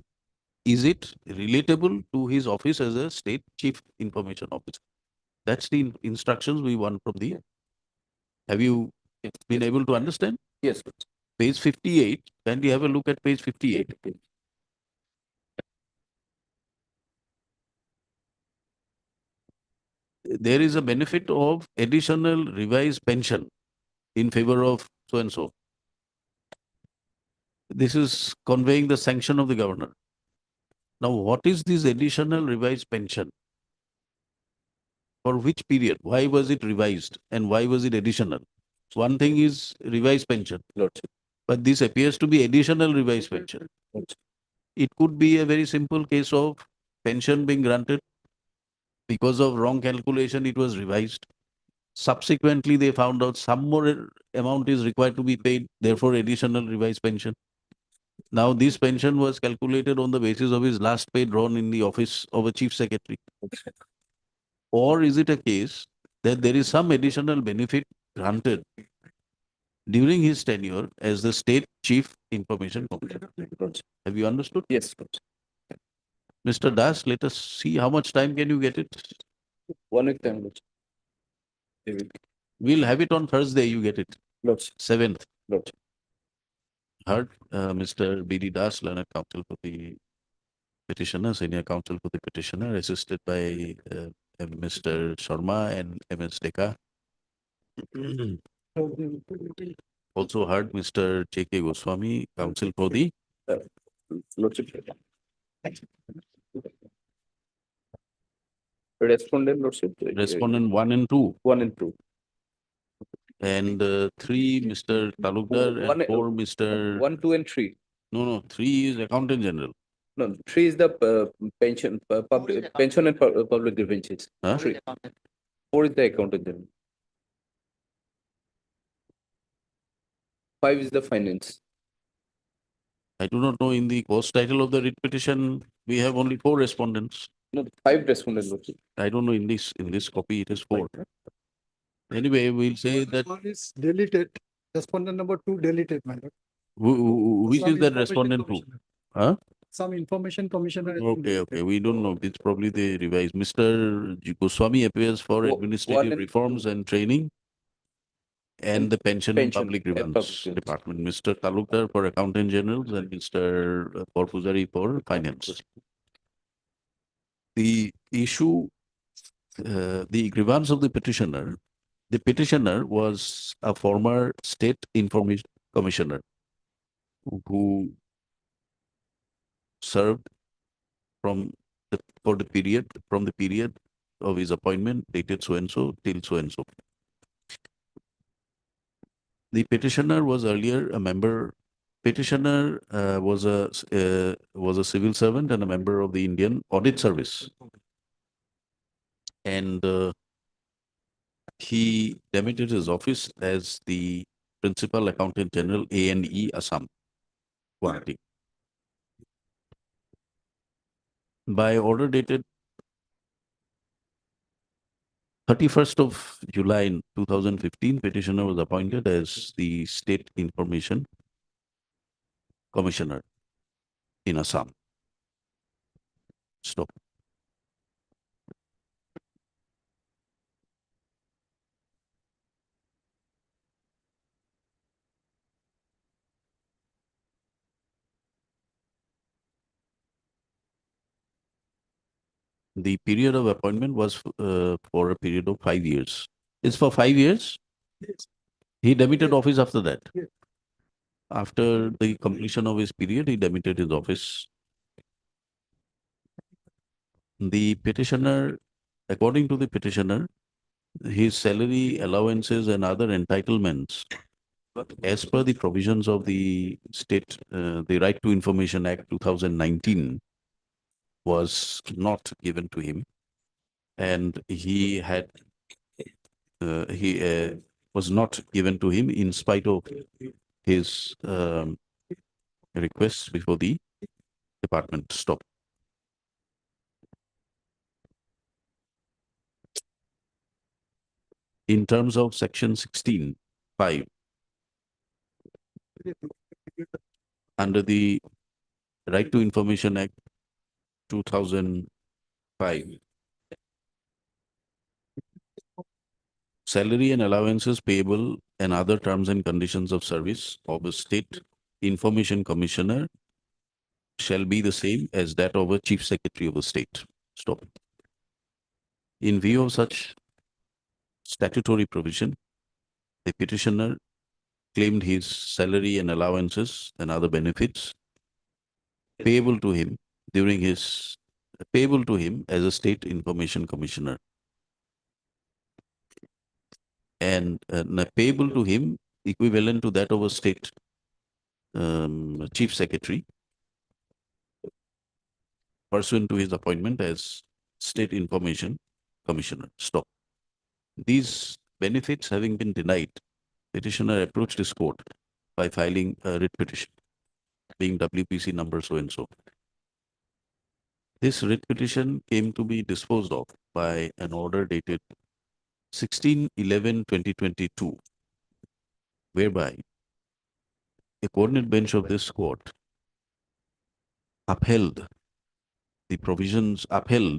is it relatable to his office as a state chief information officer? That's the instructions we want from the. Have you been able to understand? Yes. Page 58, can you have a look at page 58? There is a benefit of additional revised pension in favor of so and so. This is conveying the sanction of the governor. Now, what is this additional revised pension? For which period? Why was it revised and why was it additional? One thing is revised pension, Lordship. but this appears to be additional revised pension. It could be a very simple case of pension being granted. Because of wrong calculation, it was revised. Subsequently, they found out some more amount is required to be paid, therefore additional revised pension. Now, this pension was calculated on the basis of his last pay drawn in the office of a chief secretary. Or is it a case that there is some additional benefit granted during his tenure as the state chief information officer? Have you understood? Yes. Mr. Das, let us see how much time can you get it? 1 week time, Lordship. They will. We'll have it on Thursday, you get it. Lordship. 7th. Lordship. Heard Mr. B.D. Das, learned counsel for the petitioner, senior counsel for the petitioner, assisted by Mr. Sharma and MS Deka. Also heard Mr. J.K. Goswami, counsel for the Lordship. Respondent, Lordship. respondent 1 and 2, 1 and 2. and 3 Mr. Talukdar, One- and 4 Mr. 1, 2, and 3. No, 3 is Accountant General. No, 3 is the pension, public, pension and public grievances. Huh? 3. 4 is the accountant general. 5 is the finance. I do not know in the course title of the writ petition, we have only 4 respondents. No, 5 respondents. Lordship. I don't know in this copy, it is 4. Anyway, we'll say that, One is deleted, respondent number 2 deleted, my lord. which Some is that information respondent who? commissioner. Huh? Some information commissioner. has been Okay, deleted. okay, we don't know. It's probably the revised. Mr. Goswami appears for One administrative and reforms and training and the pension and pension public and grievance public grievance. department. Mr. Talukdar for accountant generals and Mr. Porpuzari for finance. The issue, the grievance of the petitioner was a former state information commissioner who served from the period of his appointment dated so and so till so and so. The petitioner was earlier a member. Petitioner was a civil servant and a member of the Indian Audit Service, and he demoted his office as the Principal Accountant General A&E Assam, Guwahati. By order dated 31st of July in 2015, petitioner was appointed as the State Information Commissioner in Assam. Stop. The period of appointment was for a period of 5 years. It's for 5 years? Yes. He demitted office after that? Yes. After the completion of his period, he demitted his office. The petitioner, according to the petitioner, his salary, allowances and other entitlements, as per the provisions of the state, the Right to Information Act 2019, was not given to him, and he was not given to him in spite of his requests before the department. Stop. In terms of section 16(5), under the Right to Information Act 2005, salary and allowances payable and other terms and conditions of service of a state information commissioner shall be the same as that of a chief secretary of the state. Stop. In view of such statutory provision, the petitioner claimed his salary and allowances and other benefits payable to him as a state information commissioner, and payable to him equivalent to that of a state chief secretary pursuant to his appointment as state information commissioner. Stop. These benefits having been denied, petitioner approached his court by filing a writ petition being WPC number so and so. This writ petition came to be disposed of by an order dated 16/11/2022, whereby a coordinate bench of this court upheld the provisions, while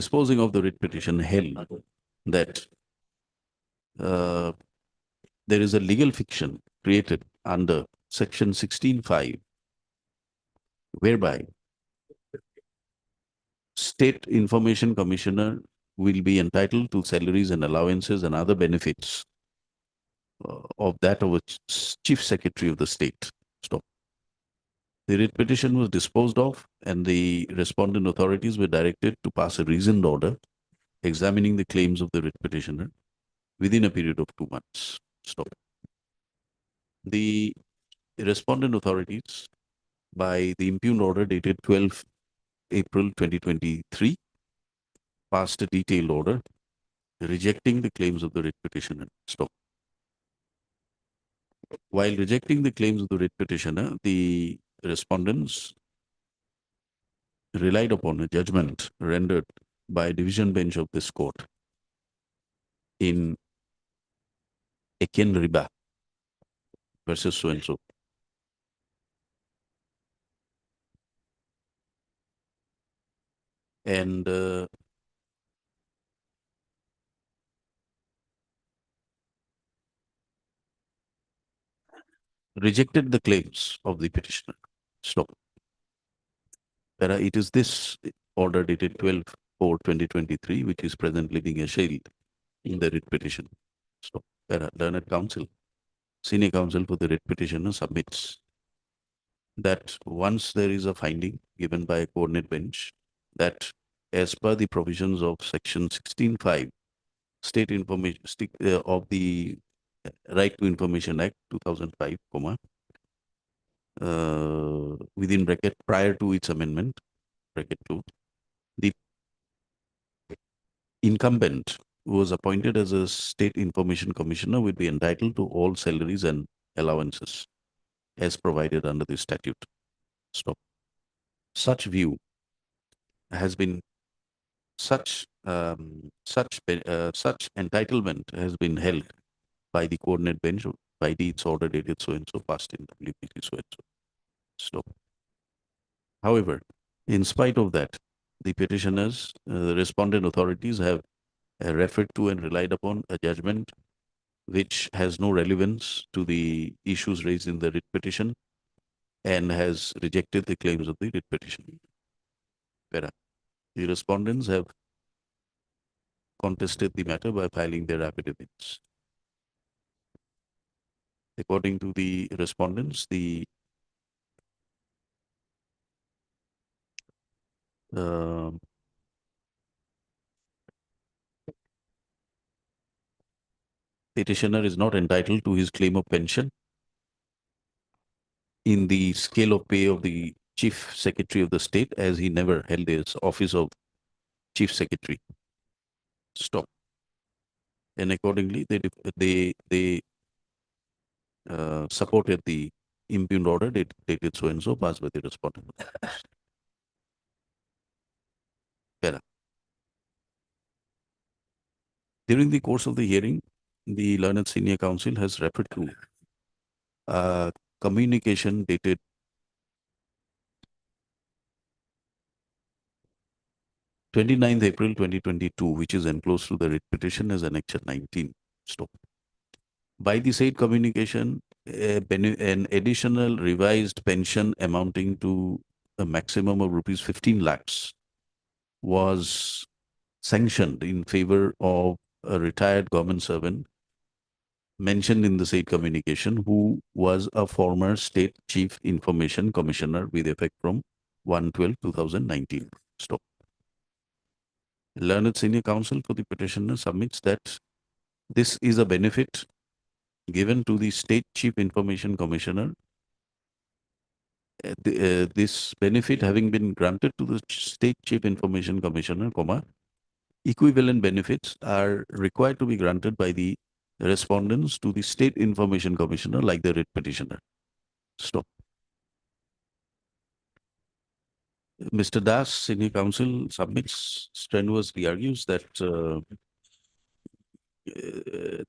disposing of the writ petition, held that there is a legal fiction created under section 16(5), whereby State Information Commissioner will be entitled to salaries and allowances and other benefits of that of a chief secretary of the state. Stop. The writ petition was disposed of, and the respondent authorities were directed to pass a reasoned order examining the claims of the writ petitioner within a period of 2 months. Stop. The respondent authorities by the impugned order dated 12 April 2023 passed a detailed order rejecting the claims of the writ petitioner. Stop. While rejecting the claims of the writ petitioner, the respondents relied upon a judgment rendered by a division bench of this court in Eken Riba versus so and so. And rejected the claims of the petitioner. Stop. It is this order dated 12/4/2023 which is presently being assailed in the writ petition. Stop. Learned counsel, senior counsel for the writ petitioner submits that once there is a finding given by a coordinate bench that as per the provisions of section 16(5) state information of the Right to Information Act 2005, within bracket prior to its amendment, bracket 2, the incumbent who was appointed as a state information commissioner will be entitled to all salaries and allowances as provided under the statute. Stop. Such view has been such entitlement has been held by the coordinate bench by its order dated so and so passed in WPT so and so. Stop. However, in spite of that, the petitioners, the respondent authorities have referred to and relied upon a judgment which has no relevance to the issues raised in the writ petition and has rejected the claims of the writ petition. The respondents have contested the matter by filing their affidavits. According to the respondents, the petitioner is not entitled to his claim of pension in the scale of pay of the Chief Secretary of the state, as he never held his office of Chief Secretary. Stop. And accordingly, they supported the impugned order dated so and so passed by the respondent. During the course of the hearing, the learned senior counsel has referred to communication dated 29th April 2022, which is enclosed to the writ petition as Annexure 19. Stop. By the said communication, an additional revised pension amounting to a maximum of rupees 15 lakhs was sanctioned in favor of a retired government servant mentioned in the said communication, who was a former State Chief Information Commissioner with effect from 1/12/2019. Stop. Learned senior counsel for the petitioner submits that this is a benefit given to the State Chief Information Commissioner. This benefit having been granted to the State Chief Information Commissioner, equivalent benefits are required to be granted by the respondents to the State Information Commissioner, like the writ petitioner. Stop. Mr. Das, senior counsel, submits strenuously argues that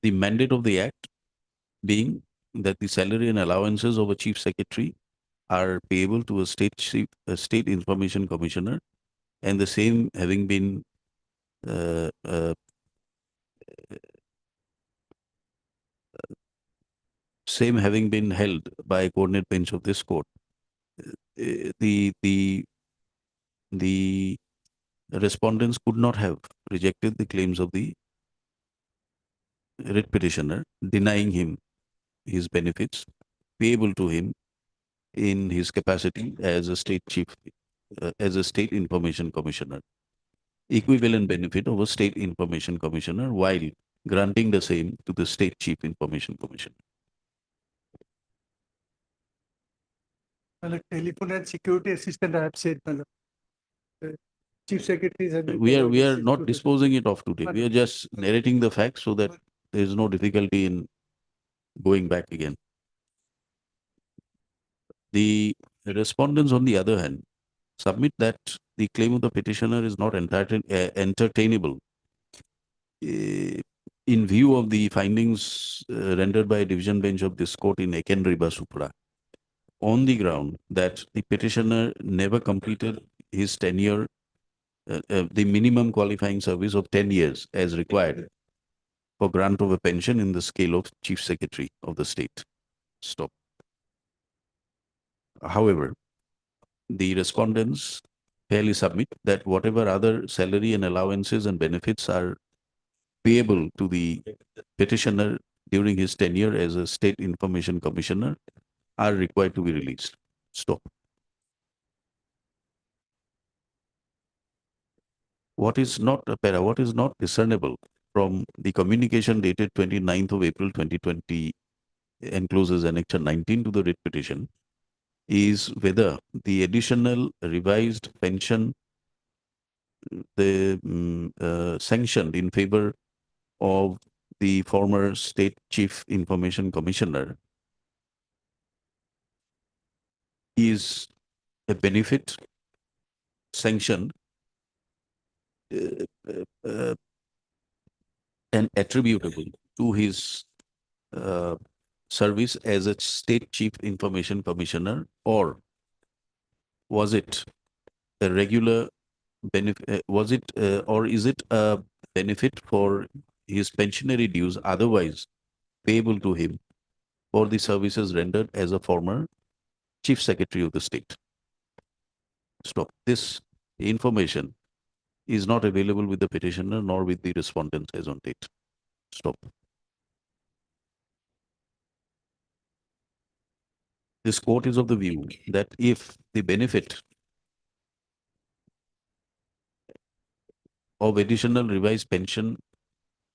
the mandate of the Act being that the salary and allowances of a Chief Secretary are payable to a State Information Commissioner, and the same having been held by a coordinate bench of this court. The respondents could not have rejected the claims of the writ petitioner, denying him his benefits payable to him in his capacity as a State Information Commissioner, equivalent benefit of a State Information Commissioner, while granting the same to the State Chief Information Commissioner. Like telephone and security assistant, I have said, my lord. Chief secretaries have. been We are provided not security. disposing it off today. We are just narrating the facts so that there is no difficulty in going back again. The respondents, on the other hand, submit that the claim of the petitioner is not entertainable in view of the findings rendered by a division bench of this court in Eken Riba Supra, on the ground that the petitioner never completed his tenure, the minimum qualifying service of 10 years as required for grant of a pension in the scale of Chief Secretary of the state. Stop. However, the respondents fairly submit that whatever other salary and allowances and benefits are payable to the petitioner during his tenure as a State Information Commissioner are required to be released. Stop. What is not discernible from the communication dated 29th of April 2020 encloses Annexure 19 to the writ petition is whether the additional revised pension sanctioned in favor of the former State Chief Information Commissioner is a benefit sanctioned and attributable to his service as a State Chief Information Commissioner, or was it a regular benefit? Or is it a benefit for his pensionary dues otherwise payable to him for the services rendered as a former Chief Secretary of the state? Stop. This information is not available with the petitioner nor with the respondents as on date. Stop. This court is of the view that if the benefit of additional revised pension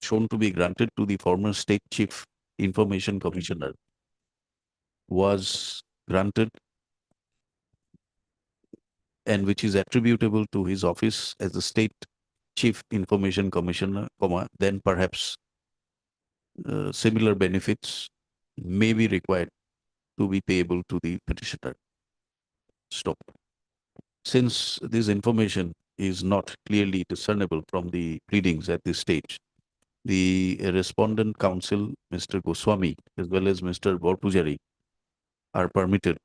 shown to be granted to the former State Chief Information Commissioner was granted and which is attributable to his office as the State Chief Information Commissioner, then perhaps similar benefits may be required to be payable to the petitioner. Stop. Since this information is not clearly discernible from the pleadings at this stage, the respondent counsel, Mr. Goswami, as well as Mr. Borpujari, are permitted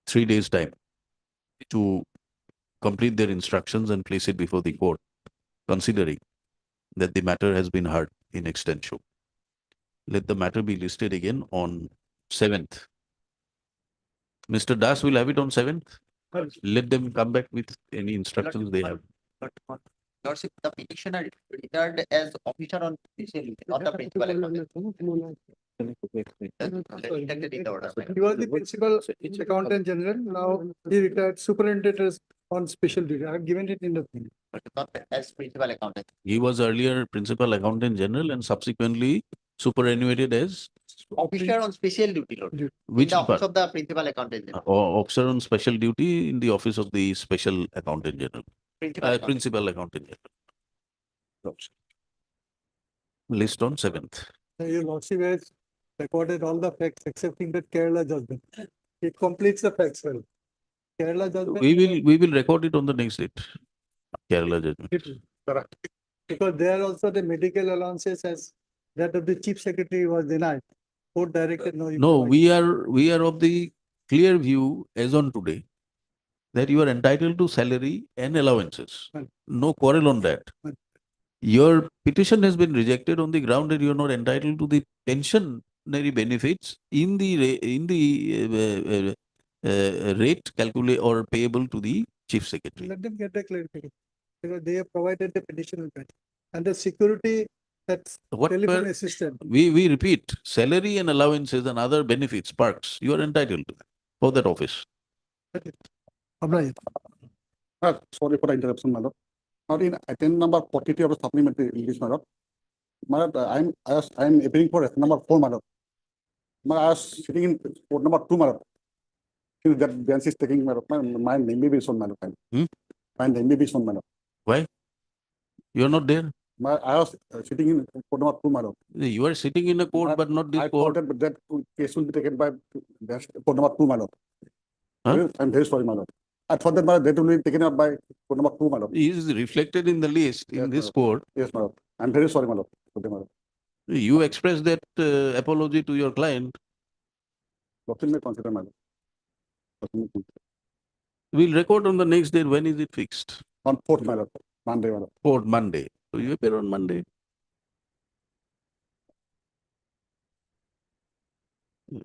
3 days time to complete their instructions and place it before the court, considering that the matter has been heard in extenso. Let the matter be listed again on 7th. Mr. Das will have it on 7th. Let them come back with any instructions they have. But Lordship, the petitioner retired as officer on special duty, not the principal accountant. Detected in the order. He was the principal accountant general. Now he retired superintendent on special duty. I have given it in the thing. But not as principal accountant. He was earlier Principal Accountant General and subsequently superannuated as Officer on special duty, Lord. In which the office part? of the principal accountant general. Officer on special duty in the office of the Special Accountant General. Principal accountant. Principal Accountant General. List on 7th. Your lordship has recorded all the facts excepting that Kerala judgment. It completes the facts well. Kerala judgment. We will record it on the next date. Kerala judgment. Because there also the medical allowances as that of the chief secretary was denied. Court directed no. you No, provide. we are of the clear view as on today that you are entitled to salary and allowances. Right. No quarrel on that. Right. Your petition has been rejected on the ground that you are not entitled to the pensionary benefits in the rate calculate or payable to the chief secretary. Let them get the clarification. Because they have provided the petition and the security that's What telephone were- assistant. We repeat, salary and allowances and other benefits, perks, you are entitled to for that office. Right. Sorry for the interruption, madam. Now in item number 42 of the supplementary release, madam, My lord, I'm appealing for number 4, my lord. I was sitting in court number 2, my lord. Since that bench is taking my lord, my name may be shown, my lord. Hmm? My name may be shown, my lord. Why? You're not there? I was sitting in court number 2, my lord. You are sitting in a court, but not this I court. thought that case will be taken by court number 2, my lord. Huh? I'm very sorry, my lord. I thought that that will be taken up by court number 2, my lord. It is reflected in the list Yes, in my this lord. court. Yes, my lord. I'm very sorry, my lord. Okay, my lord. You express that apology to your client. Lordship may consider, my lord. Lordship may consider. We'll record on the next day. When is it fixed? On 4th, my lord. Monday, my lord. Court Monday. So you appear on Monday.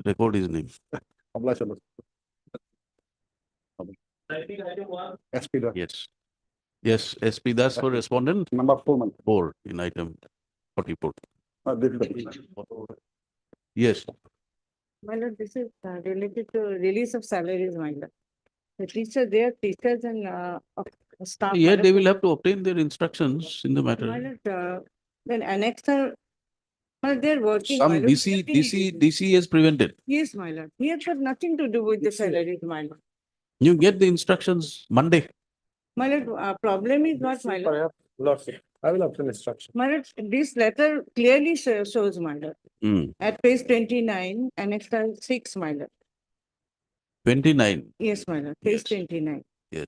Record his name. Oblige, my lord. SP, lord. Yes. Yes, SP Das for respondent. Number 4, my lord. 4 in item 44. Yes. My lord, this is related to release of salaries, my lord. The teacher, they are teachers and staff. my Yeah, lord, they who- will have to obtain their instructions in the My matter. lord, then annexer, well, they're working. my Some lord, without any reason. DC has prevented. Yes, my lord. He has got nothing to do with the salaries, my lord. You get the instructions Monday. My lord, problem is what, my lord? Lordship, I will obtain instruction. My lord, this letter clearly shows, my lord. Hmm. At page 29, annexer 6, my lord. 29. Yes, my lord, page Yes. 29. Yes.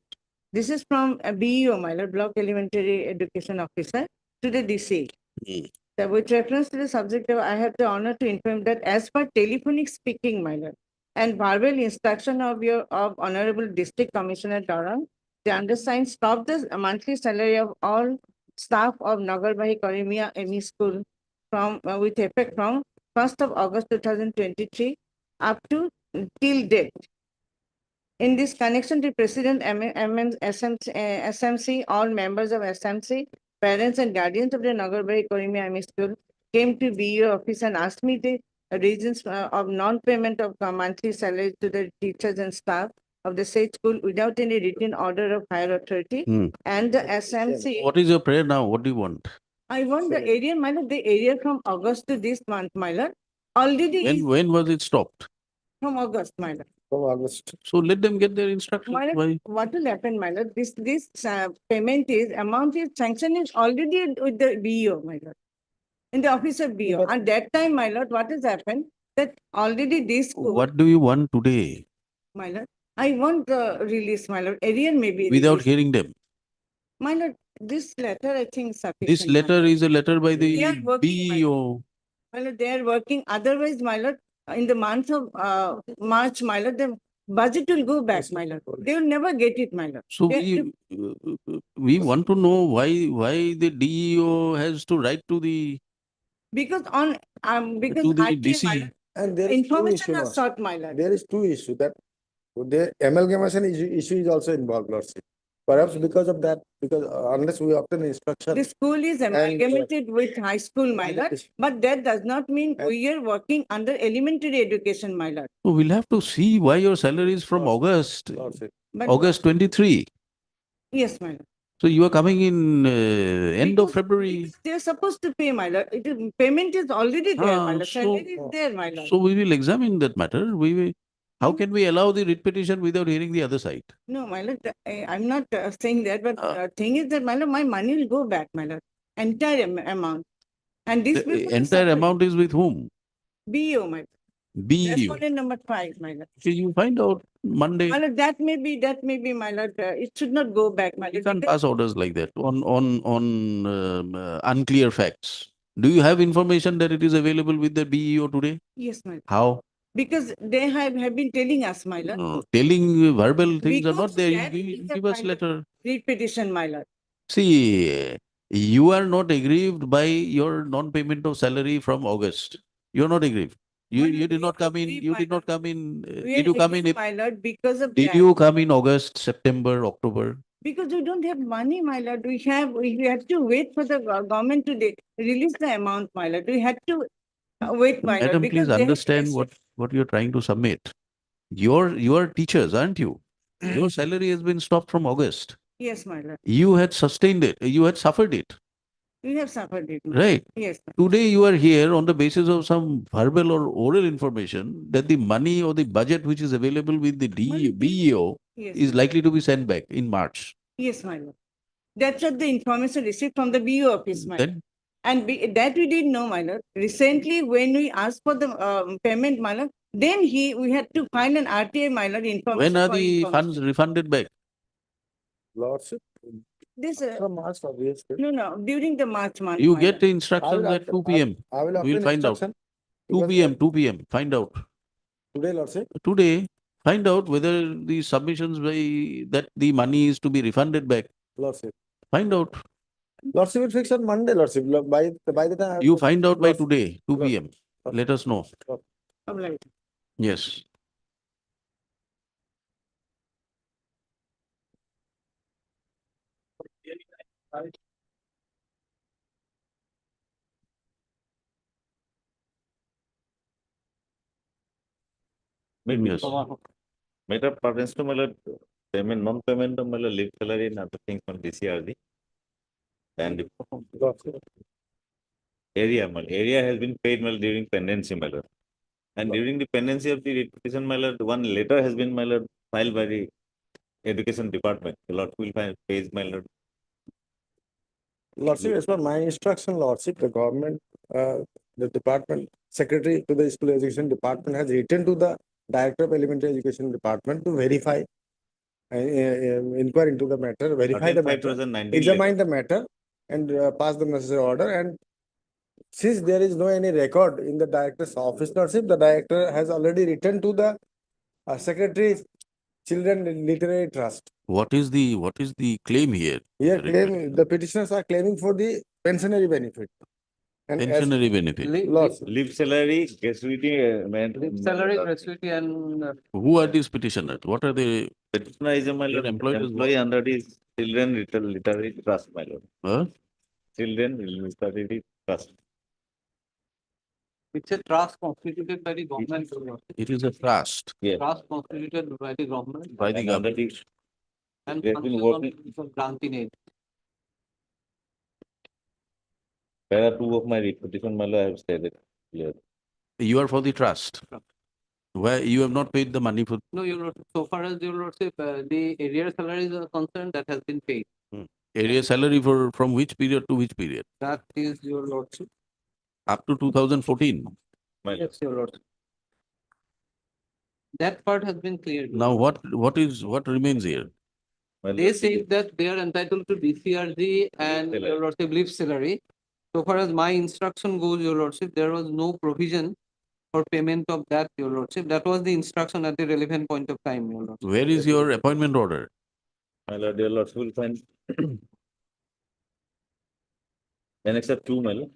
This is from a BEO, my lord, Block Elementary Education Officer, to the DC. Hmm. So with reference to the subject, I have the honor to inform that as per telephonic speaking, my lord, and verbal instruction of Honorable District Commissioner Tarang, the undersigned stopped the monthly salary of all staff of Nagarbahi Karimia ME School from with effect from 1st of August 2023 up to till date. In this connection, the President SMC, all members of SMC, parents and guardians of the Nagarbayi Korimi ME School came to BEO office and asked me the reasons of non-payment of monthly salaries to the teachers and staff of the said school without any written order of higher authority. Hmm. And the SMC, What is your prayer now? What do you want? I want the area, my lord, the area from August to this month, my lord, already is When was it stopped? from August, my lord. From August. So let them get their instructions. My lord, Why? what will happen, my lord? This payment is amount is sanction is already with the BEO, my lord, in the office of BEO. At that time, my lord, what has happened? That already this school, What do you want today? my lord, I want the release, my lord. Arrear may be Without released. hearing them. My lord, this letter I think sufficient. This my letter lord. is a letter by They are the working, my BEO. My lord, they are working. Otherwise, my lord, in the month of March, my lord, the budget will go back, my lord. They will never get it, my lord. So They have we want to know why the DEO has to write to the because because to the I think, my DC. lord, And there is two information issue, are sought, my lord. there is two issue that the amalgamation issue is also involved, Lordship. Perhaps because of that, because unless we obtain instruction. The school is amalgamated with high school, my lord, but that does not mean we are working under elementary education, my lord. So we'll have to see why your salary is from August, Lordship. But August 23. yes, my lord. So you are coming in end of February. They are supposed to pay, my lord. Payment is already there, my lord. So, Salary is there, my lord. so we will examine that matter. How can we allow the writ petition without hearing the other side? No, my lord, I'm not saying that, but thing is that, my lord, my money will go back, my lord. Entire amount. And this The people entire amount is with whom? BEO, my lord. BEO. Respondent number 5, my lord. Okay, you find out Monday. My lord, that may be, my lord. It should not go back, my You lord. can't because- pass orders like that on unclear facts. Do you have information that it is available with the BEO today? Yes, my lord. How? Because they have been telling us, my lord. No, telling verbal things are Because not there. You that is the give us final letter. Read petition, my lord. See, you are not aggrieved by your non-payment of salary from August. You are not aggrieved. You did not come in. You did not come in. We Did are you come in? aggrieved, my lord, because of Did that. you come in August, September, October? Because we don't have money, my lord. We have to wait for the government to release the amount, my lord. We had to wait, my lord. Madam, because please they have understand tested- what you're trying to submit. You are teachers, aren't you? Your salary has been stopped from August. Yes, my lord. You had sustained it. You had suffered it. We have suffered it. right? Yes, sir. Today you are here on the basis of some verbal or oral information that the money or the budget which is available with the BEO Yes, is sir. likely to be sent back in March. Yes, my lord. That's what the information received from the BU office, my lord. Then And that we didn't know, my lord. Recently, when we asked for the payment, my lord, then we had to find an RTA, my lord, information. when are for the information. funds refunded back? Lordship, This, from March for real estate. no, during the March month. You my get lord. the instructions at 2 p.m. I will We'll obtain find out. instruction. 2 because, p.m., 2 p.m. Find out. Today, Lordship. Today, find out whether the submissions by that the money is to be refunded back. Lordship. Find out. Lordship will fix on Monday, Lordship. By the time. I have You to- find out by Lordship. today, 2 Lord- p.m. Let us know. Right. Yes. Yes. Matter pertains to my payment, non-payment of my leave salary and other things from DCRD. And area has been paid during pendency, my lord. And during the pendency of the petition, my lord, one letter has been, my lord, filed by the education department. The lord will find page, my lord. Lordship, as per my instruction, Lordship, the government, the department secretary to the school education department has written to the director of elementary education department to verify, inquire into the matter, verify the matter, 5,019 examine the matter, and pass the necessary order. And since there is no any record in the director's office, Lordship, the director has already written to the secretary, Children Literary Trust. What is the claim here? Here, the petitioners are claiming for the pensionary benefit. And as- Pensionary benefit. Loss. Leave salary, gratuity, Salary, gratuity and Who are these petitioners? What are they? petitioner is a, my lord, They're employed as employee under the Children Literary Trust, my lord. Huh? Children Literary Trust. it's a trust constituted by the government. It is a trust Yeah. Trust constituted by the government by the And under government. the and they have been functions working- on granting aid. There are two of my petition, my lord, I have stated here. You are for the trust. Where you have not paid the money for. No, your lordship, so far as your lordship, the arrear salaries are concerned, that has been paid. Area salary for from which period to which period? That is your lordship. Up to 2014. My lord. Yes, your lordship. That part has been cleared. Now what remains here? My They lord, say that they are entitled to DCRG and Salary. your lordship leave salary. So far as my instruction goes, your lordship, there was no provision for payment of that, your lordship. That was the instruction at the relevant point of time, your lordship. Where is your appointment order? my lord, dear lords, will find Annex 2, my lord.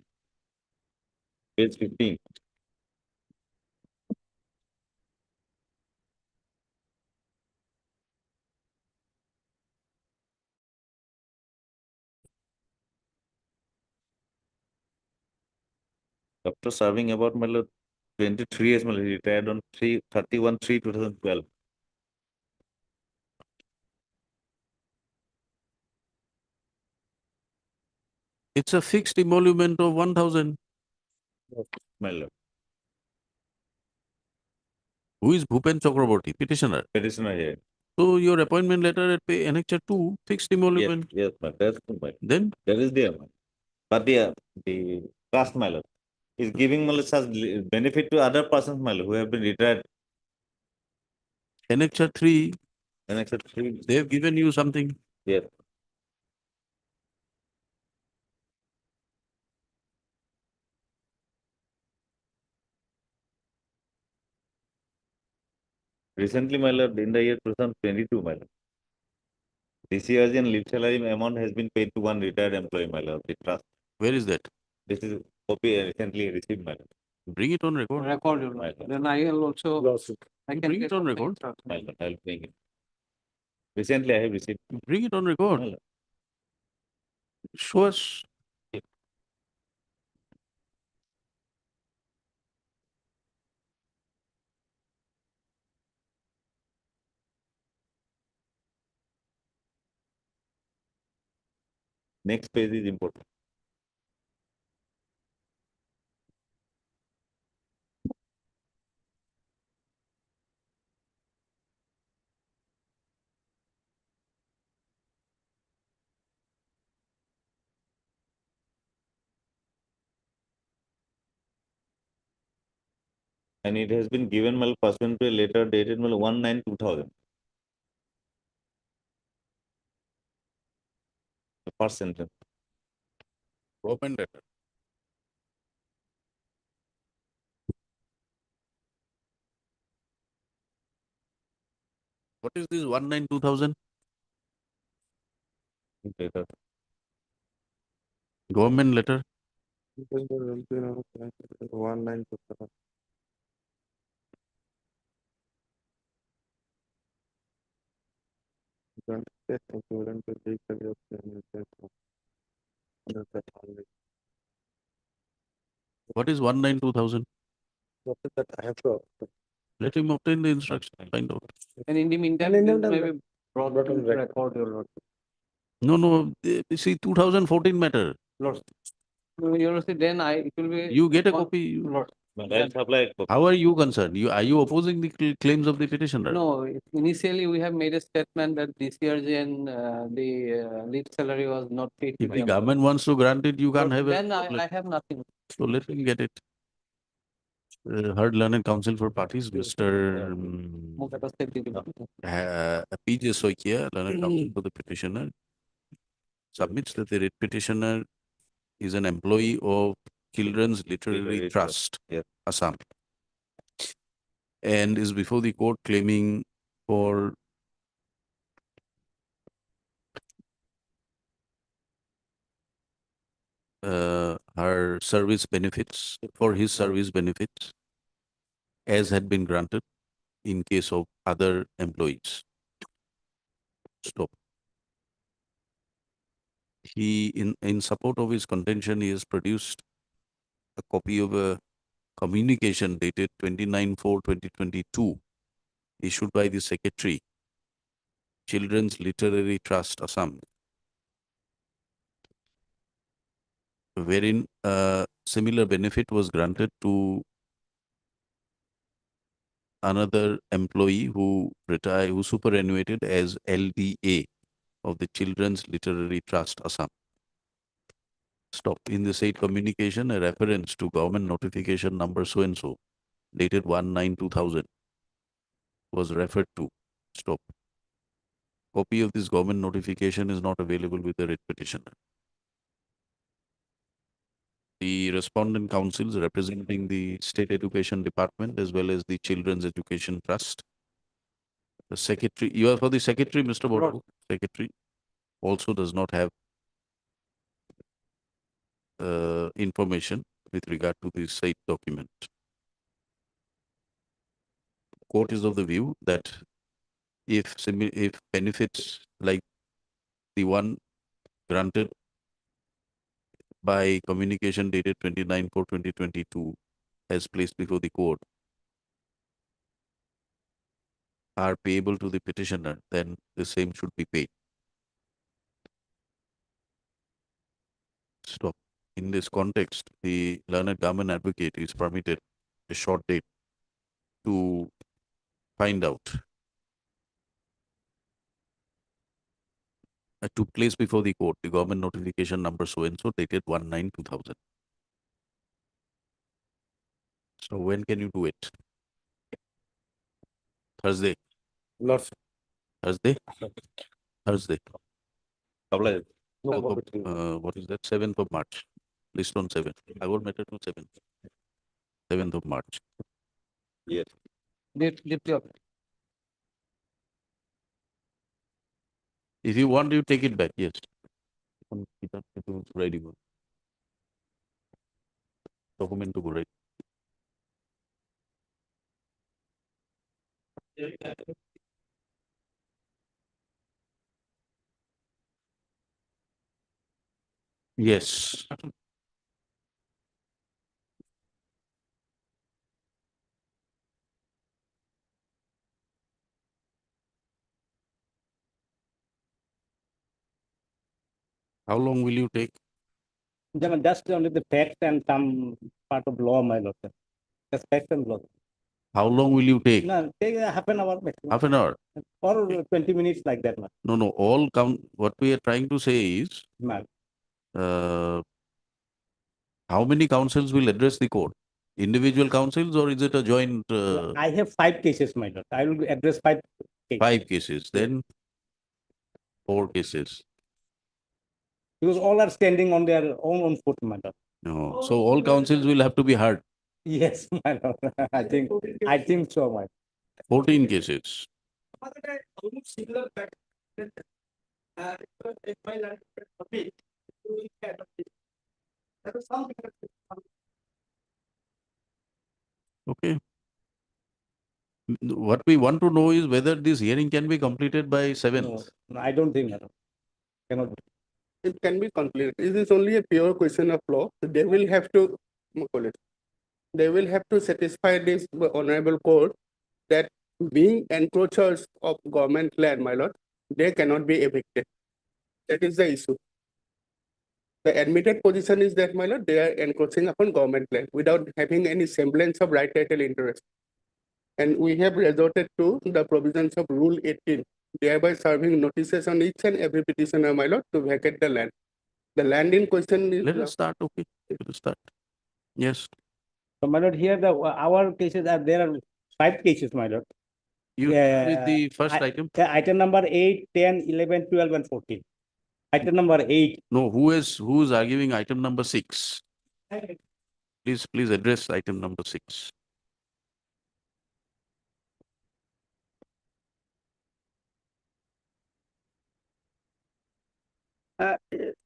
Page 15. After serving about, my lord, 23 years, my lord, he retired on 31/3/2012. It's a fixed emolument of 1,000. My lord, Who is Bhupen Chakraborty? Petitioner. petitioner here. So your appointment letter at Annex 2, fixed Yes, emolument. yes, my that's good, my lord. Then That is there, my lord. But the trust, my lord, is giving, my lord, such benefit to other persons, my lord, who have been retired. Annex 3, Annex 3, they have given you something. yes. Recently, my lord, in the year 2022, my lord, DCRG and leave salary amount has been paid to one retired employee, my lord, the trust. Where is that? This is copy I recently received, my lord. Bring it on record. Record, your My lordship. lord. Then I will also, Lordship. I can Bring get it on my record. instruction. My lord, I'll bring it. Recently, I have received. Bring it on My record. lord. Show us. Next page is important. And it has been given mal pursuant to a letter dated mal 1/9/2000. The first sentence. Government letter. What is this 1/9/2000? Letter. Government letter? 1/9/2000. What is 1/9/2000? That I have to. Let him obtain the instruction, find out. And in the meantime, in the this may meantime, be brought brought to on the record. record, your lordship. No, see, 2014 matter. No, your lordship, then it will be. You get a on- copy. you- Lord. I'll supply a copy. How are you concerned? Are you opposing the claims of the petitioner? No, initially we have made a statement that this year's and the lead salary was not paid. to If the them. government wants to grant it, you can't have Then a. I have nothing. So let him get it. Heard learned counsel for parties, Mr. P.J. Soikia, learned counsel for the petitioner, submits that the writ petitioner is an employee of Children's Literary Trust, Yes. Assam, and is before the court claiming for her service benefits, for his service benefits, as had been granted in case of other employees. Stop. He, in support of his contention, he has produced a copy of a communication dated 29/4/2022, issued by the Secretary, Children's Literary Trust, Assam, wherein a similar benefit was granted to another employee who retired, who superannuated as LDA of the Children's Literary Trust, Assam. Stop. In the said communication, a reference to government notification number so and so, dated 1/9/2000, was referred to. Stop. Copy of this government notification is not available with the writ petitioner. The respondent councils representing the State Education Department as well as the Children's Education Trust. The secretary, you are for the secretary, Mr. Bodu. Secretary also does not have information with regard to the said document. Court is of the view that if benefits like the one granted by communication dated 29/4/2022 as placed before the court are payable to the petitioner, then the same should be paid. Stop. In this context, the learned government advocate is permitted a short date to find out, to place before the court the government notification number so and so dated 1/9/2000. So when can you do it? Thursday. Thursday? Thursday. What is that? 7th of March. List on 7th. I will matter to 7th. 7th of March. Yes. If you want, you take it back. Yes. Ready. Document to go right. Yes. How long will you take? Just only the facts and some part of law, my lord. Just facts and law. How long will you take? No, take half an hour maximum. Half an hour. Or 20 minutes like that. No. All count. What we are trying to say is, Ma'am. how many councils will address the court? Individual councils or is it a joint, I have 5 cases, my lord. I will address 5 cases. 5 cases, then 4 cases? Because all are standing on their own foot, my lord. No, so all councils will have to be heard, Yes, my lord. I think so, my. 14 cases. Okay. What we want to know is whether this hearing can be completed by 7th. No, I don't think, my lord. Cannot. It can be completed. It is only a pure question of law. They will have to, they will have to satisfy this honorable court that being encroachers of government land, my lord, they cannot be evicted. That is the issue. The admitted position is that, my lord, they are encroaching upon government land without having any semblance of right title interest. And we have resorted to the provisions of Rule 18, thereby serving notices on each and every petitioner, my lord, to vacate the land. The land in question is. Let us start, okay, let us start. Yes, So, my lord, here our cases are, there are 5 cases, my lord. you Yeah, with the first item? Item number 8, 10, 11, 12, and 14. Item number 8. No, who is arguing item number 6? Please address item number 6.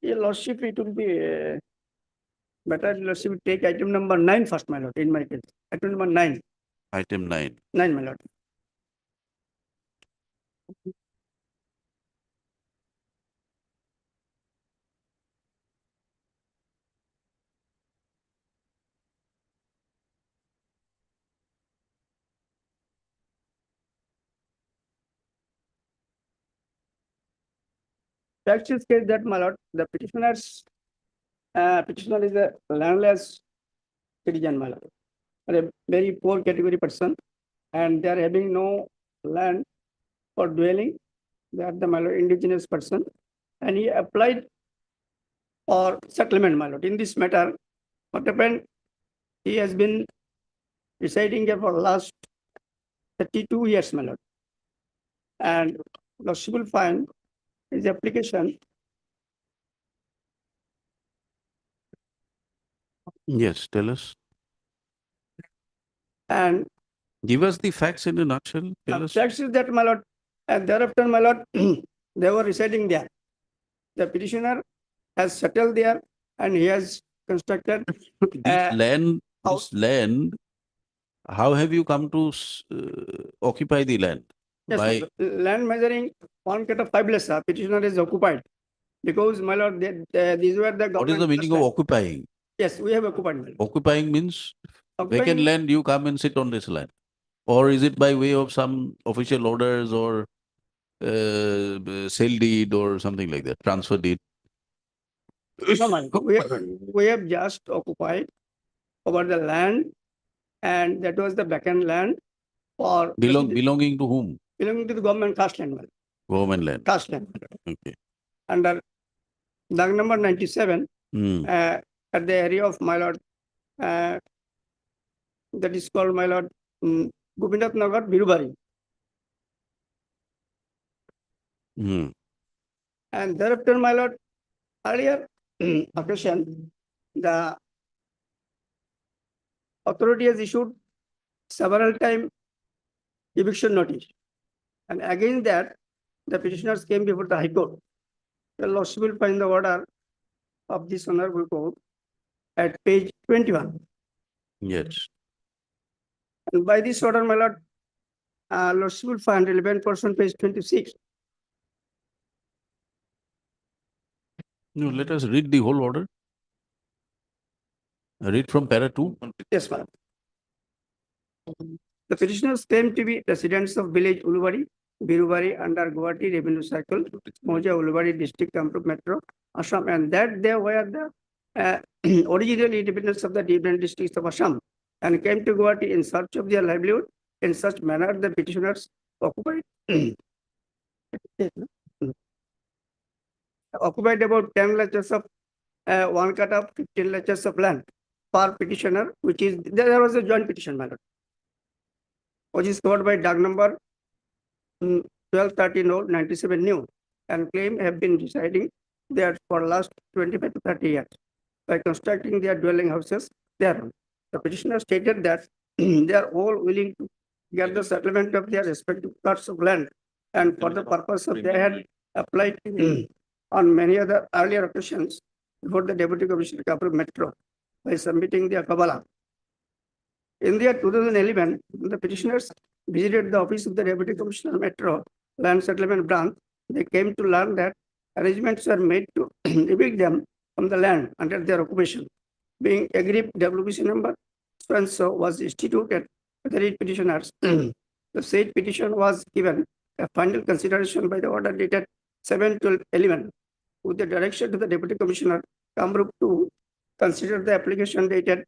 Your lordship, it will be better, your lordship, take item number 9 first, my lord, in my case. Item number 9. Item 9. 9, my lord. Fact is case that, my lord, the petitioner is a landless citizen, my lord, a very poor category person, and they are having no land for dwelling. They are the, my lord, indigenous person, and he applied for settlement, my lord. In this matter, what happened? He has been residing here for last 32 years, my lord, and lordship will find his application. Yes, tell us. And Give us the facts in a nutshell. Tell us. facts is that, my lord, and thereafter, my lord, they were residing there. The petitioner has settled there, and he has constructed This land, how have you come to occupy the land? yes, By land measuring 1 cut of 5 less, petitioner is occupied. Because, my lord, these were the government. what is the meaning of occupying? Yes, we have occupied, my lord. Occupying means vacant Occupying- land, you come and sit on this land. Or is it by way of some official orders or sale deed or something like that, transfer deed? No, my lord. We have just occupied over the land, and that was the vacant land for Belonging to whom? belonging to the government caste land, my lord. Government land. Caste land. Okay. Under Dag number 97, at the area of, my lord, that is called, my lord, Gopinath Nagar, Birubari. And thereafter, my lord, earlier occasion, the authority has issued several time eviction notice. And against that, the petitioners came before the High Court. The lordship will find the order of this honorable court at page 21. Yes. And by this order, my lord, lordship will find relevant portion, page 26. No, let us read the whole order. Read from para 2. Yes, madam. The petitioners claim to be residents of village Ulubari, Birubari under Guwahati Revenue Circle, Moja Ulubari District, Kamrup Metro, Assam, and that they were the original independents of the different districts of Assam, and came to Guwahati in search of their livelihood. In such manner, the petitioners occupied occupied about 10 acres of 1 cut of 15 acres of land per petitioner, which is, there was a joint petition, my lord, which is covered by DAG number 1213-97 new, and claim have been residing there for last 25 to 30 years by constructing their dwelling houses there. The petitioner stated that they are all willing to get the settlement of their respective plots of land, and for the purpose of they had applied on many other earlier occasions before the Deputy Commissioner Kapur Metro by submitting their Kabbalah. In the year 2011, the petitioners visited the office of the Deputy Commissioner Metro Land Settlement Branch. They came to learn that arrangements were made to evict them from the land under their occupation. Being agreed, WBC number so was instituted by the lead petitioners. The said petition was given a final consideration by the order dated 7/12/11 with the direction to the Deputy Commissioner Kamrup to consider the application dated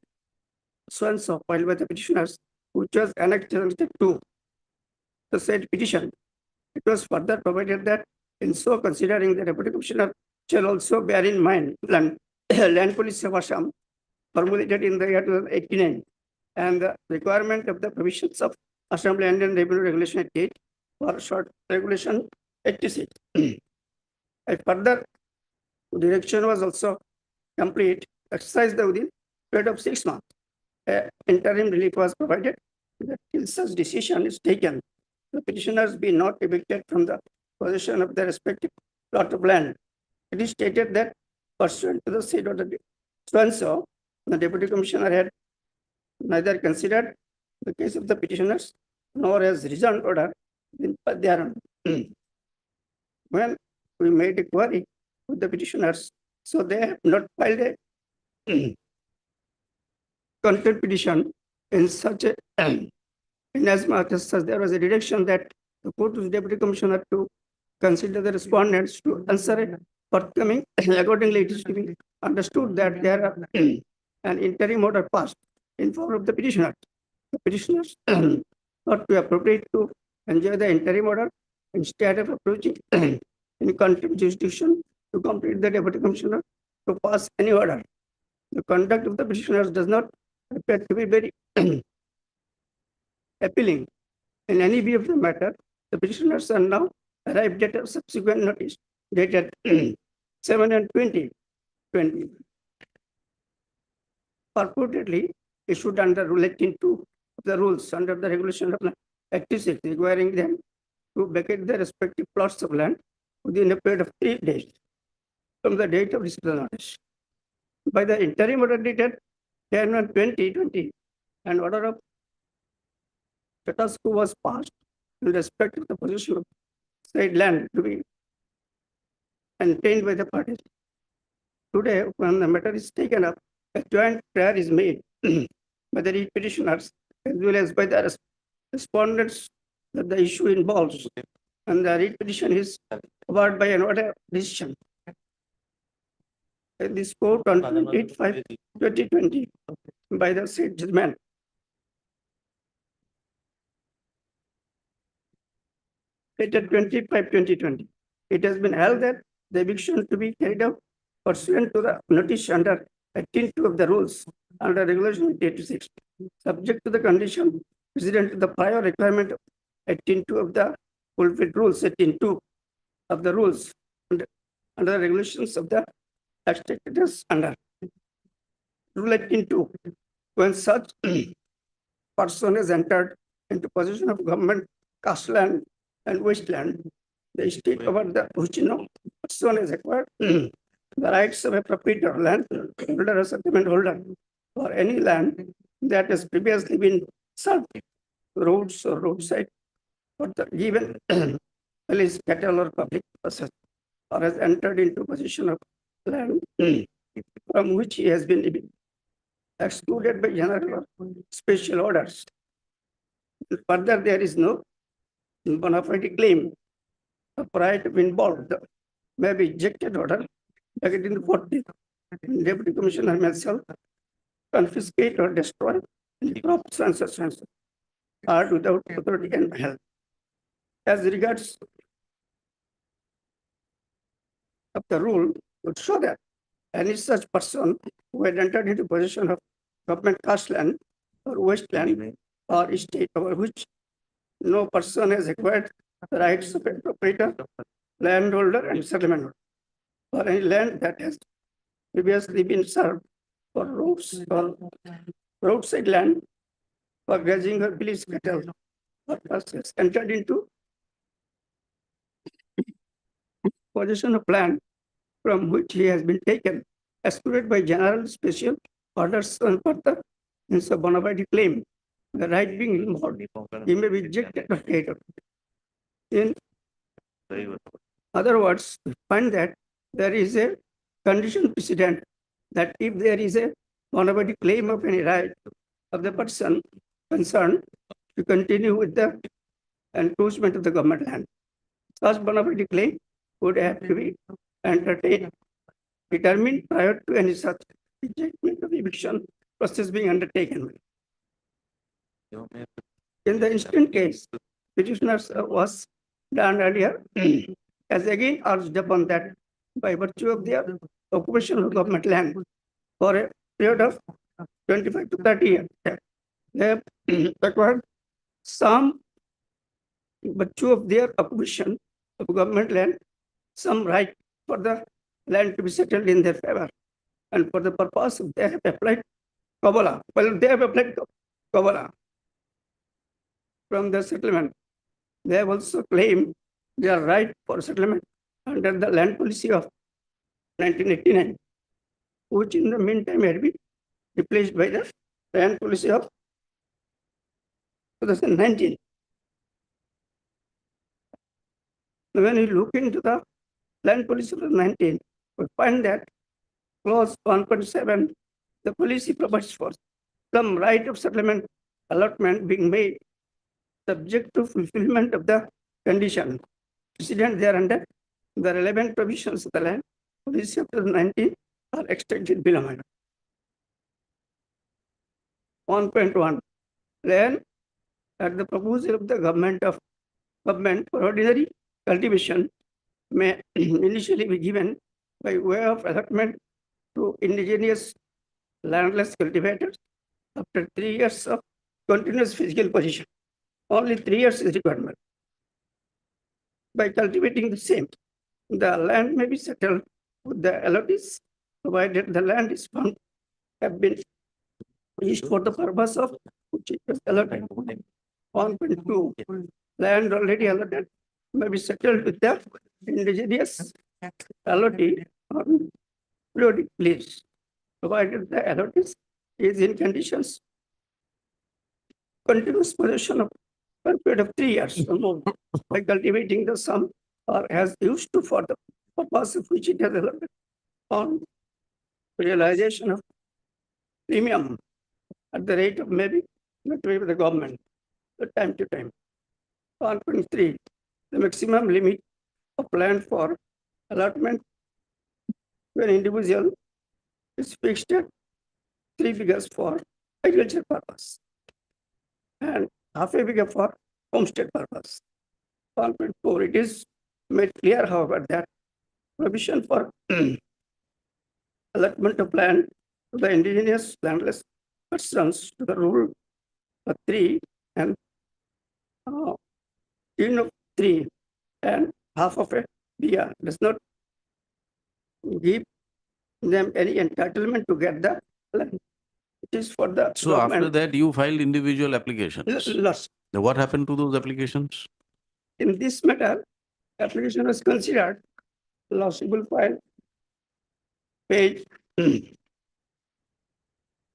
so filed by the petitioners, which was annexed to the said petition. It was further provided that in so considering, the Deputy Commissioner shall also bear in mind land policy of Assam formulated in the year 2089 and the requirement of the provisions of Assam Land and Revenue Regulation 88 for short regulation 86. A further direction was also complete, exercised within period of 6 months. Interim relief was provided that till such decision is taken, the petitioners be not evicted from the possession of their respective plot of land. It is stated that pursuant to the said order, so the Deputy Commissioner had neither considered the case of the petitioners nor has reasoned order thereon. When we made a query with the petitioners, so they have not filed a content petition in such a in as much as there was a direction that the court was Deputy Commissioner to consider the respondents to answer it forthcoming. Accordingly, it is to be understood that there are an interim order passed in favor of the petitioner. The petitioners thought to appropriate to enjoy the interim order instead of approaching in contempt jurisdiction to complete the Deputy Commissioner to pass any order. The conduct of the petitioners does not appear to be very appealing. In any view of the matter, the petitioners are now arrived at a subsequent notice dated 7/20/20, purportedly issued under Rule 18(2) of the rules under the regulation of 86, requiring them to vacate their respective plots of land within a period of 3 days from the date of receipt of the notice. By the interim order dated 10/1/2020, an order of status quo was passed in respect of the possession of said land to be maintained by the parties. Today, when the matter is taken up, a joint prayer is made by the lead petitioners as well as by the respondents that the issue involves, and the lead petition is covered by an order decision. This court on 28/5/2020 by the said judgment. Dated 25/2020. It has been held that the eviction to be carried out pursuant to the notice under 18(2) of the rules under regulation 86, subject to the condition precedent to the prior requirement of 18(2) of the fulfilled rules, 18(2) of the rules under the regulations of the status under Rule 18(2). When such person is entered into possession of government caste land and wasteland, the state over the which no person has acquired the rights of a proprietor of land holder or settlement holder for any land that has previously been served roads or roadside for the given police, cattle or public purposes, or has entered into possession of land from which he has been excluded by general or special orders. Further, there is no bona fide claim of right to be involved may be ejected order in the 40th. Deputy Commissioner himself confiscate or destroy any crops and substances are without authority and help. As regards of the rule would show that any such person who had entered into possession of government caste land or wasteland or estate over which no person has acquired the rights of a proprietor, landholder and settlement holder, or any land that has previously been served for roads or roadside land for grazing or village cattle, or has entered into possession of land from which he has been taken, excluded by general special orders on further means of bona fide claim, the right being involved, he may be rejected or taken. In other words, we find that there is a condition precedent that if there is a bona fide claim of any right of the person concerned to continue with the encroachment of the government land, such bona fide claim would have to be entertained, determined prior to any such rejectment of eviction process being undertaken. In the instant case, petitioners was done earlier, as again urged upon that by virtue of their occupation of government land for a period of 25 to 30 years, they have acquired some virtue of their occupation of government land, some right for the land to be settled in their favor. And for the purpose, they have applied Kabbalah. Well, they have applied Kabbalah from the settlement. They have also claimed their right for settlement under the land policy of 1989, which in the meantime had been replaced by the land policy of 2019. When we look into the land policy of 2019, we find that clause 1.7, the policy provides for some right of settlement allotment being made subject to fulfillment of the condition precedent thereunder. The relevant provisions of the land policy of 2019 are extracted below. 1.1, land at the proposal of the government for ordinary cultivation may initially be given by way of allotment to indigenous landless cultivators after 3 years of continuous physical position. Only 3 years is requirement. By cultivating the same, the land may be settled with the allottees, provided the land is found have been used for the purpose of which it was allotted. 1.2, land already allotted may be settled with the indigenous allottee on periodic lease, provided the allottees is in conditions continuous possession of for a period of 3 years or more by cultivating the sum or has used to for the purpose of which it has allotted on realization of premium at the rate of maybe not by the government time to time. 1.3, the maximum limit of land for allotment to an individual is fixed at 3 figures for agriculture purpose and half a figure for homestead purpose. 1.4, it is made clear, however, that provision for allotment of land to the indigenous landless persons to the rule of 3 and in of 3 and half of a year does not give them any entitlement to get the land. It is for the So after government. that, you filed individual applications. Loss. Now, what happened to those applications? In this matter, application was considered lawsuitable file. Page.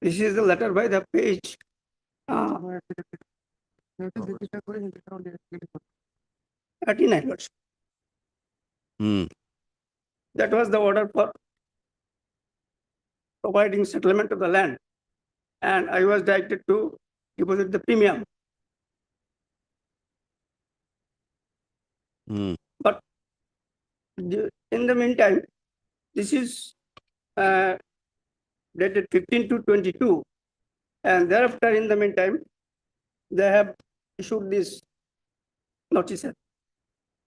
This is the letter by the page. 39 words. That was the order for providing settlement of the land. And I was directed to deposit the premium. But in the meantime, this is dated 15 to 22. And thereafter, in the meantime, they have issued this notice.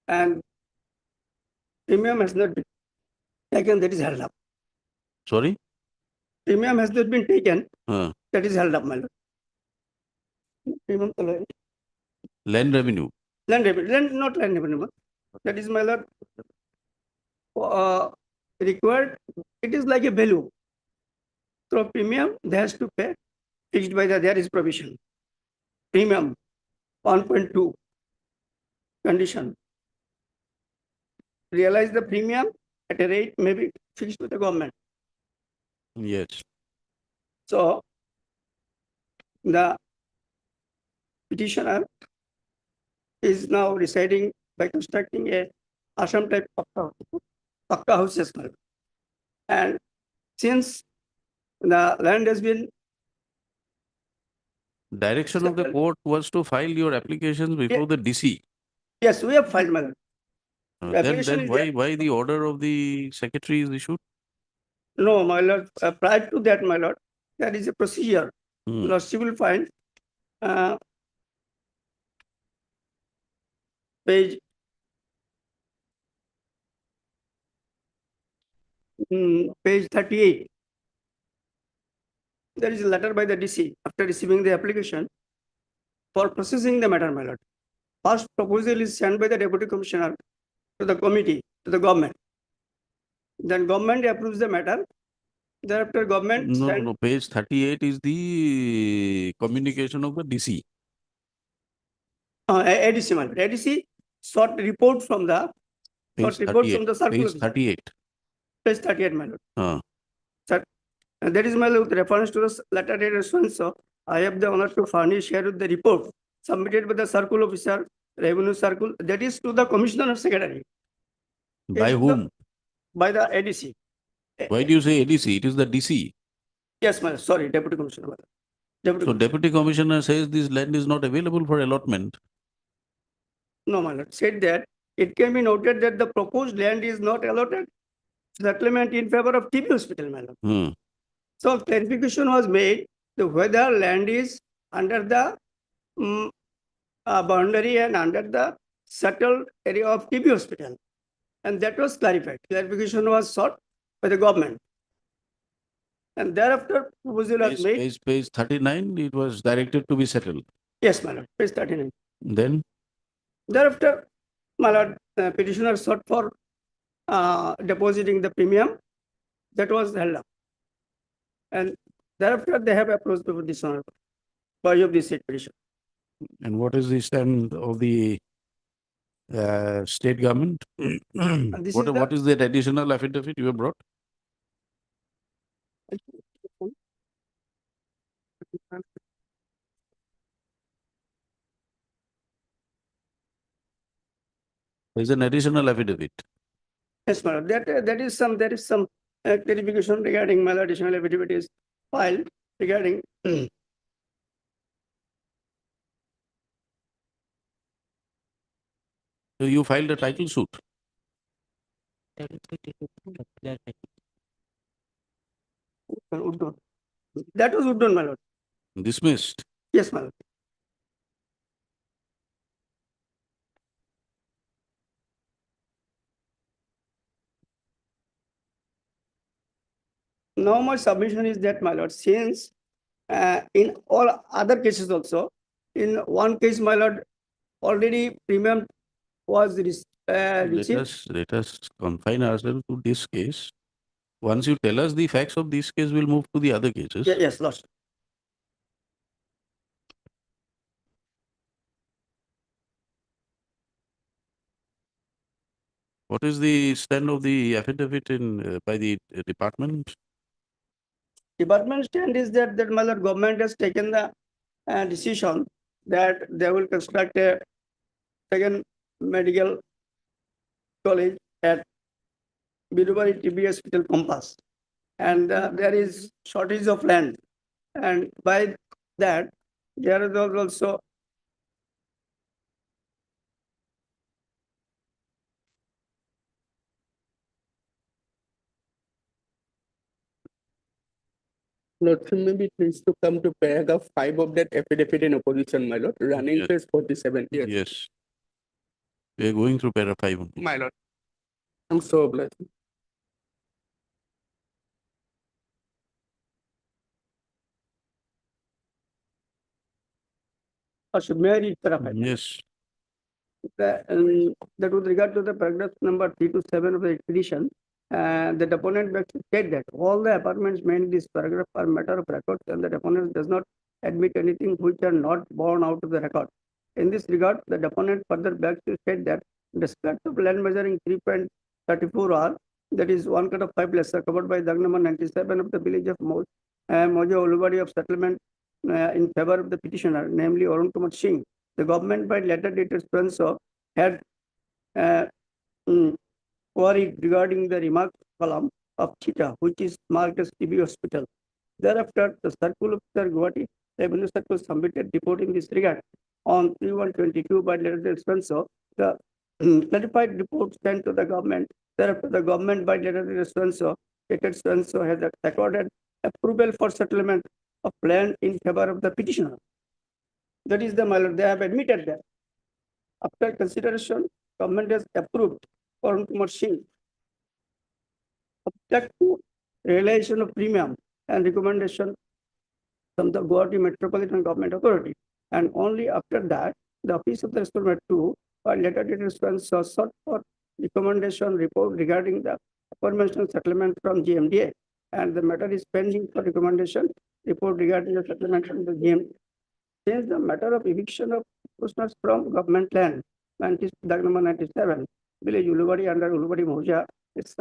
And premium has not been taken, that is held up. Sorry? Premium has not been taken, that is held up, my lord. Premium tolerance. Land revenue. Land revenue, not land revenue, that is, my lord, required, it is like a value. So premium, they has to pay, fixed by there is provision. Premium, 1.2 condition. Realize the premium at a rate may be fixed with the government. Yes. So the petitioner is now residing by constructing a ashram type pakka houses. And since the land has been Direction of the court was to file your applications before the DC. yes, we have filed, my lord. Application Then is why the order of the secretary is issued? No, my lord, prior to that, my lord, there is a procedure. Lordship will find page page 38. There is a letter by the DC after receiving the application for processing the matter, my lord. First proposal is sent by the deputy commissioner to the committee, to the government. Then government approves the matter. Thereafter government No, page 38 is the communication of the DC. ADC, my lord. ADC sought report from the Page report 38. from the circle Page officer. 38. Page 38, my lord. Sir, And that is my lord, with reference to the letter dated so I have the honor to furnish here with the report submitted by the circle officer, revenue circle, that is to the commissioner of secretary. by whom? By the ADC. Why do you say ADC? It is the DC. Yes, my lord. Sorry, deputy commissioner. So deputy commissioner says this land is not available for allotment. No, my lord, said that it can be noted that the proposed land is not allotted settlement in favor of TB hospital, my lord. So clarification was made that whether land is under the boundary and under the settled area of TB hospital. And that was clarified. Clarification was sought by the government. And thereafter proposal was made. Page 39, it was directed to be settled. Yes, my lord, page 39. Then? Thereafter, my lord, petitioner sought for depositing the premium. That was held up. And thereafter they have approached before this honor by of this state petition. And what is the stand of the state government? What is that additional affidavit you have brought? There is an additional affidavit. Yes, my lord. There is some clarification regarding my additional affidavit is filed regarding So you filed a title suit. That was Uddon, my lord. Dismissed. Yes, my lord. Now my submission is that, my lord, since in all other cases also, in one case, my lord, already premium was received. Let us confine ourselves to this case. Once you tell us the facts of this case, we'll move to the other cases. Yes, Lord. What is the stand of the affidavit in by the department? Department stand is that my lord, government has taken the decision that they will construct a second medical college at Birubari TB Hospital Compass, and there is shortage of land, and by that there is also Lordship may be pleased to come to paragraph 5 of that affidavit in opposition, my lord, running Yes. page 47. Yes. We are going through paragraph 5 only. My lord. I'm so obliged. or should may I read paragraph? Yes. That with regard to the paragraph number 3 to 7 of the expedition, the deponent begs to state that all the apartments made in this paragraph are matter of record and the deponent does not admit anything which are not borne out of the record. In this regard, the deponent further begs to state that in respect of land measuring 3.34 R, that is 1 cut of 5 lesser covered by Dag number 97 of the village of Mojo Ulubari of settlement in favor of the petitioner, namely Arun Kumar Singh. The government by letter dated so had queried regarding the remark column of Chita, which is marked as TB hospital. Thereafter, the circle of the Guwahati Revenue Circle submitted report in this regard. On 3/1/22 by letter dated so, the clarified report sent to the government. Thereafter, the government by letter dated so has accorded approval for settlement of land in favor of the petitioner. That is the malware. They have admitted that. After consideration, government has approved Arun Kumar Singh subject to realization of premium and recommendation from the Guwahati Metropolitan Government Authority. And only after that, the office of the Respondent 2 by letter dated sought for recommendation report regarding the aforementioned settlement from GMDA. And the matter is pending for recommendation report regarding the settlement from the GMDA. Since the matter of eviction of prisoners from government land, Dag number 97, village Ulubari under Ulubari Moja, is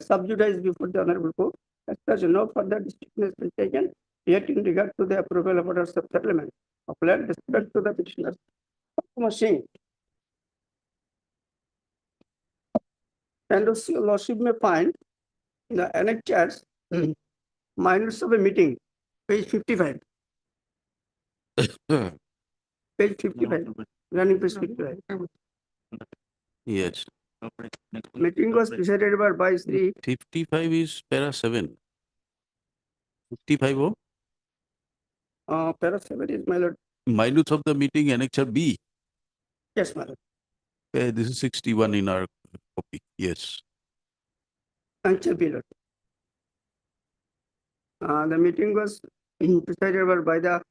sub judice before the Honorable Court. As such, no further decision has been taken yet in regard to the approval of orders of settlement of land respect to the petitioners. Machine. And the Lordship may find the annexures minutes of a meeting, page 55. Page 55, running page 55. Yes. Meeting was presided by Sri. 55 is para 7. 55 Para 7 is my lord. minutes of the meeting annexure B. Yes, my lord. This is 61 in our copy. Yes. Annexure B, lord. The meeting was presided by the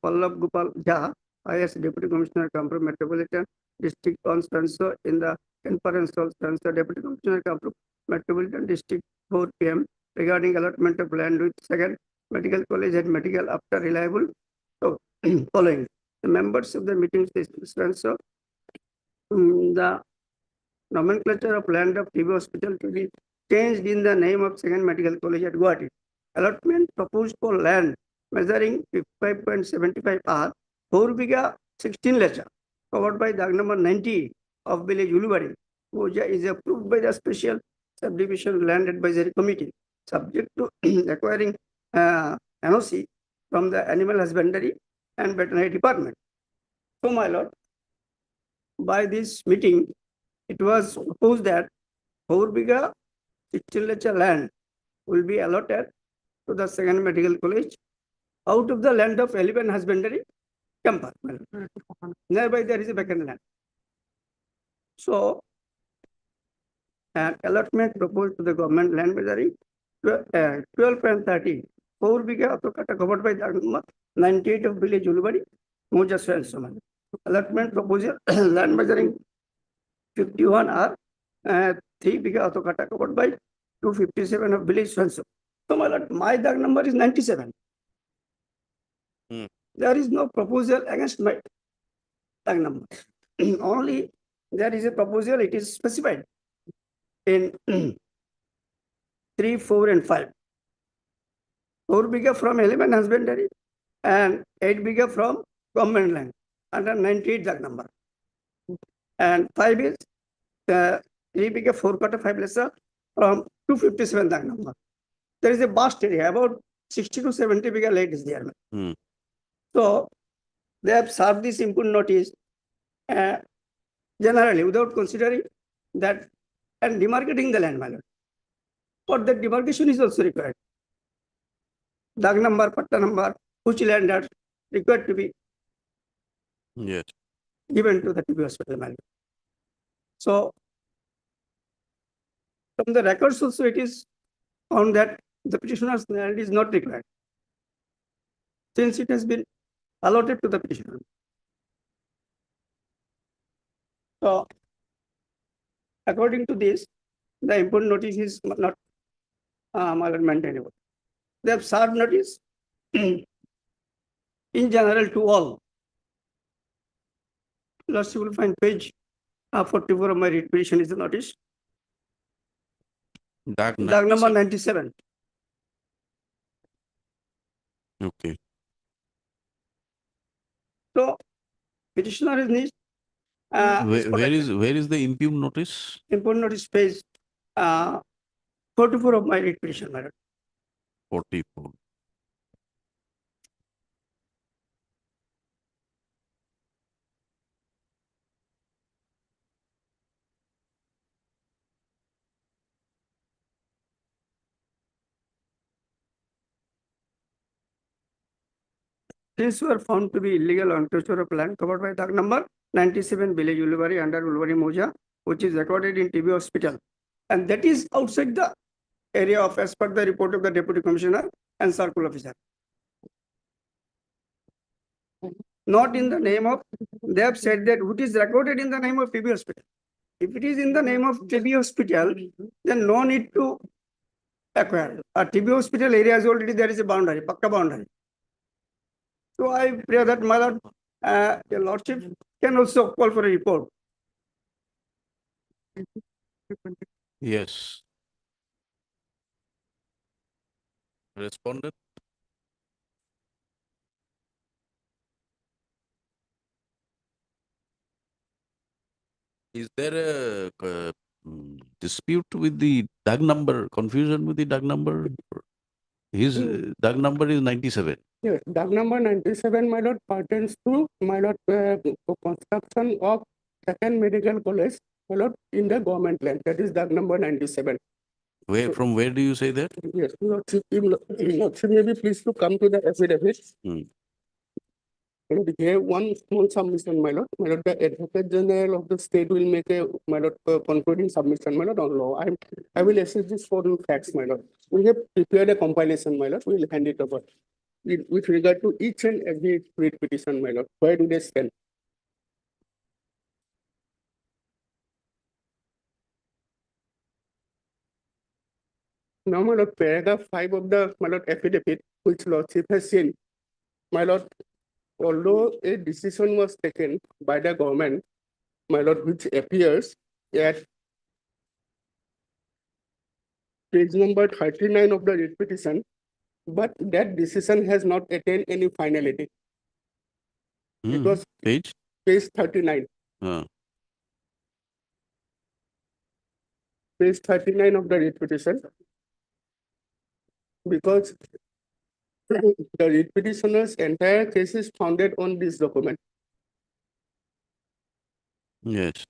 Pallab Gopal Jha, IS Deputy Commissioner, Kanpur Metropolitan District Constituency in the conference hall, Deputy Commissioner, Kanpur Metropolitan District, 4 p.m. regarding allotment of land with second medical college and medical after reliable. So, following the members of the meeting so the nomenclature of land of TB hospital to be changed in the name of second medical college at Guwahati. Allotment proposed for land measuring 55.75 R, 4 biga 16 lecha, covered by Dag number 90 of village Ulubari, which is approved by the Special Subdivision Land Advisory Committee, subject to acquiring NOC from the Animal Husbandry and Veterinary Department. So, my lord, by this meeting, it was proposed that 4 biga 16 lecha land will be allotted to the second medical college out of the land of Elephant Husbandry Campus. Nearby there is a vacant land. So, an allotment proposed to the government land measuring 12.30, 4 biga covered by the 98 of village Ulubari, Moja Swan. Allotment proposal land measuring 51 R, 3 biga covered by 257 of village Swanso. So, my Dag number is 97. There is no proposal against my Dag number. Only there is a proposal, it is specified in 3, 4, and 5. 4 biga from Elephant Husbandry and 8 biga from government land under 98 Dag number. And 5 is 3 biga 4 quarter 5 lesser from 257 Dag number. There is a vast area, about 60 to 70 biga land is there. So, they have served this input notice generally without considering that and demarcating the land matter. For that demarcation is also required. Dag number, patta number, which land are required to be given to the TB hospital matter. So, from the records also it is found that the petitioner's land is not required, since it has been allotted to the petitioner. So according to this, the import notice is not my lord maintainable. They have served notice in general to all. Last you will find page 44 of my writ petition is the notice. Dark Number 97. Okay. So petitioner is needs. Where is the impugned notice? Import notice page 44 of my writ petition, my lord. 44. These were found to be illegal enclosure of land covered by Dock number 97 Village Ulvari under Ulvari Moja, which is recorded in TB Hospital. And that is outside the area of as per the report of the Deputy Commissioner and Circle Officer. Not in the name of, they have said that which is recorded in the name of TB Hospital. If it is in the name of TB Hospital, then no need to acquire. A TB Hospital area is already there is a boundary, Pakka boundary. So I pray that my lord, your lordship can also call for a report. Yes. Respondent? Is there a dispute with the Doug number, confusion with the Doug number? His Doug number is 97. Yes, Doug number 97, my lord, pertains to, my lord, construction of second medical college, my lord, in the government land. That is Doug number 97. From where do you say that? Yes, lordship, maybe please to come to the affidavit. My lord, here one small submission, my lord. My lord, the Advocate General of the state will make a, my lord, concluding submission, my lord, on law. I will assess this for facts, my lord. We have prepared a compilation, my lord. We will hand it over. With regard to each and every writ petition, my lord, where do they stand? Now, my lord, paragraph 5 of the, my lord, affidavit, which lordship has seen, my lord, although a decision was taken by the government, my lord, which appears at page number 39 of the writ petition, but that decision has not attained any finality. It was page 39. Page 39 of the writ petition. Because the writ petitioner's entire case is founded on this document. Yes.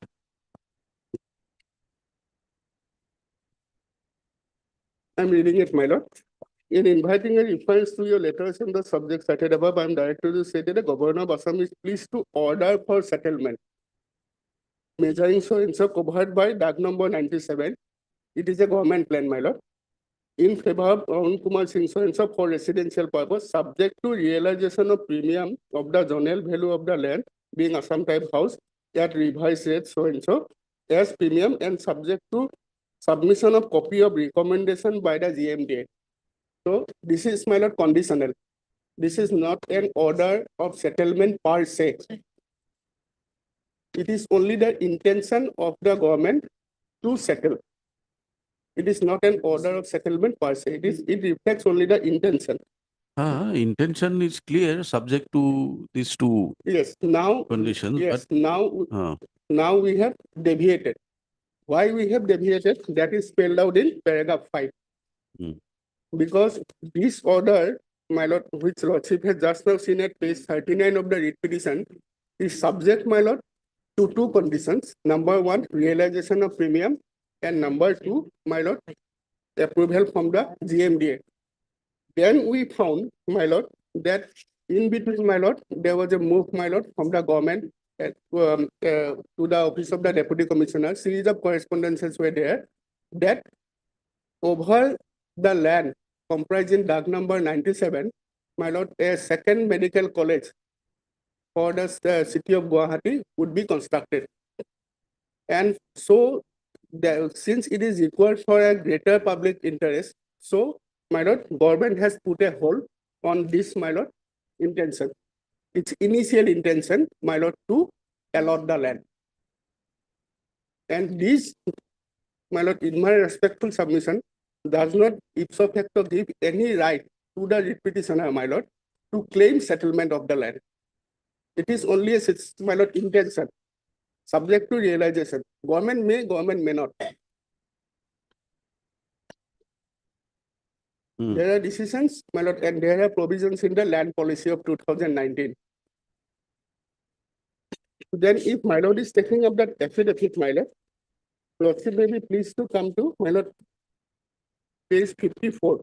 I'm reading it, my lord. In inviting a reference to your letters and the subject cited above, I'm directed to say that the Governor of Assam is pleased to order for settlement. Measuring so and so covered by Doug number 97. It is a government plan, my lord. In favor of Arun Kumar Singh so and so for residential purpose, subject to realization of premium of the zonal value of the land being Assam type house at revised rate so and so as premium and subject to submission of copy of recommendation by the GMDA. So this is, my lord, conditional. This is not an order of settlement per se. It is only the intention of the government to settle. It is not an order of settlement per se. It reflects only the intention. Intention is clear, subject to these two conditions. Yes, but, now we have deviated. Why we have deviated? That is spelled out in paragraph 5. Because this order, my lord, which lordship has just now seen at page 39 of the writ petition, is subject, my lord, to two conditions. Number one, realization of premium, and number two, my lord, approval from the GMDA. Then we found, my lord, that in between, my lord, there was a move, my lord, from the government to the office of the Deputy Commissioner. Series of correspondences were there that over the land comprising Doug number 97, my lord, a second medical college for the city of Guwahati would be constructed. And so since it is required for a greater public interest, so my lord, government has put a hold on this, my lord, intention. Its initial intention, my lord, to allot the land. And this, my lord, in my respectful submission, does not ipso facto give any right to the writ petitioner, my lord, to claim settlement of the land. It is only a, my lord, intention, subject to realization. Government may not. There are decisions, my lord, and there are provisions in the land policy of 2019. Then if my lord is taking up that affidavit, my lord, lordship may be pleased to come to, my lord, page 54.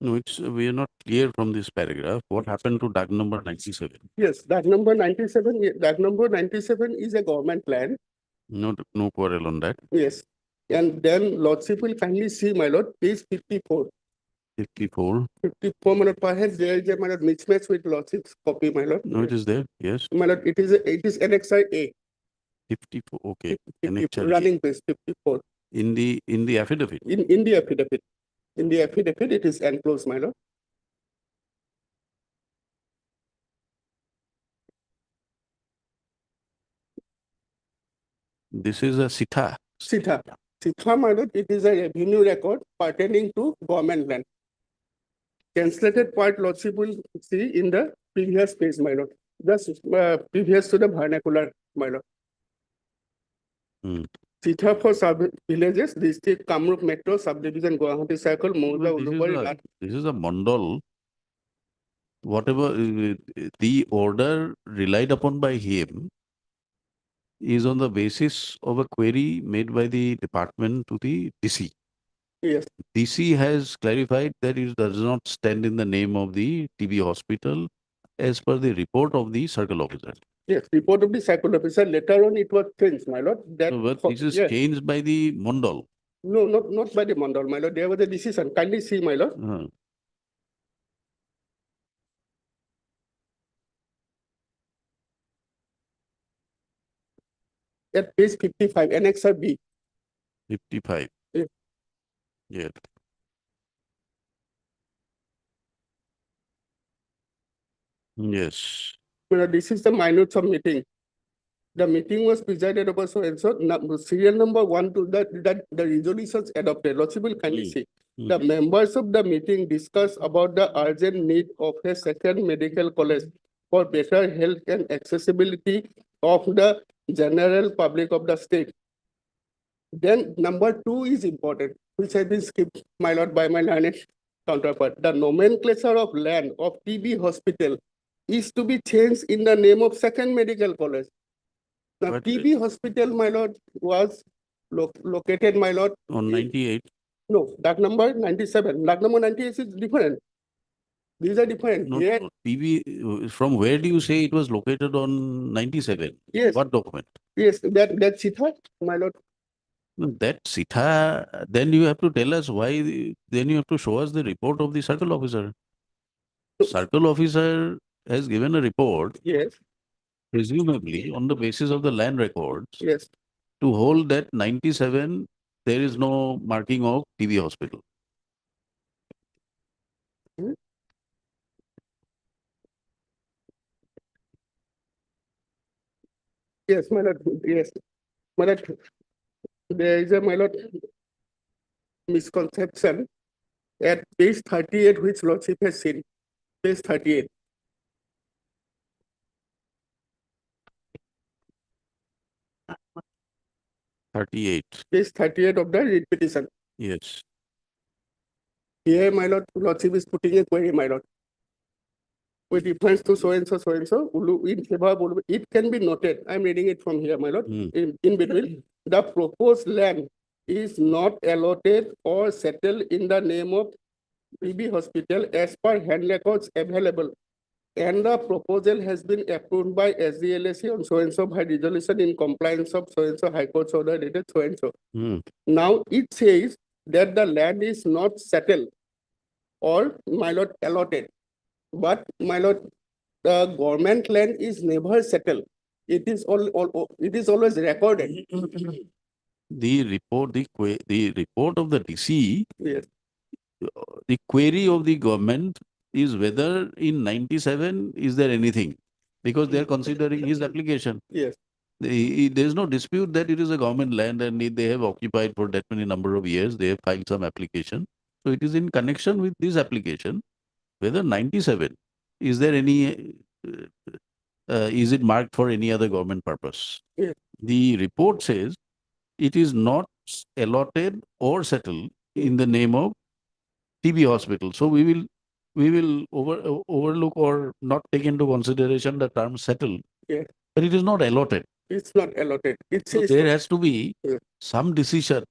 No, we are not clear from this paragraph. What happened to DAG number 97? Yes, that number 97, that number 97 is a government plan. No quarrel on that. Yes. And then lordship will kindly see, my lord, page 54. 54. 54, my lord, perhaps there is a, my lord, mismatch with lordship's copy, my lord. No, it is there. Yes. My lord, it is Annexure A. 54. Okay. 54, Annexure A. running page 54. In the affidavit. In the affidavit. In the affidavit, it is enclosed, my lord. This is a SITA. SITA. SITA, my lord, it is a revenue record pertaining to government land. Translated part lordship will see in the previous page, my lord. Just previous to the vernacular, my lord. SITA for sub-villages, district, Kamrup Metro, subdivision, Guwahati Circle, Moza, Ulubari. This is a mandal. Whatever the order relied upon by him is on the basis of a query made by the department to the DC. Yes. DC has clarified that it does not stand in the name of the TB hospital as per the report of the circle officer. Yes, report of the circle officer. Later on, it was changed, my lord. That No, but this is yes. changed by the mandal. No, not by the mandal, my lord. There was a decision. Kindly see, my lord. At page 55, Annexure B. 55. Yeah. Yeah. Yes. Well, this is the minutes of meeting. The meeting was presided over so and so. Serial number 1 to that the resolutions adopted. Lordship will kindly see. The members of the meeting discussed about the urgent need of a second medical college for better health and accessibility of the general public of the state. Then number 2 is important, which has been skipped, my lord, by my learned counterpart. The nomenclature of land of TB hospital is to be changed in the name of second medical college. The TB hospital, my lord, was located, my lord. On 98. No, that number 97. That number 98 is different. These are different. No, Here, no, TB, from where do you say it was located on 97? Yes. What document? Yes, that SITA, my lord. No, that SITA, then you have to tell us why, then you have to show us the report of the circle officer. Circle officer has given a report. Yes. Presumably on the basis of the land records. Yes. To hold that 97, there is no marking of TB hospital. Yes, my lord. Yes, my lord. There is a, my lord, misconception at page 38, which lordship has seen. Page 38. Page 38 of the writ petition. Yes. Here, my lord, lordship is putting a query, my lord. With reference to so and so, in favor of Ulu, it can be noted. I'm reading it from here, my lord. In between, the proposed land is not allotted or settled in the name of TB hospital as per hand records available. And the proposal has been approved by SDLSC on so and so by resolution in compliance of so and so High Court's order dated so and so. Now it says that the land is not settled or, my lord, allotted. But, my lord, the government land is never settled. It is it is always recorded. The report, the report of the DC, Yes, the query of the government is whether in 97 is there anything, because they are considering his application. yes, There is no dispute that it is a government land and they have occupied for that many number of years. They have filed some application. So it is in connection with this application, whether 97, is there any, is it marked for any other government purpose? yes, The report says it is not allotted or settled in the name of TB hospital. So we will overlook or not take into consideration the term settled, yes. but it is not allotted. It's not allotted. It So says. there has to be Yes. some decision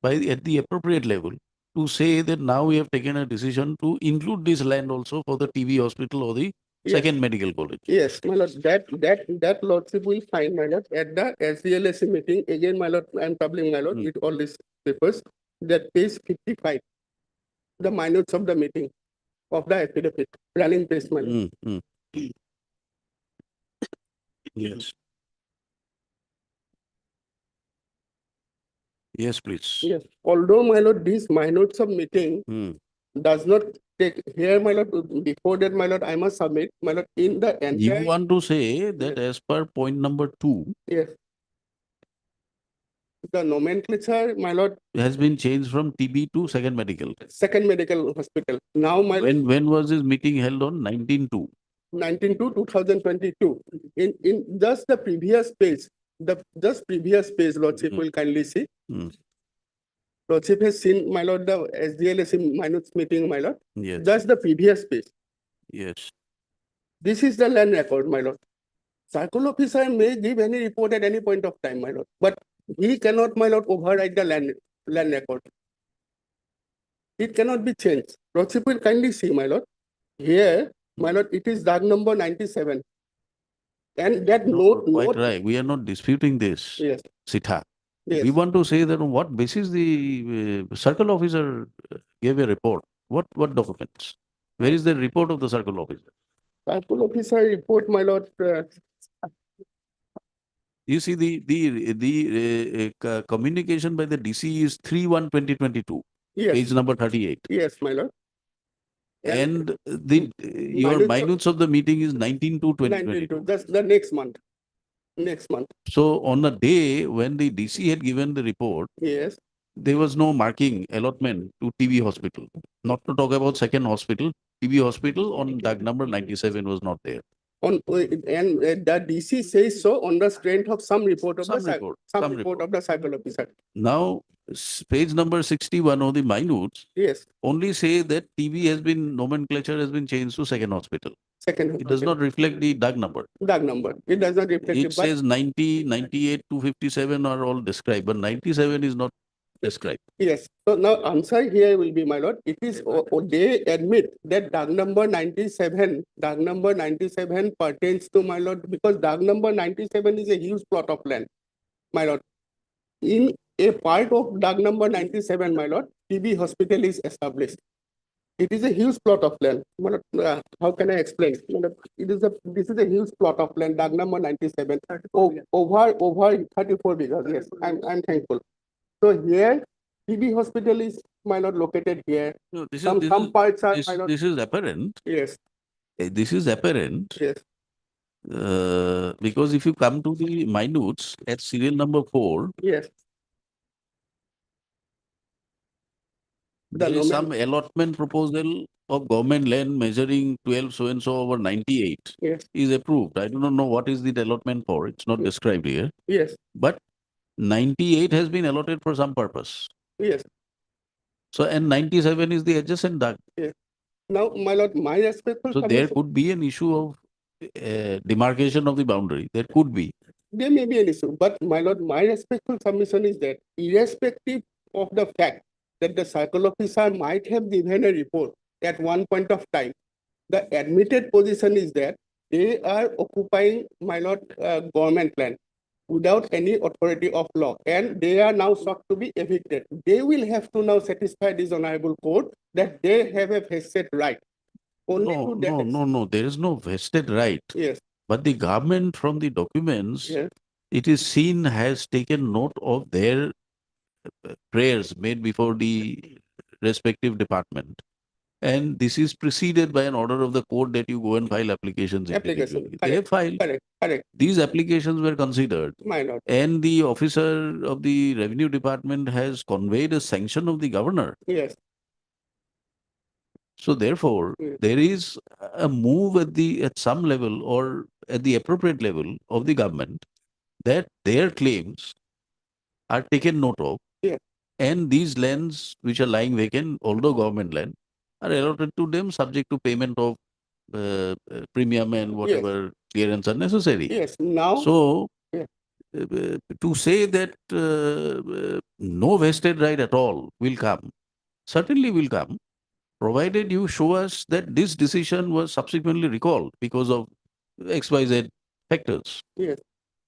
at the appropriate level to say that now we have taken a decision to include this land also for the TB hospital or the Yes. second medical college. Yes, my lord, that lordship will find, my lord, at the SDLSC meeting, again, my lord, I am troubling, my lord, with all these papers, that page 55, the minutes of the meeting of the affidavit, running page, my lord. Yes. Yes, please. Yes, although, my lord, these minutes of meeting does not take, here, my lord, before that, my lord, I must submit, my lord, in the You entire. want to say that as per point number 2, Yes. The nomenclature, my lord, has been changed from TB to second medical. second medical hospital, now, my. When was this meeting held on? 19/2. 19/2/2022. In just the previous page, just previous page, lordship will kindly see. Lordship has seen, my lord, the SDLS minutes meeting, my lord. Yes. Just the previous page. Yes. This is the land record, my lord. Circle officer may give any report at any point of time, my lord, but he cannot, my lord, override the land record. It cannot be changed. Lordship will kindly see, my lord. Here, my lord, it is DAG number 97. And that note. Quite right. We are not disputing this. Yes. Sitha. Yes. We want to say that on what basis the circle officer gave a report. What documents? Where is the report of the circle officer? Circle officer report, my lord. You see, the communication by the DC is 3/1/2022, Yes. page number 38. Yes, my lord. And your minutes of the meeting is 19/2/2022. 19/2, that's the next month. Next month. So on the day when the DC had given the report, Yes. there was no marking allotment to TB hospital. Not to talk about second hospital, TB hospital on DAG number 97 was not there. And the DC says so on the strength of some report of Some the report, some some report of the circle officer. Now, page number 61 of the minutes Yes. only say that TB has been, nomenclature has been changed to second hospital. Second. It does not reflect the DAG number. DAG number. It does not reflect It it, but says 90, 98, 257 are all described, but 97 is not described. yes. So now answer here will be, my lord. It is, they admit that DAG number 97, DAG number 97 pertains to, my lord, because DAG number 97 is a huge plot of land, my lord. In a part of DAG number 97, my lord, TB hospital is established. It is a huge plot of land. My lord, how can I explain? My lord, this is a huge plot of land, DAG number 97, over 34 acres. Yes, I'm thankful. So here, TB hospital is, my lord, located here. No, Some parts are, my lord. This is apparent. Yes. This is apparent. Yes. Because if you come to the minutes at serial number 4, Yes. there is some allotment proposal of government land measuring 12 so and so over 98 Yes. is approved. I do not know what is the allotment for. It's not described here. Yes. But 98 has been allotted for some purpose. Yes. So, and 97 is the adjacent DAG. Yes. Now, my lord, my respectful So there could be an issue of demarcation of the boundary. There could be. There may be an issue, but my lord, my respectful submission is that irrespective of the fact that the circle officer might have given a report at one point of time, the admitted position is that they are occupying, my lord, government land. without any authority of law, and they are now sought to be evicted. They will have to now satisfy this honorable court that they have a vested right. Only No, to that no, no, no, there is no vested right. Yes. But the government from the documents, Yes. it is seen has taken note of their prayers made before the respective department. And this is preceded by an order of the court that you go and file applications Application, individually. They have filed. Correct. These applications were considered. My lord. And the officer of the revenue department has conveyed a sanction of the governor. Yes. So therefore, Yes. there is a move at some level or at the appropriate level of the government that their claims are taken note of. Yes. And these lands which are lying vacant, although government land, are allotted to them subject to payment of premium and whatever clearance are necessary. Yes. Now. So, Yeah. to say that no vested right at all will come, certainly will come, provided you show us that this decision was subsequently recalled because of XYZ factors. Yes.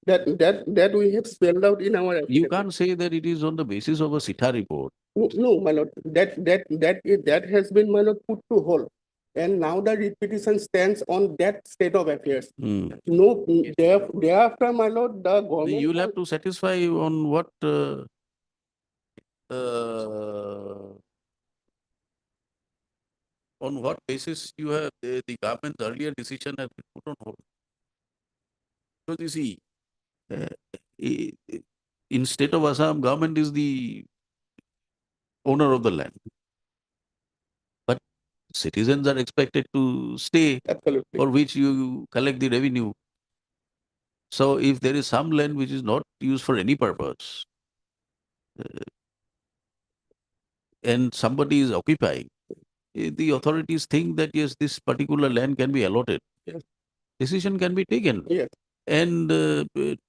That we have spelled out in our. You can't say that it is on the basis of a SITA report. No, my lord, that has been, my lord, put to hold. And now the writ petition stands on that state of affairs. Hmm. No, thereafter, my lord, the government. You will have to satisfy on what on what basis you have the government's earlier decision has been put on hold. Because you see, in state of Assam, government is the owner of the land. But citizens are expected to stay, Absolutely. for which you collect the revenue. So if there is some land which is not used for any purpose, and somebody is occupying, the authorities think that yes, this particular land can be allotted. Yes. Decision can be taken. Yes. And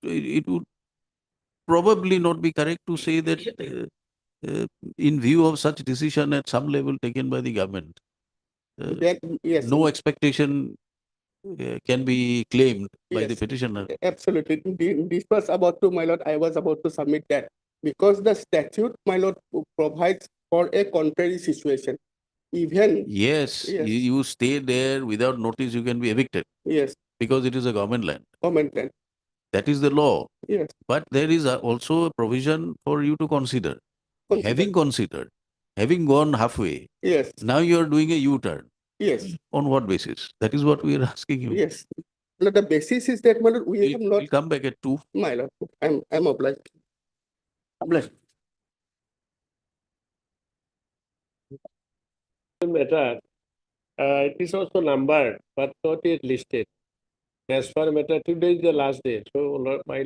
it would probably not be correct to say that in view of such decision at some level taken by the government, Yes. no expectation can be claimed by the Yes. petitioner. Absolutely. This was about to, my lord, I was about to submit that. Because the statute, my lord, provides for a contrary situation. Even. Yes, Yes. you stay there without notice, you can be evicted Yes. because it is a government land. Government land. That is the law. Yes. But there is also a provision for you to consider. Having considered, having gone halfway, Yes. now you are doing a U-turn. Yes. On what basis? That is what we are asking you. Yes. No, the basis is that, my lord, we have not. We'll come back at 2. My lord, I'm obliged. Obliged. Matter, it is also numbered, but not yet listed. As per matter, today is the last day. So, Lord, my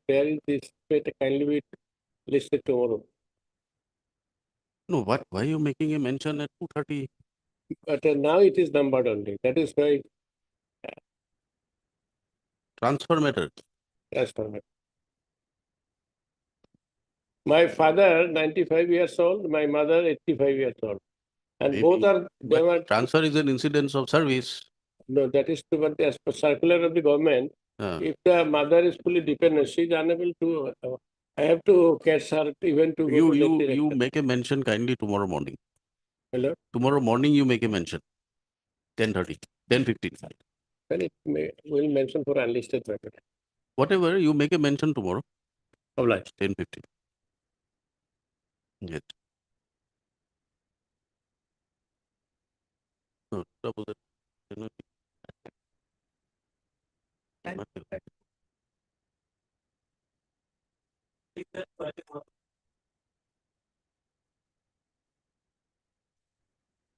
prayer is this matter kindly be listed tomorrow. No, what? Why are you making a mention at 2:30? But now it is numbered only. That is why. Transfer matter. Transfer matter. My father, 95 years old, my mother, 85 years old. And Maybe, both are, they but were, transfer is an incidence of service. no, that is to, but as per circular of the government, if the mother is fully dependent, she is unable to, I have to catch her even to. go to lecture. You make a mention kindly tomorrow morning. Hello? Tomorrow morning you make a mention. 10:30, 10:15. Then it will mention for unlisted matter. Whatever, you make a mention tomorrow. Obliged. 10:15. Yes. No, double that.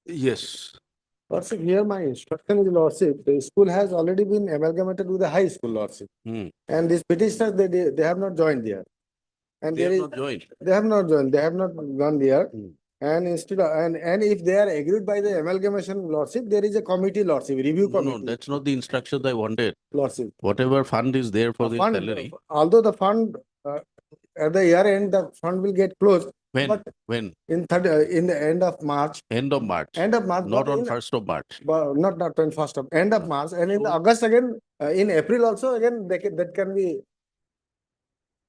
Yes. Lordship, here my instruction is, Lordship, the school has already been amalgamated with the high school, Lordship. Hmm. And these petitioners, they have not joined there. And They there have is, not joined. they have not joined, they have not gone there. And instead of, and if they are agreed by the amalgamation, Lordship, there is a committee, Lordship, review No, committee. no, that's not the instructions I wanted. Lordship. Whatever fund is there for The the fund, salary. although the fund, at the year end, the fund will get closed. When? But When? in the end of March. End of March. End of March. Not but on in- 1st of March. But not 21st of, end of March, and in August again, in April also again, that can be.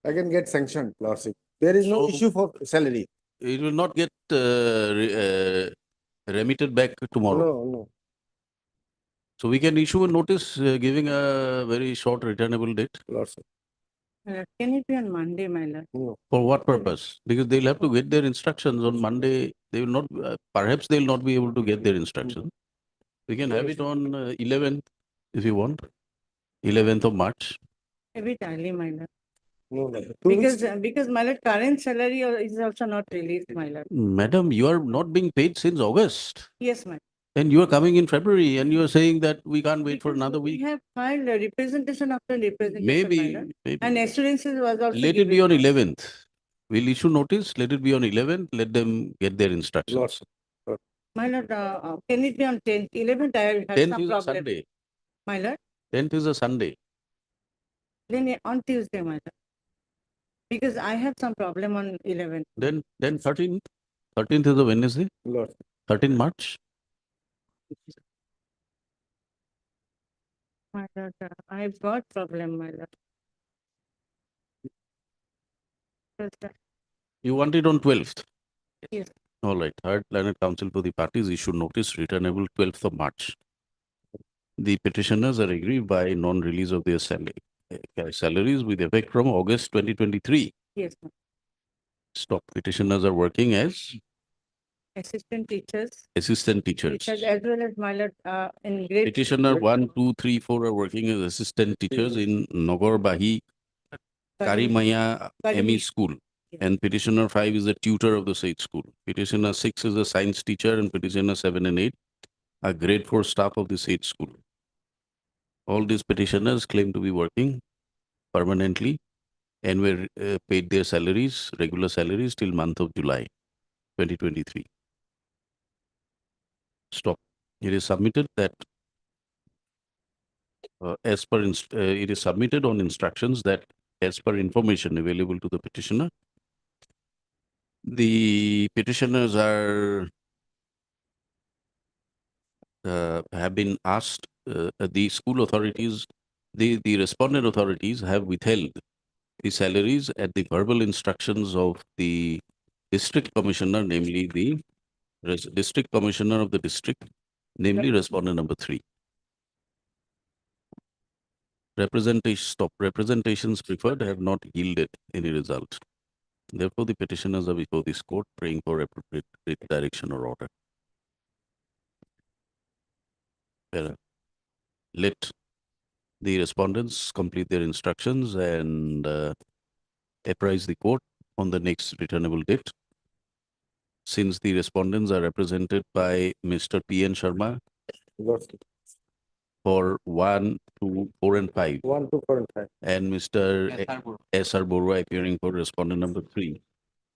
I can get sanctioned, Lordship. There is no So- issue for salary. It will not get remitted back tomorrow. No. So we can issue a notice giving a very short returnable date. Lordship. Can it be on Monday, my lord? No. For what purpose? Because they'll have to get their instructions on Monday. They will not, perhaps they'll not be able to get their instructions. We can have it on 11th if you want, 11th of March. A bit early, my lord. No, no. 2 weeks. Because my lord, current salary is also not released, my lord. Madam, you are not being paid since August. Yes, my lord. And you are coming in February and you are saying that we can't wait for another We week. have filed a representation after representation, my Maybe, lord. maybe. And assurances was also Let it be given. on 11th. We'll issue notice, let it be on 11th, let them get their instructions. Lordship. My lord, can it be on 10th? 11th, I have 10th some is a problem. Sunday. My lord, 10th is a Sunday. then on Tuesday, my lord. Because I have some problem on 11th. Then 13th. 13th is a Wednesday. Lordship. 13 March. My lord, I've got problem, my lord. Because, You want it on 12th. Yes. All right. Third Planet Council for the parties issued notice returnable 12th of March. The petitioners are aggrieved by non-release of their salaries with effect from August 2023. Yes, ma'am. Stop. Petitioners are working as Assistant teachers. assistant teachers. As well as my lord, in grade. Petitioner 1, 2, 3, 4 are working as assistant teachers in Nagorbahi Karimaya ME school. And petitioner 5 is a tutor of the said school. Petitioner 6 is a science teacher and petitioner 7 and 8 are grade 4 staff of the said school. All these petitioners claim to be working permanently and were paid their salaries, regular salaries till month of July 2023. Stop. It is submitted that it is submitted on instructions that as per information available to the petitioner, the petitioners are have been asked, the school authorities, the respondent authorities have withheld the salaries at the verbal instructions of the district commissioner, namely the district commissioner of the district, namely respondent number 3. Representations preferred have not yielded any result. Therefore, the petitioners are before this court praying for appropriate direction or order. Let the respondents complete their instructions and apprise the court on the next returnable date. Since the respondents are represented by Mr. P.N. Sharma for 1, 2, 4 and 5. 1, 2, 4 and 5. And Mr. S.R. Borua appearing for respondent number 3.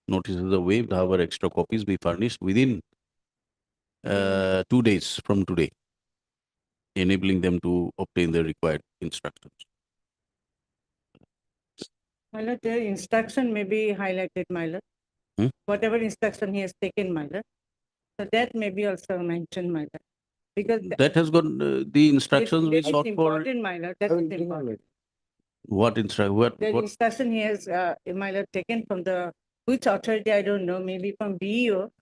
Notices are waived, however, extra copies be furnished within 2 days from today, enabling them to obtain the required instructions. My lord, the instruction may be highlighted, my lord. Whatever instruction he has taken, my lord. So that may be also mentioned, my lord. Because That has got the instructions we that is sought for. important, my lord. That is important. What instruction? The What? instruction he has, my lord, taken from the, which authority, I don't know, maybe from BEO,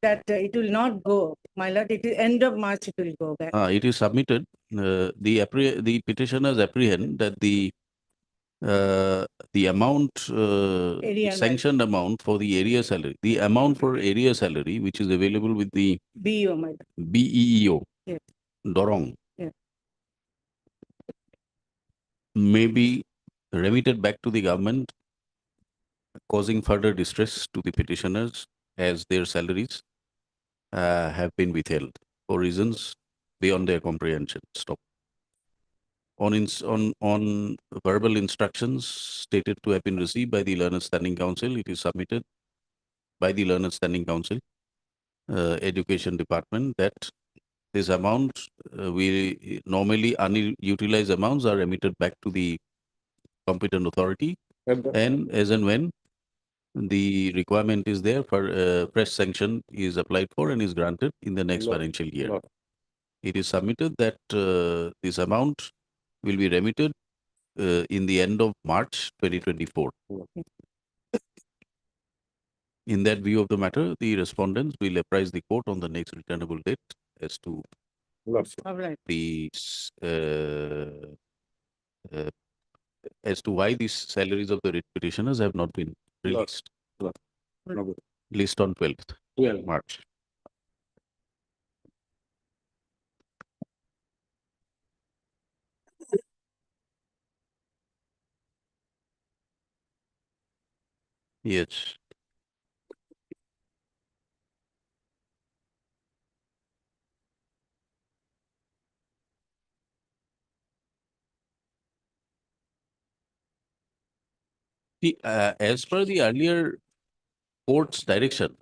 that it will not go. My lord, it is end of March, it will go back. It is submitted. The petitioners apprehend that the amount, Area sanctioned amount for the area salary, the amount for area salary, which is available with the BEO, my lord. BEEO, Yes. Dorong, Yes. may be remitted back to the government, causing further distress to the petitioners as their salaries have been withheld for reasons beyond their comprehension. Stop. On verbal instructions stated to have been received by the Learned Standing Council, it is submitted by the Learned Standing Council, Education Department, that this amount, we normally unutilized amounts are remitted back to the competent authority, and as and when the requirement is there for fresh sanction is applied for and is granted in the next financial year. It is submitted that this amount will be remitted in the end of March 2024. In that view of the matter, the respondents will apprise the court on the next returnable date as to All right. the as to why these salaries of the writ petitioners have not been released. Released on 12th March. Yes. See, as per the earlier court's direction,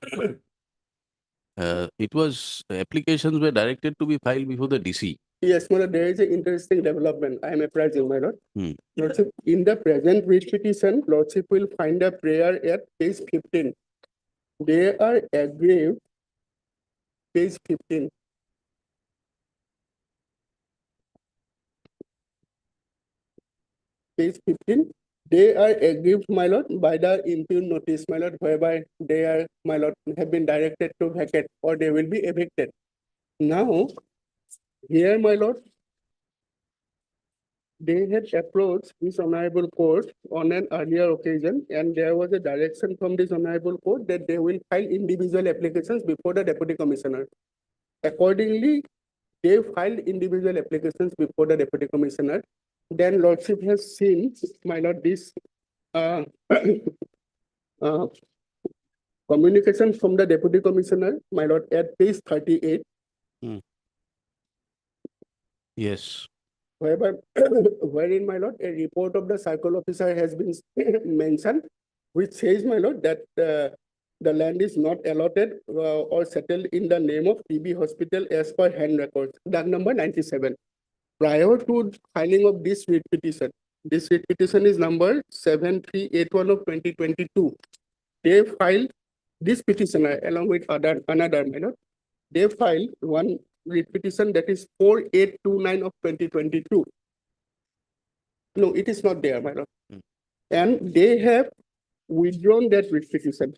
it was applications were directed to be filed before the DC. Yes, my lord, there is an interesting development. I am apprising, my lord. Hmm. Lordship, in the present writ petition, Lordship will find a prayer at page 15. They are aggrieved, page 15. Page 15, they are aggrieved, my lord, by the impugn notice, my lord, whereby they are, my lord, have been directed to vacate or they will be evicted. Now, here, my lord, they had approached this honorable court on an earlier occasion, and there was a direction from this honorable court that they will file individual applications before the deputy commissioner. Accordingly, they filed individual applications before the deputy commissioner. Then lordship has seen, my lord, this communication from the deputy commissioner, my lord, at page 38. Yes. Whereby, wherein, my lord, a report of the circle officer has been mentioned, which says, my lord, that the land is not allotted or settled in the name of TB Hospital as per hand records, doc number 97. Prior to filing of this writ petition is number 7381 of 2022. They filed this petitioner along with another, my lord. They filed one writ petition that is 4829 of 2022. No, it is not there, my lord. And they have withdrawn that writ petition.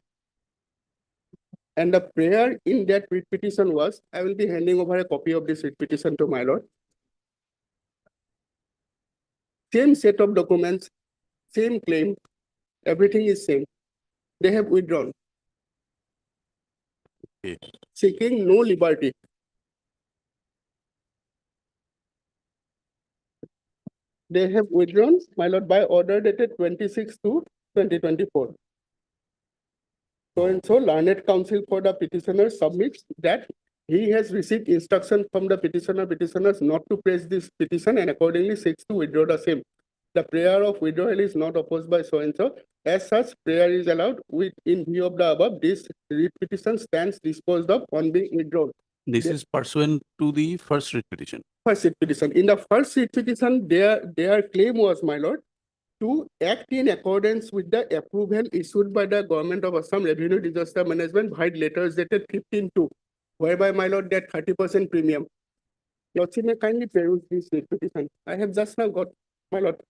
And the prayer in that writ petition was, I will be handing over a copy of this writ petition to my lord. Same set of documents, same claim, everything is same. They have withdrawn. Okay. Seeking no liberty. They have withdrawn, my lord, by order dated 26/2/2024. So and so learned counsel for the petitioner submits that he has received instruction from the petitioners not to press this petition and accordingly seeks to withdraw the same. The prayer of withdrawal is not opposed by so and so. As such, prayer is allowed with in view of the above. This writ petition stands disposed of on being withdrawn. This is pursuant to the first writ petition. First writ petition. In the first writ petition, their claim was, my lord, to act in accordance with the approval issued by the government of Assam Revenue Disaster Management by letters dated 15/2, whereby, my lord, that 30% premium. Lordship may kindly peruse this writ petition. I have just now got, my lord,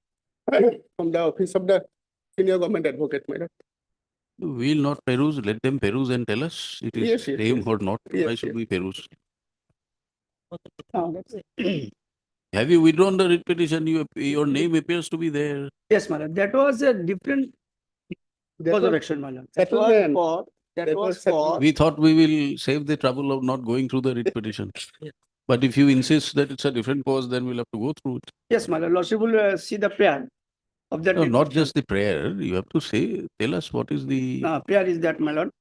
from the office of the senior government advocate, my lord. We'll not peruse, let them peruse and tell us it is Yes, same or not. Yes, Why should we peruse? That's it. Have you withdrawn the writ petition? Your name appears to be there. Yes, madam. That was a different cause of action, madam. That was Settlement. that was for. We thought we will save the trouble of not going through the writ petition. But if you insist that it's a different cause, then we'll have to go through it. Yes, madam. Lordship will see the prayer of that. No, not just the prayer. You have to say, tell us what is the Prayer is that, my lord.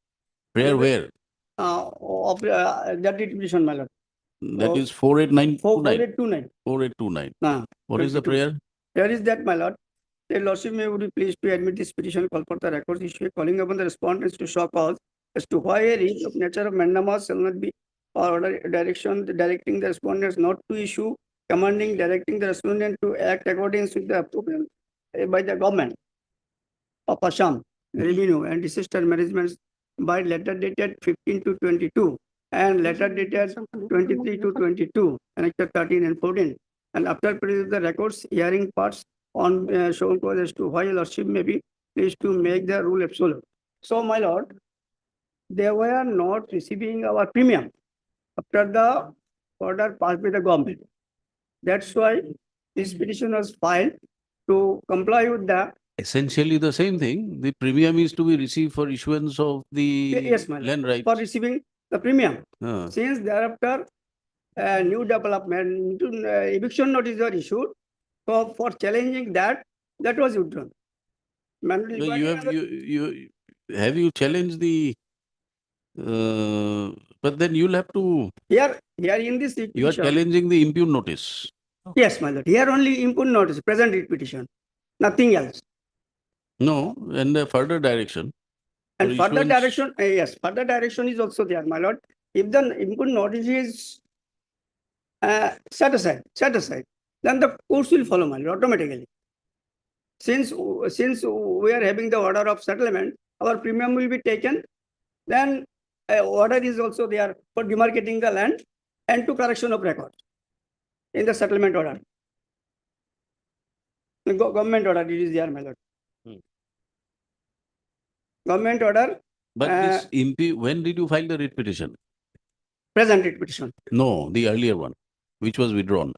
prayer where? Of that petition, my lord. That is 48929. 4829. 4829. What is the 22. prayer? Here is that, my lord. The lordship may would be pleased to admit this petition call for the records issue, calling upon the respondents to show cause as to why a writ of nature of mandamus shall not be or order directing the respondents not to issue, commanding, directing the respondent to act according to the approval by the government of Assam Revenue and Disaster Management by letter dated 15/2/22 and letter dated 23/2/22, Annexure 13 and 14. And after producing the records, hearing parts, on shown cause as to why lordship may be pleased to make the rule absolute. So, my lord, they were not receiving our premium after the order passed by the government. That's why this petition was filed to comply with the, Essentially the same thing. The premium is to be received for issuance of the yes, my lord, land rights. for receiving the premium. Ah. Since thereafter, new development, eviction notice were issued. So for challenging that, that was withdrawn. Manual No, recording have you challenged the, but then you'll have to, here in this you are petition. challenging the impugn notice. Yes, my lord. Here only input notice, present writ petition, nothing else. No, and the further direction. And for further issuance- direction, yes, further direction is also there, my lord. If the input notice is set aside, then the courts will follow, my lord, automatically. Since we are having the order of settlement, our premium will be taken. Then order is also there for demarcating the land and to correction of records in the settlement order. The government order, it is there, my lord. Government order, But this when did you file the writ petition? present writ petition. No, the earlier one, which was withdrawn.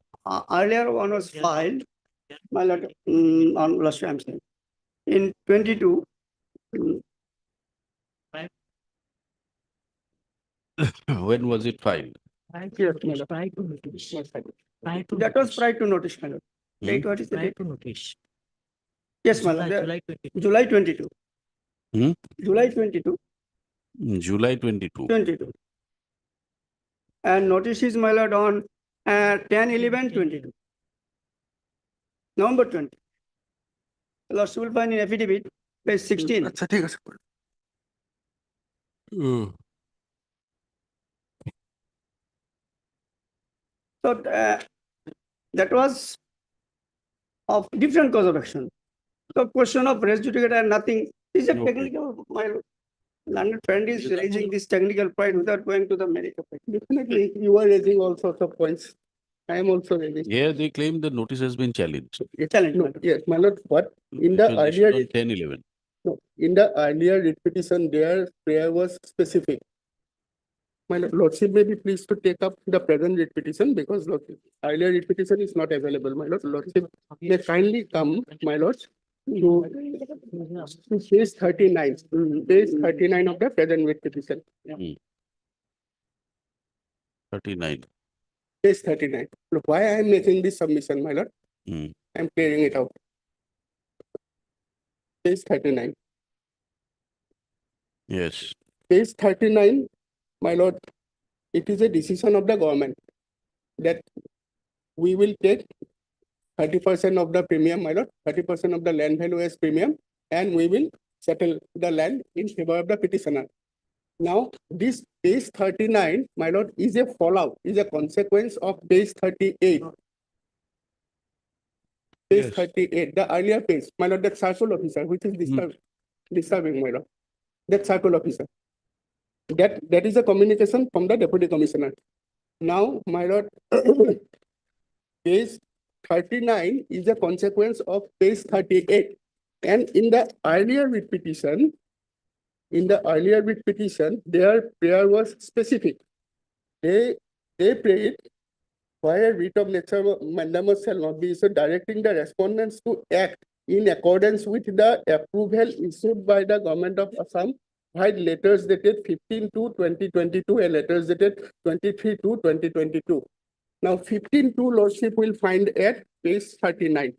Earlier one was filed, my lord, on last time, in 22. When was it filed? Yes, my lord. That was prior to notice, my lord. Date, what is the date? Yes, my lord. July 22. Hmm? July 22. July 22. 22. And notice is, my lord, on 10/11/22. November 20. Lord, you will find in affidavit, page 16. So that was of different cause of action. So question of res judicata and nothing is a technical. My learned friend is raising this technical point without going to the merit of it. Definitely, you are raising all sorts of points. I am also raising. Yeah, they claim the notice has been challenged. No, yes, my lord, what in the It was issued earlier, on 10/11. no, in the earlier writ petition, their prayer was specific. My lordship may be pleased to take up the present writ petition because earlier writ petition is not available. My lordship may kindly come, my lords, to page 39, page 39 of the present writ petition. 39. Page 39. Look, why I am making this submission, my lord? Hmm. I am clearing it out. Page 39. Yes. Page 39, my lord, it is a decision of the government that we will take 30% of the premium, my lord, 30% of the land value as premium, and we will settle the land in favor of the petitioner. Now, this page 39, my lord, is a fallout, is a consequence of page 38. Page Yes. 38, the earlier page, my lord, that circle officer, which is disturbing, my lord, that circle officer. That is a communication from the deputy commissioner. Now, my lord, page 39 is a consequence of page 38. And in the earlier writ petition, their prayer was specific. They prayed, why a writ of nature mandamus shall not be issued, directing the respondents to act in accordance with the approval issued by the government of Assam, while letters dated 15/2/2022 and letters dated 23/2/2022. Now, 15/2 lordship will find at page 39.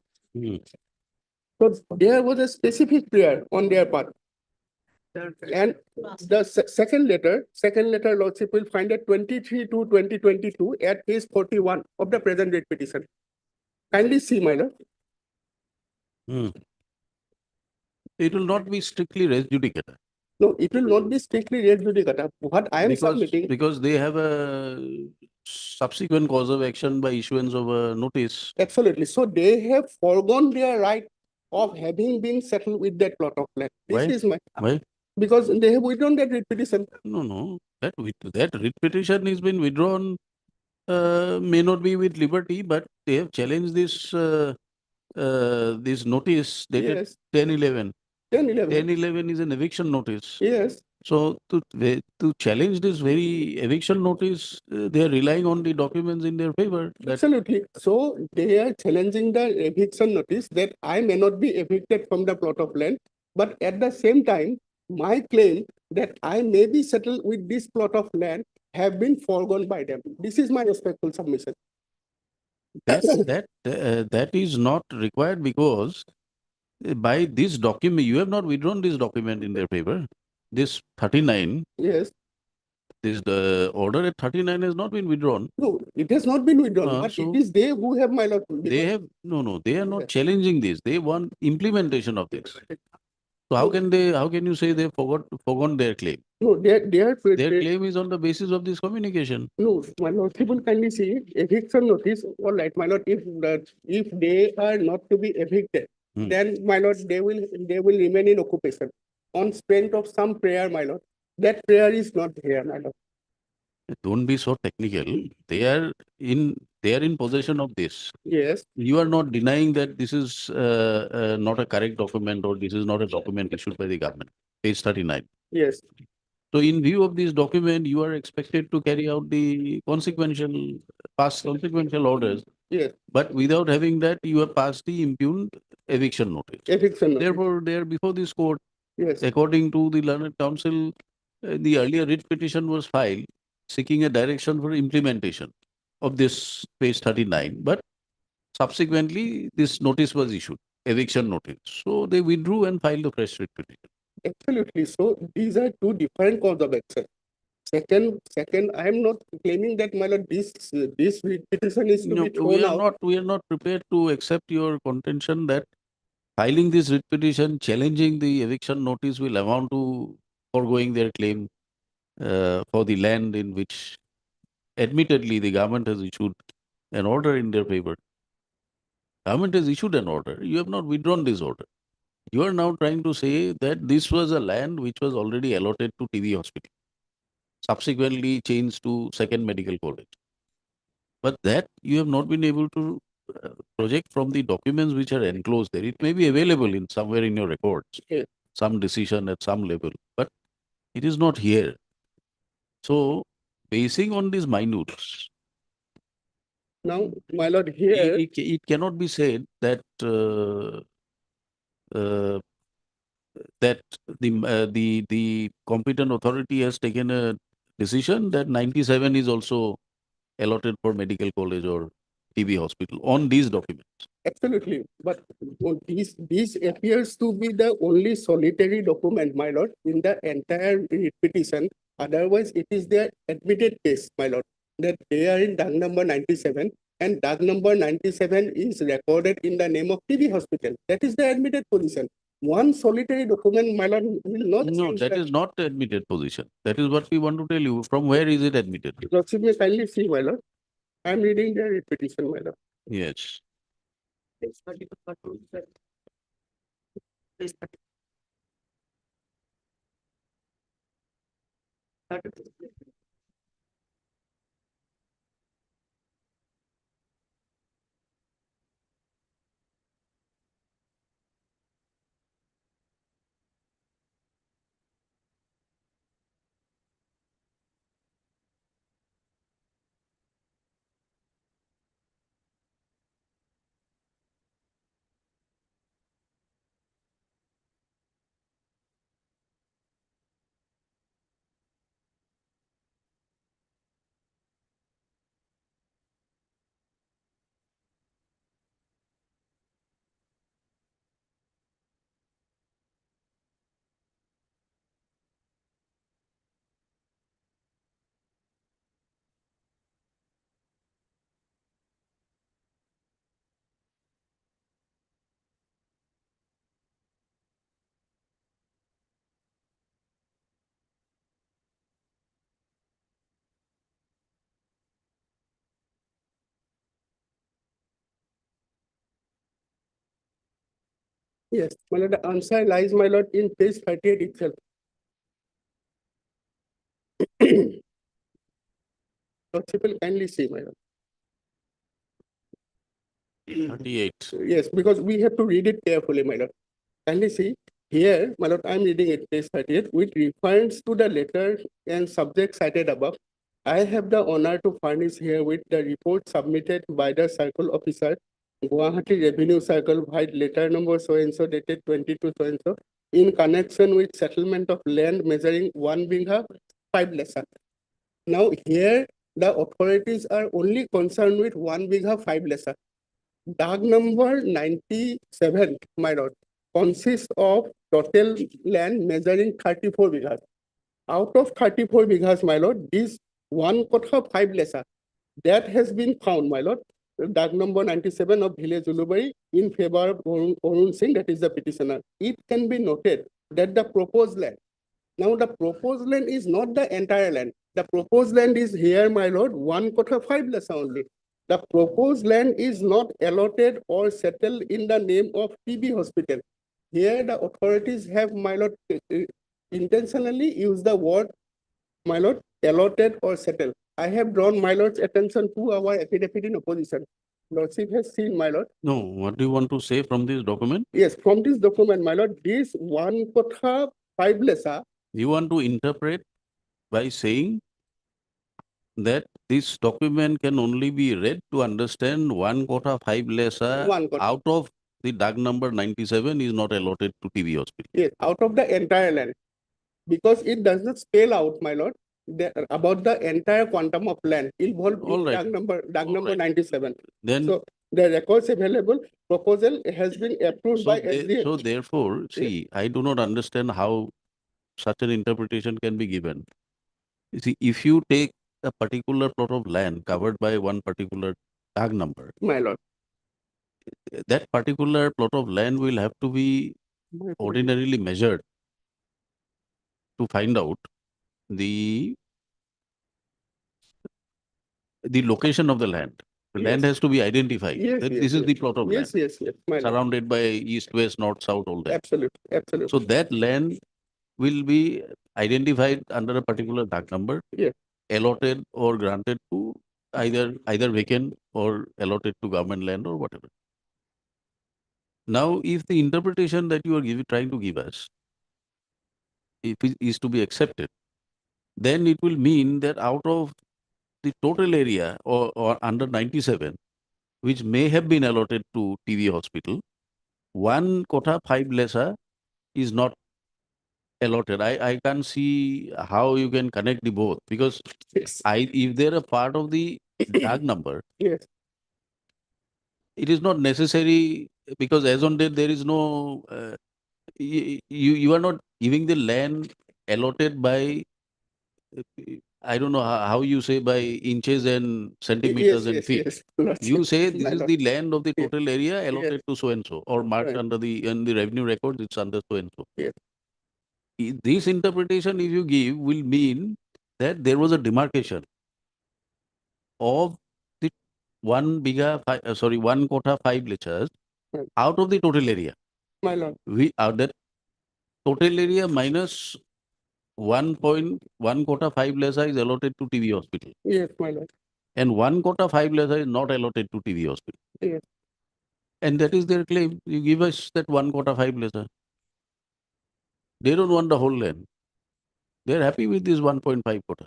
So there was a specific prayer on their part. And the second letter lordship will find at 23/2/2022 at page 41 of the present writ petition. Kindly see, my lord. It will not be strictly res judicata. No, it will not be strictly res judicata. What I am submitting. Because they have a subsequent cause of action by issuance of a notice. Absolutely. So they have foregone their right of having been settled with that plot of land. This Why? is my. Why? Because they have withdrawn that writ petition. No. That writ petition has been withdrawn, may not be with liberty, but they have challenged this this notice dated Yes. 10/11. 10/11. 10/11 is an eviction notice. Yes. So to challenge this very eviction notice, they are relying on the documents in their favor. That Absolutely. So they are challenging the eviction notice that I may not be evicted from the plot of land, but at the same time, my claim that I may be settled with this plot of land have been foregone by them. This is my respectful submission. that is not required because by this document, you have not withdrawn this document in their favor. This 39, Yes. the order at 39 has not been withdrawn. No, it has not been withdrawn, but So it is they who have, my lord. they have, no, they are not challenging this. They want implementation of this. So how can you say they forgone their claim? No, their claim is on the basis of this communication. No, my lord, people kindly see eviction notice, all right, my lord, if they are not to be evicted, then my lord, they will remain in occupation on strength of some prayer, my lord. That prayer is not here, my lord. Don't be so technical. They are in possession of this. Yes. You are not denying that this is not a correct document or this is not a document issued by the government. Page 39. Yes. So in view of this document, you are expected to carry out the past consequential orders. Yes. But without having that, you have passed the impugned eviction notice. Eviction notice. Therefore, they are before this court. Yes. According to the learned counsel, the earlier writ petition was filed seeking a direction for implementation of this page 39. But subsequently, this notice was issued, eviction notice. So they withdrew and filed a fresh writ petition. Absolutely. So these are two different cause of action. Second, I am not claiming that, my lord, this writ petition is to No, be thrown out. we are not prepared to accept your contention that filing this writ petition, challenging the eviction notice will amount to foregoing their claim for the land in which admittedly the government has issued an order in their favor. Government has issued an order. You have not withdrawn this order. You are now trying to say that this was a land which was already allotted to TB Hospital, subsequently changed to Second Medical College. But that you have not been able to project from the documents which are enclosed there. It may be available in somewhere in your records, some decision at some level, but it is not here. So, basing on these minutes, Now, my lord, here. it cannot be said that that the competent authority has taken a decision that 97 is also allotted for medical college or TB hospital on these documents. Absolutely, but this appears to be the only solitary document, my lord, in the entire writ petition. Otherwise, it is their admitted case, my lord, that they are in DAG number 97, and DAG number 97 is recorded in the name of TB hospital. That is the admitted position. One solitary document, my lord, will not No, change that is not the admitted position. That is what we want to tell you. From where is it admitted? Lordship may kindly see, my lord. I am reading the writ petition, my lord. Yes. Page 32. Page 32. Yes, my lord, the answer lies, my lord, in page 38 itself. Lordship will kindly see, my lord. 38. Yes, because we have to read it carefully, my lord. Kindly see, here, my lord, I'm reading it, page 38, which refers to the letter and subject cited above. I have the honor to furnish here with the report submitted by the circle officer, Guwahati Revenue Circle, by letter number so-and-so dated 22 so-and-so, in connection with settlement of land measuring 1 bigha 5 lesser. Now here, the authorities are only concerned with 1 bigha 5 lesser. Dag number 97, my lord, consists of total land measuring 34 bighas. Out of 34 bighas, my lord, this 1 kotha 5 lesser, that has been found, my lord. Dag number 97 of Village Ulubari in favor of Arun Singh, that is the petitioner. It can be noted that the proposed land, now the proposed land is not the entire land. The proposed land is here, my lord, 1 kotha 5 lesser only. The proposed land is not allotted or settled in the name of TB Hospital. Here the authorities have, my lord, intentionally used the word, my lord, allotted or settled. I have drawn my lord's attention to our affidavit in opposition. Lordship has seen, my lord. No, what do you want to say from this document? Yes, from this document, my lord, this 1 kotha 5 lesser. You want to interpret by saying that this document can only be read to understand 1 kotha 5 lesser 1 kotha. out of the Dag number 97 is not allotted to TB Hospital. Yes, out of the entire land. Because it does not spell out, my lord, about the entire quantum of land involved All in right. Dag number 97. Then, So the records available, proposal has been approved by SDA. so therefore, see, I do not understand how such an interpretation can be given. You see, if you take a particular plot of land covered by one particular tag number, My lord. that particular plot of land will have to be ordinarily measured to find out the location of the land. The land Yes. has to be identified. Yes, That yes, this is the yes. plot of Yes, land, yes, yes, my lord. surrounded by east, west, north, south, all that. Absolutely, absolutely. So that land will be identified under a particular tag number, Yes. allotted or granted to either vacant or allotted to government land or whatever. Now, if the interpretation that you are trying to give us, if it is to be accepted, then it will mean that out of the total area or under 97, which may have been allotted to TB Hospital, 1 kotha 5 lesser is not allotted. I can't see how you can connect the both, because if they're a part of the tag number, Yes. it is not necessary, because as on date there is no you are not giving the land allotted by I don't know how you say, by inches and centimeters and feet. Yes. Lordship, You say this my is lord. the land of the Yes. total area allotted to so and so, or marked Right. under in the revenue records it's under so and so. Yes. This interpretation, if you give, will mean that there was a demarcation of the 1 kotha 5 lechas Right. out of the total area. My lord. We are that total area minus 1.1 kotha 5 lesa is allotted to TB Hospital, Yes, my lord. and 1 kotha 5 lesa is not allotted to TB Hospital. Yes. And that is their claim. You give us that 1 kotha 5 lesa. They don't want the whole land. They're happy with this 1.5 kotha.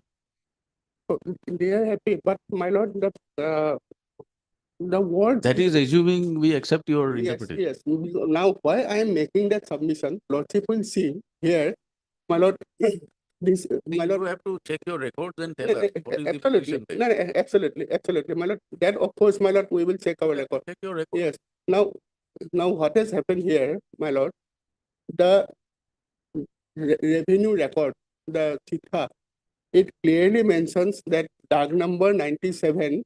So, they are happy, but my lord, the words. That is assuming we accept your Yes, interpretation. yes. Now, why I am making that submission, lordship will see here, my lord, this, my lord. You have to check your records and tell us what is the Absolutely, position there. no, no, absolutely, my lord. That of course, my lord, we will check our record. Check your record. Yes. Now what has happened here, my lord, the revenue record, the Chitha, it clearly mentions that tag number 97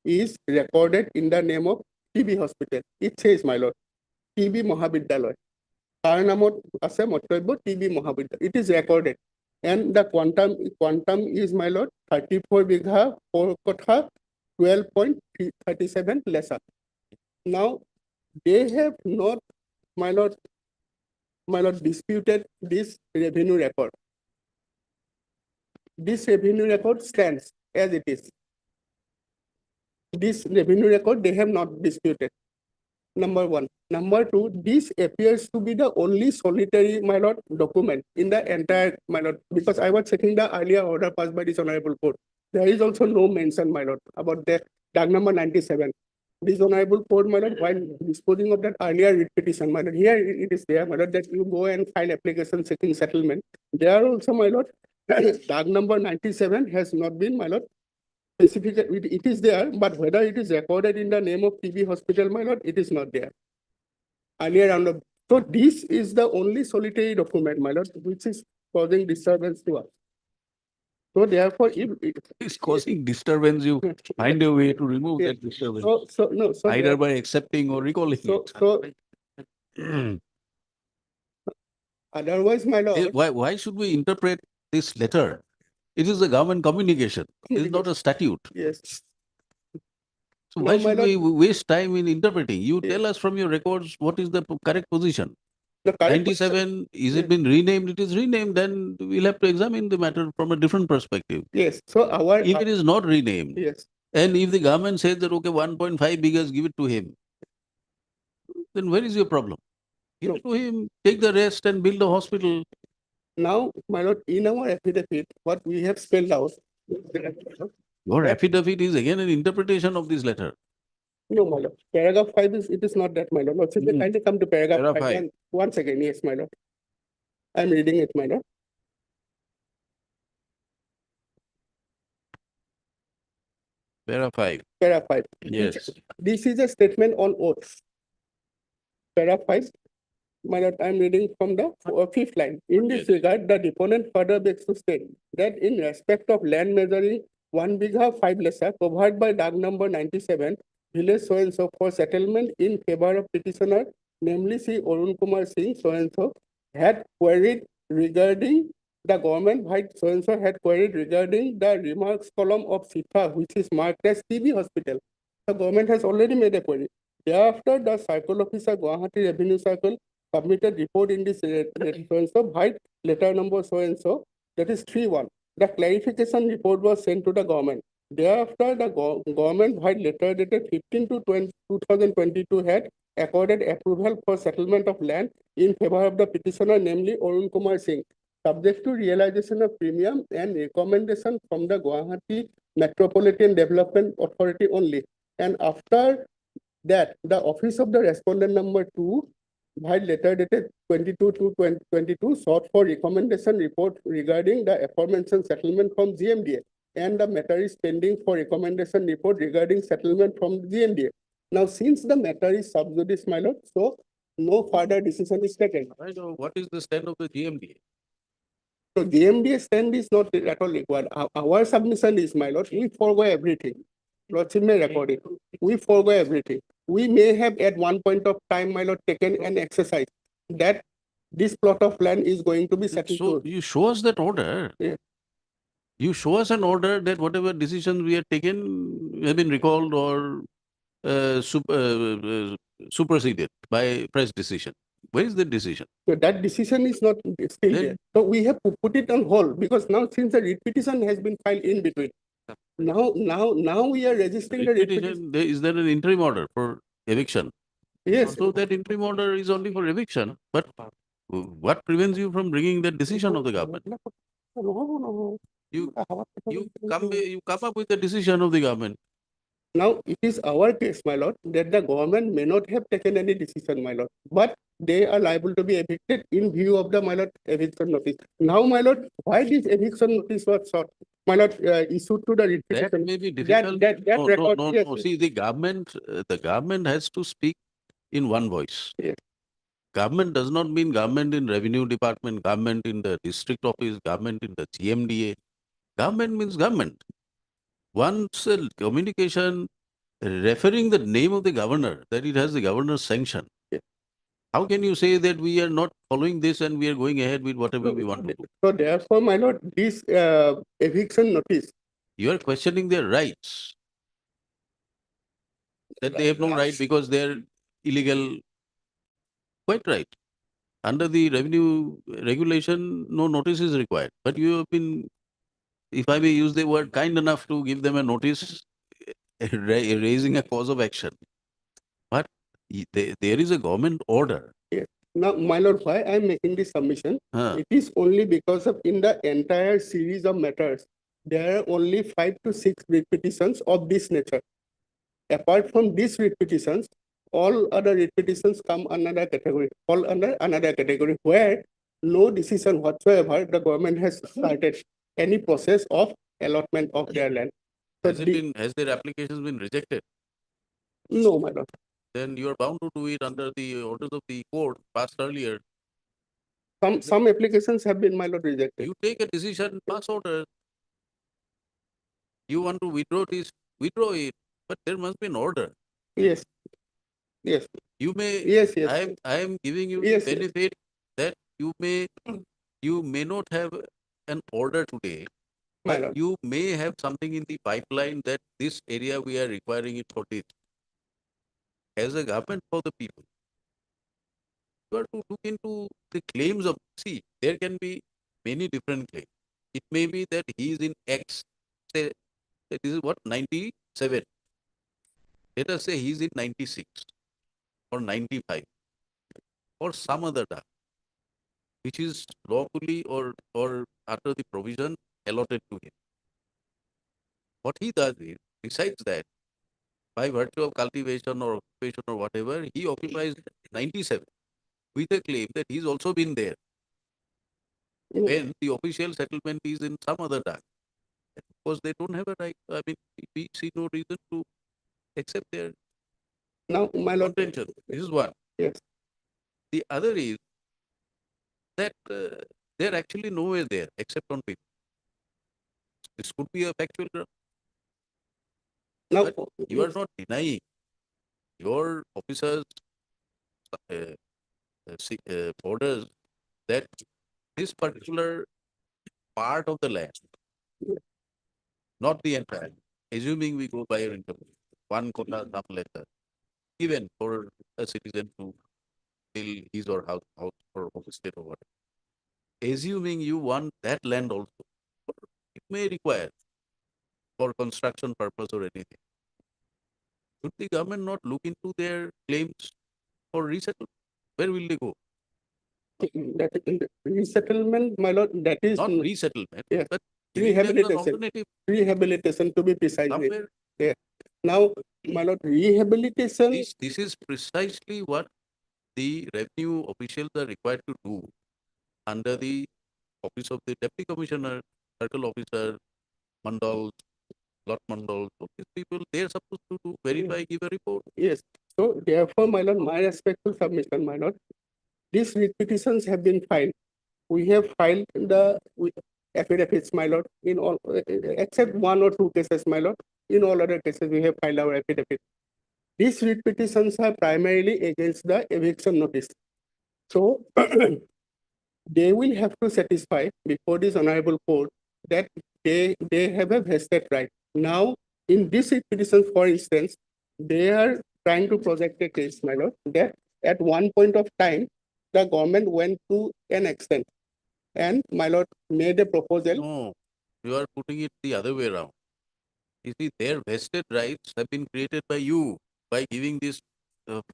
is recorded in the name of TB Hospital. It says, my lord, TB Mahavidyalaya. Tar namot ase motobyo TB Mahavidyalaya. It is recorded. And the quantum is, my lord, 34 bigha 4 kotha 12.37 lesser. Now, they have not, my lord, disputed this revenue record. This revenue record stands as it is. This revenue record they have not disputed. Number one. Number two, this appears to be the only solitary, my lord, document in the entire, my lord, because I was checking the earlier order passed by this honorable court. There is also no mention, my lord, about the doc number 97. This honorable court, my lord, while disposing of that earlier writ petition, my lord, here it is there, my lord, that you go and file application seeking settlement. There also, my lord, doc number 97 has not been, my lord, specific, it is there, but whether it is recorded in the name of TB Hospital, my lord, it is not there. Earlier on the, so this is the only solitary document, my lord, which is causing disturbance to us. So therefore, if It's causing disturbance, you find a way to remove Yeah. that disturbance. so Either there- by accepting or recalling so, it. so otherwise, my lord, Why should we interpret this letter? It is a government communication. It is not a statute. yes. So No, why my should we lord. waste time in interpreting? You tell us from your records what is the correct position. The correct position- 97, is it been renamed? It is renamed, then we'll have to examine the matter from a different perspective. Yes, so our. If it is not renamed, Yes, and if the government says that, okay, 1.5 biggest, give it to him, then where is your problem? Give it to him, take the rest and build a hospital. now, my lord, in our affidavit, what we have spelled out. Your that- affidavit is again an interpretation of this letter. No, my lord, paragraph 5 is, it is not that, my lord. Lord, simply kindly come to paragraph Paragraph 5. five. One second, yes, my lord. I'm reading it, my lord. Paragraph 5. Paragraph 5. Yes. This is a statement on oath. Paragraph 5. My lord, I'm reading from the fifth line. In this regard, the deponent further begs to state that in respect of land measuring 1 bigha 5 lesser covered by doc number 97, village so and so for settlement in favor of petitioner, namely Sri Arun Kumar Singh so and so, had queried regarding the government white so and so had queried regarding the remarks column of SIFA, which is marked as TB hospital. The government has already made a query. Thereafter, the circle officer, Guwahati Revenue Circle, submitted report in this so and so, white letter number so and so, that is 3-1. The clarification report was sent to the government. Thereafter, the government white letter dated 15/2022 had accorded approval for settlement of land in favor of the petitioner, namely Arun Kumar Singh, subject to realization of premium and recommendation from the Guwahati Metropolitan Development Authority only. And after that, the office of the respondent number 2, while letter dated 22/2/2022, sought for recommendation report regarding the aforementioned settlement from GMDA, and the matter is pending for recommendation report regarding settlement from GMDA. Now, since the matter is sub judice, my lord, so no further decision is taken. I know what is the stand of the GMDA. So GMDA stand is not at all required. Our submission is, my lord, we forego everything. Lordship may record it. We forego everything. We may have at one point of time, my lord, taken an exercise that this plot of land is going to be settled. So you show us that order. Yeah. You show us an order that whatever decisions we have taken have been recalled or superseded by press decision. Where is the decision? So that decision is not still there. So we have to put it on hold because now since the writ petition has been filed in between, now we are registering the writ petition. Is there an interim order for eviction? Yes. So that interim order is only for eviction, but what prevents you from bringing that decision of the government? You come up with the decision of the government. Now, it is our case, my lord, that the government may not have taken any decision, my lord, but they are liable to be evicted in view of the, my lord, eviction notice. Now, my lord, why this eviction notice was sought, my lord, issued to the writ That petition? may be difficult. That No, record, no, yes, no. See, the government has to speak in one voice. Yes. Government does not mean government in revenue department, government in the district office, government in the GMDA. Government means government. Once a communication referring the name of the governor, that it has the governor's sanction. How can you say that we are not following this and we are going ahead with whatever we want to do? So therefore, my lord, this eviction notice. You are questioning their rights. That they have no right because they are illegal. Quite right. Under the revenue regulation, no notice is required. But you have been, if I may use the word, kind enough to give them a notice raising a cause of action. But there is a government order. Yes. Now, my lord, why I am making this submission? Huh. It is only because of in the entire series of matters, there are only 5 to 6 repetitions of this nature. Apart from these repetitions, all other repetitions come another category, fall under another category where no decision whatsoever the government has started any process of allotment of their land. So Has their applications been rejected? no, my lord. Then you are bound to do it under the orders of the court passed earlier. Some applications have been, my lord, rejected. You take a decision, pass order. You want to withdraw this, withdraw it, but there must be an order. Yes. Yes. You may. Yes, yes. I am giving you Yes, the yes. benefit that you may not have an order today, My but lord. you may have something in the pipeline that this area we are requiring it for this. As a government for the people, you are to look into the claims of, see, there can be many different claims. It may be that he is in X, say, this is what, 97. Let us say he is in 96 or 95 or some other data, which is lawfully or under the provision allotted to him. What he does is, besides that, by virtue of cultivation or occupation or whatever, he occupies 97 with a claim that he's also been there. When the official settlement is in some other dark. Of course, they don't have a right. I mean, we see no reason to accept their Now, my lord. contention. This is one. Yes. The other is that they're actually nowhere there except on paper. This could be a factual ground. Now, But you are not denying your officers' orders that this particular part of the land, not the entire, assuming we go by your interpretation, one quota, some letter, even for a citizen to build his or house or estate or whatever. Assuming you want that land also, it may require for construction purpose or anything. Should the government not look into their claims for resettlement? Where will they go? That resettlement, my lord, that is Not resettlement, yes. but giving them an Rehabilitation. alternative Rehabilitation to be precise. somewhere. Yeah. Now, my lord, rehabilitation. This is precisely what the revenue officials are required to do under the office of the deputy commissioner, circle officer, mandals, lot mandals. So these people, they are supposed to verify, give a report. Yes. So therefore, my lord, my respectful submission, my lord, these petitions have been filed. We have filed the affidavits, my lord, in all, except 1 or 2 cases, my lord. In all other cases, we have filed our affidavit. These writ petitions are primarily against the eviction notice. So they will have to satisfy before this honorable court that they have a vested right. Now, in this writ petition, for instance, they are trying to project a case, my lord, that at one point of time, the government went to an extent and my lord made a proposal. No, you are putting it the other way around. You see, their vested rights have been created by you by giving this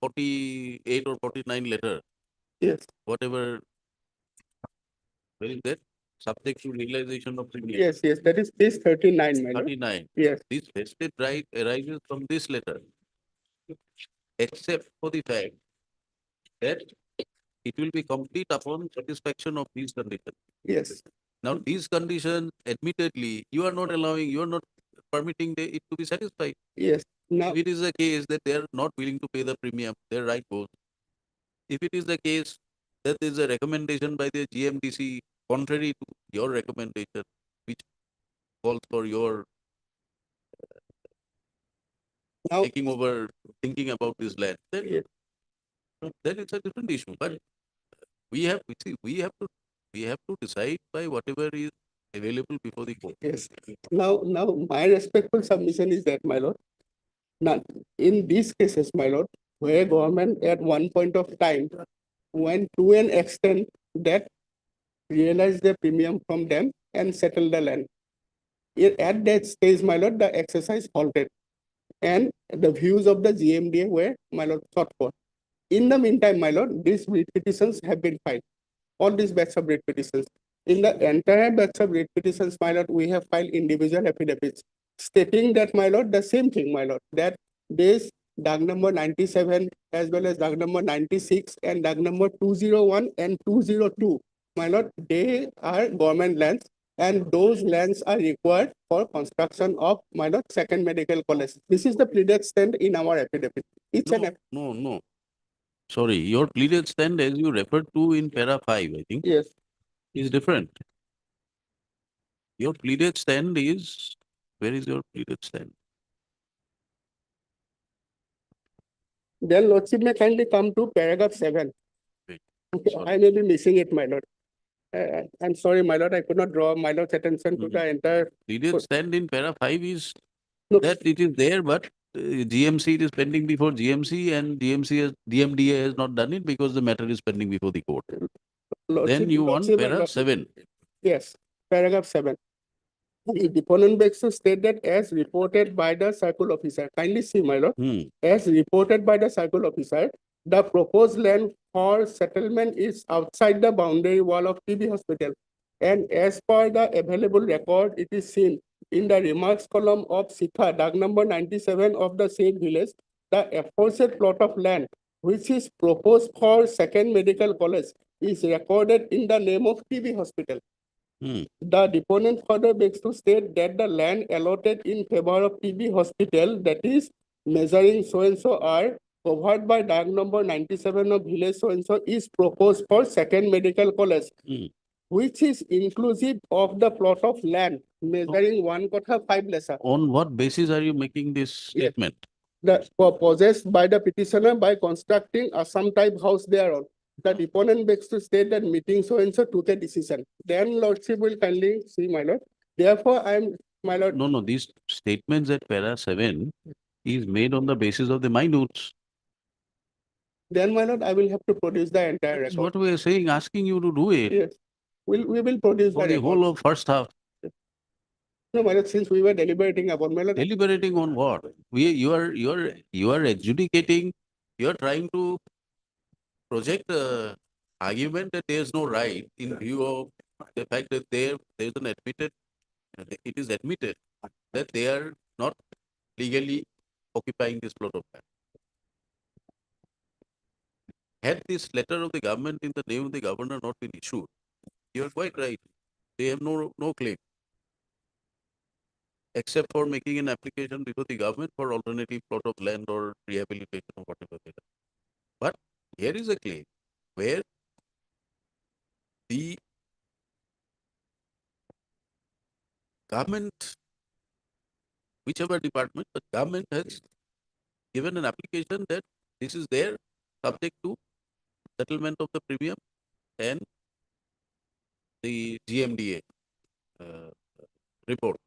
48 or 49 letter. Yes. Whatever. Where is that? Subject to realization of premium. Yes, yes, that is page 39, my lord. 39. Yes. This vested right arises from this letter, except for the fact that it will be complete upon satisfaction of these conditions. Yes. Now, these conditions, admittedly, you are not allowing, you are not permitting it to be satisfied. Yes. Now, if it is a case that they are not willing to pay the premium, their right goes. If it is the case that there is a recommendation by the GMDC contrary to your recommendation, which calls for your taking over, thinking about this land, then, then it's a different issue. But we have to decide by whatever is available before the court. Yes. Now, my respectful submission is that, my lord, now, in these cases, my lord, where government at one point of time went to an extent that realized the premium from them and settled the land. At that stage, my lord, the exercise halted and the views of the GMDA were, my lord, sought for. In the meantime, my lord, these writ petitions have been filed. All these batch of writ petitions. In the entire batch of writ petitions, my lord, we have filed individual affidavits stating that, my lord, the same thing, my lord, that this DAG number 97 as well as DAG number 96 and DAG number 201 and 202, my lord, they are government lands and those lands are required for construction of, my lord, second medical college. This is the pleaded stand in our affidavit. It's an No. Sorry, your pleaded stand as you referred to in para 5, I think. Yes. Is different. Your pleaded stand is, where is your pleaded stand? Then Lordship may kindly come to paragraph 7. Okay, I may be missing it, my lord. I'm sorry, my lord, I could not draw my lord's attention to the entire. Pleaded stand in para 5 is that it is there, but GMC it is pending before GMC and DMDA has not done it because the matter is pending before the court. Then you want para 7. Yes, paragraph 7. The deponent begs to state that as reported by the circle officer, kindly see, my lord, as reported by the circle officer, the proposed land for settlement is outside the boundary wall of TB hospital. And as per the available record, it is seen in the remarks column of Sikha, DAG number 97 of the said village, the aforesaid plot of land, which is proposed for second medical college, is recorded in the name of TB hospital. The deponent further begs to state that the land allotted in favor of TB hospital, that is measuring so-and-so are covered by DAG number 97 of village so-and-so, is proposed for second medical college, which is inclusive of the plot of land measuring 1 kotha 5 lesa. On what basis are you making this statement? Possessed by the petitioner by constructing a some type house thereon. The deponent begs to state that meeting so-and-so took a decision. Then Lordship will kindly see, my lord. Therefore, my lord. No, these statements at para 7 is made on the basis of the minutes. Then, my lord, I will have to produce the entire That's record. what we are saying, asking you to do it. Yes, we will produce For the the whole of first half. No, my lord, since we were deliberating upon, my lord. Deliberating on what? You are adjudicating, you are trying to project argument that there is no right in view of the fact that there is an admitted, it is admitted that they are not legally occupying this plot of land. Had this letter of the government in the name of the governor not been issued, you are quite right. They have no claim, except for making an application before the government for alternative plot of land or rehabilitation or whatever they are. But here is a claim where the government, whichever department, the government has given an application that this is there subject to settlement of the premium and the GMDA report.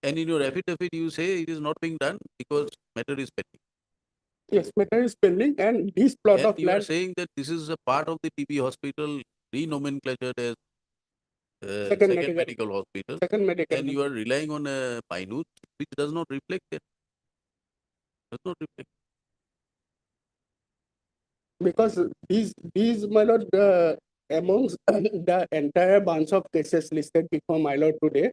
And in your affidavit, you say it is not being done because matter is pending. Yes, matter is pending and this plot And of you are land. saying that this is a part of the TB hospital renomenclatured as Second second medical- medical hospital. Second medical. And you are relying on a minute which does not reflect it. Does not reflect. Because these, my lord, amongst the entire bunch of cases listed before my lord today,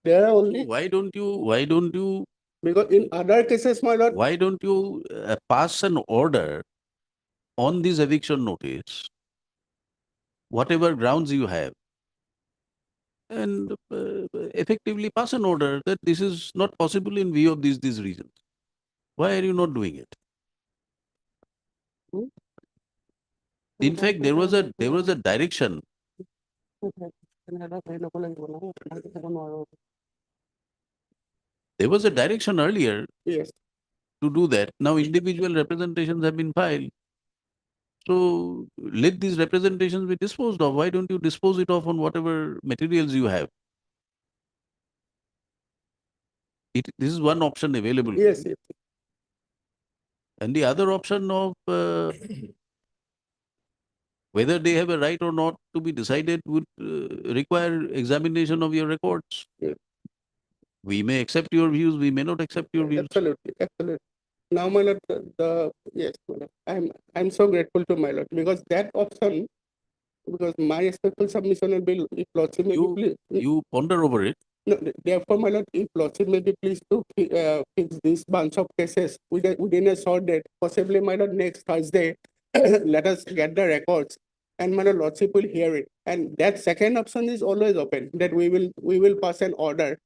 there are only. Why don't you? Because in other cases, my lord. Why don't you pass an order on this eviction notice, whatever grounds you have, and effectively pass an order that this is not possible in view of these reasons. Why are you not doing it? In fact, there was a direction. There was a direction earlier. Yes. To do that. Now individual representations have been filed. So let these representations be disposed of. Why don't you dispose it off on whatever materials you have? This is one option available. Yes, yes. And the other option of whether they have a right or not to be decided would require examination of your records. Yeah. We may accept your views, we may not accept your views. Absolutely, absolutely. now, my lord, yes, my lord, I'm so grateful to my lord, because that option, because my respectful submission will be, if lordship may be pleased. You ponder over it. No, therefore, my lord, if lordship may be pleased to fix this bunch of cases within a short date, possibly, my lord, next Thursday, let us get the records, and my lordship will hear it. And that second option is always open, that we will pass an order,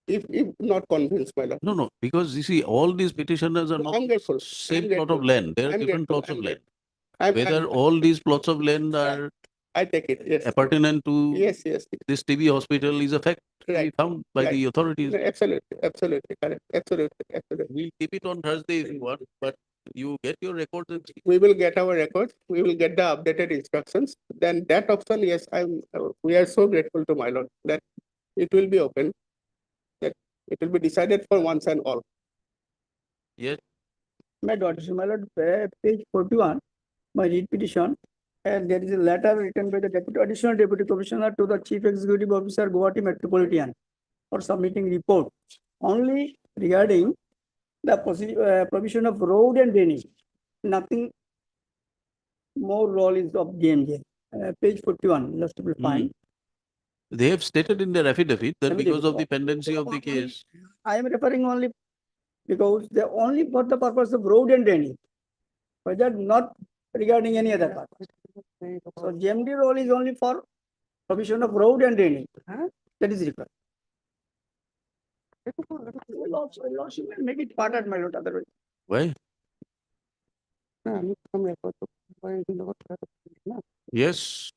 if not convinced, my lord. No, no, because you see, all these petitioners are not I'm grateful. same plot of land. There are I'm different grateful. plots of I'm land. I'm- Whether I'm- all these plots of land are I take it, yes. pertinent to Yes, yes. this TB hospital is a fact to be Right. found by Right. the authorities. No, absolutely, absolutely, correct, absolutely, absolutely. We'll keep it on Thursday if you want, but you get your records and see. We will get our records, we will get the updated instructions, then that option, yes, we are so grateful to my lord, that it will be open, that it will be decided for once and all. Yes. My daughter, my lord, page 41, my read petition. And there is a letter written by the additional deputy commissioner to the chief executive officer, Guwahati Metropolitan, for submitting report only regarding the provision of road and drainage. Nothing more role is of JMJ. Page 41, just will find. They have stated in their affidavit that because of the pendency of the case. I am referring only because they only for the purpose of road and drainage, whether not regarding any other purpose. So GMD role is only for provision of road and drainage. That is required. Lordship will make it part of my lord otherwise. Why? Yes.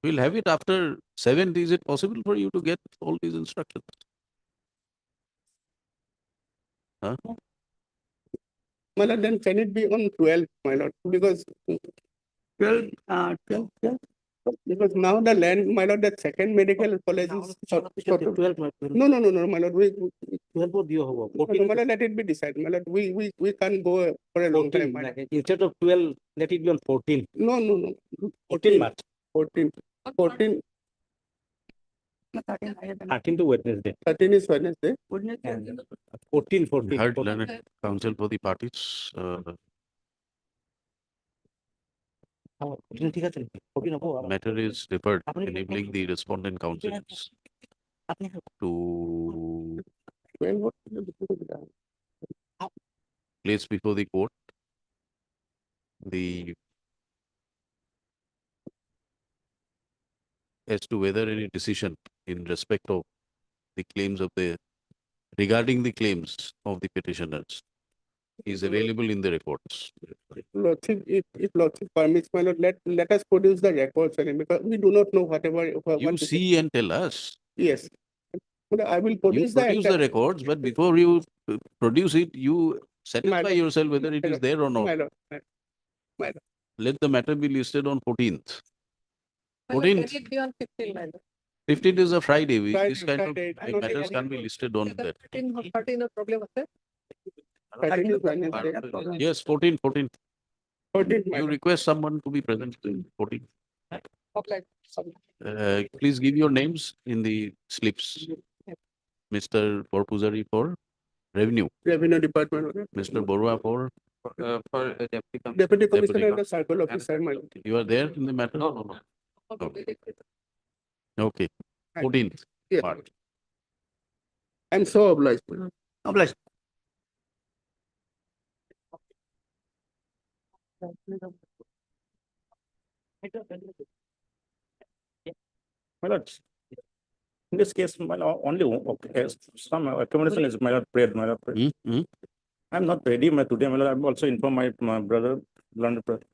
We'll have it after 7th. Is it possible for you to get all these instructions? Huh? My lord, then can it be on 12th, my lord, because 12. Because now the land, my lord, that second medical college is. No, my lord, my lord, let it be decided, my lord, we can't go for a long time. my lord. Instead of 12, let it be on 14. No. 14 March. 14. 13 to Wednesday. 13 is Wednesday. And 14. Heard learned counsel for the parties. Matter is referred, enabling the respondent counsels to place before the court the as to whether any decision in respect of the claims of the regarding the claims of the petitioners is available in the records. Lordship, if lordship permits, my lord, let us produce the records, because we do not know whatever. You see and tell us. Yes. But I will You produce produce the records, but before you produce it, you satisfy yourself whether it is there or not. My lord. Let the matter be listed on 14th. 14th. 15th is a Friday. This kind of matters can be listed on that. 13 problem আছে? Yes, 14. 14. You request someone to be present in 14. Okay. Please give your names in the slips. Mr. Porpuzari for Revenue. Revenue Department. Mr. Borua for Deputy Commissioner and the Circle Officer, my lord. You are there in the matter? No. Okay. 14th Yes. March. I'm so obliged. Obliged. My lord, in this case, my lord, only some accommodation is my lord prayed, my lord. I'm not ready, my today, my lord. I'm also informed my brother, blonde brother.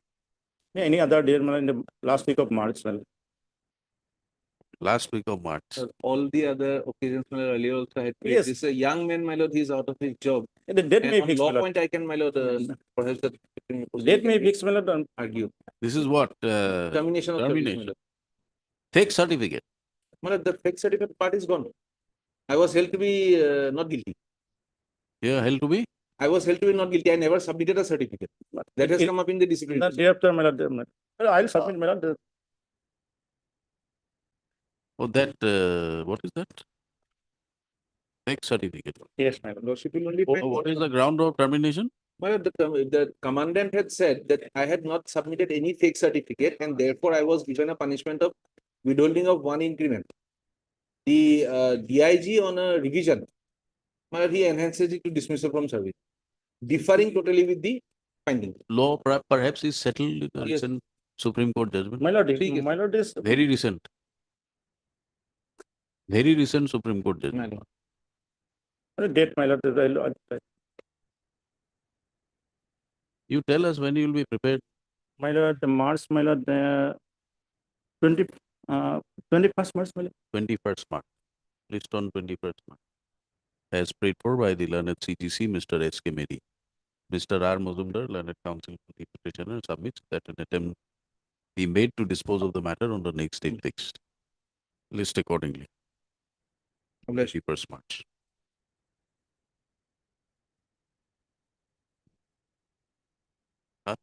Yeah, any other day, my lord, in the last week of March, my lord. Last week of March. All the other occasions, my lord, earlier also had prayed. Yes. This is a young man, my lord, he's out of his job. Yeah, the date And may on fix, law my lord. point, I can, my lord, perhaps the Date may fix, my lord, and argue. This is what? Termination of service, my Termination. lord. Fake certificate. My lord, the fake certificate part is gone. I was held to be not guilty. Yeah, held to be? I was held to be not guilty. I never submitted a certificate. That has come up in the discipline. the day after, my lord, I'll submit, my lord. Oh, that, what is that? Fake certificate. Yes, my lord. Lordship will only. What is the ground of termination? Well, the commandant had said that I had not submitted any fake certificate and therefore I was given a punishment of withholding of 1 increment. The DIG on a revision, well, he enhances it to dismissal from service, differing totally with the finding. Law perhaps is settled in a Yes. recent Supreme Court judgment. My lord, ठीक है. my lord is. Very recent. Very recent Supreme Court judgment. Date, my lord, You tell us when you will be prepared. my lord, the March, my lord, 21st March, my lord. 21st March. List on 21st March. As prayed for by the learned CGC, Mr. S.K. Medi. Mr. R. Mazumdar, learned counsel for the petitioner, submits that an attempt be made to dispose of the matter on the next date fixed. List accordingly. 21st March. Huh?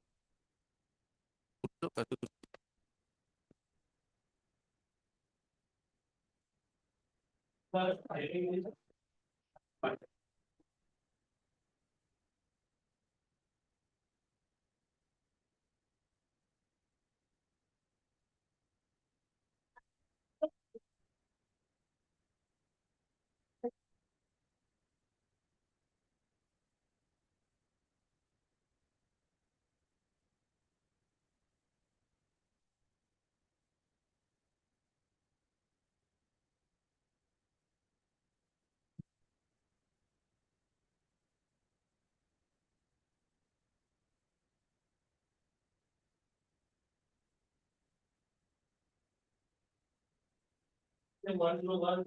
One.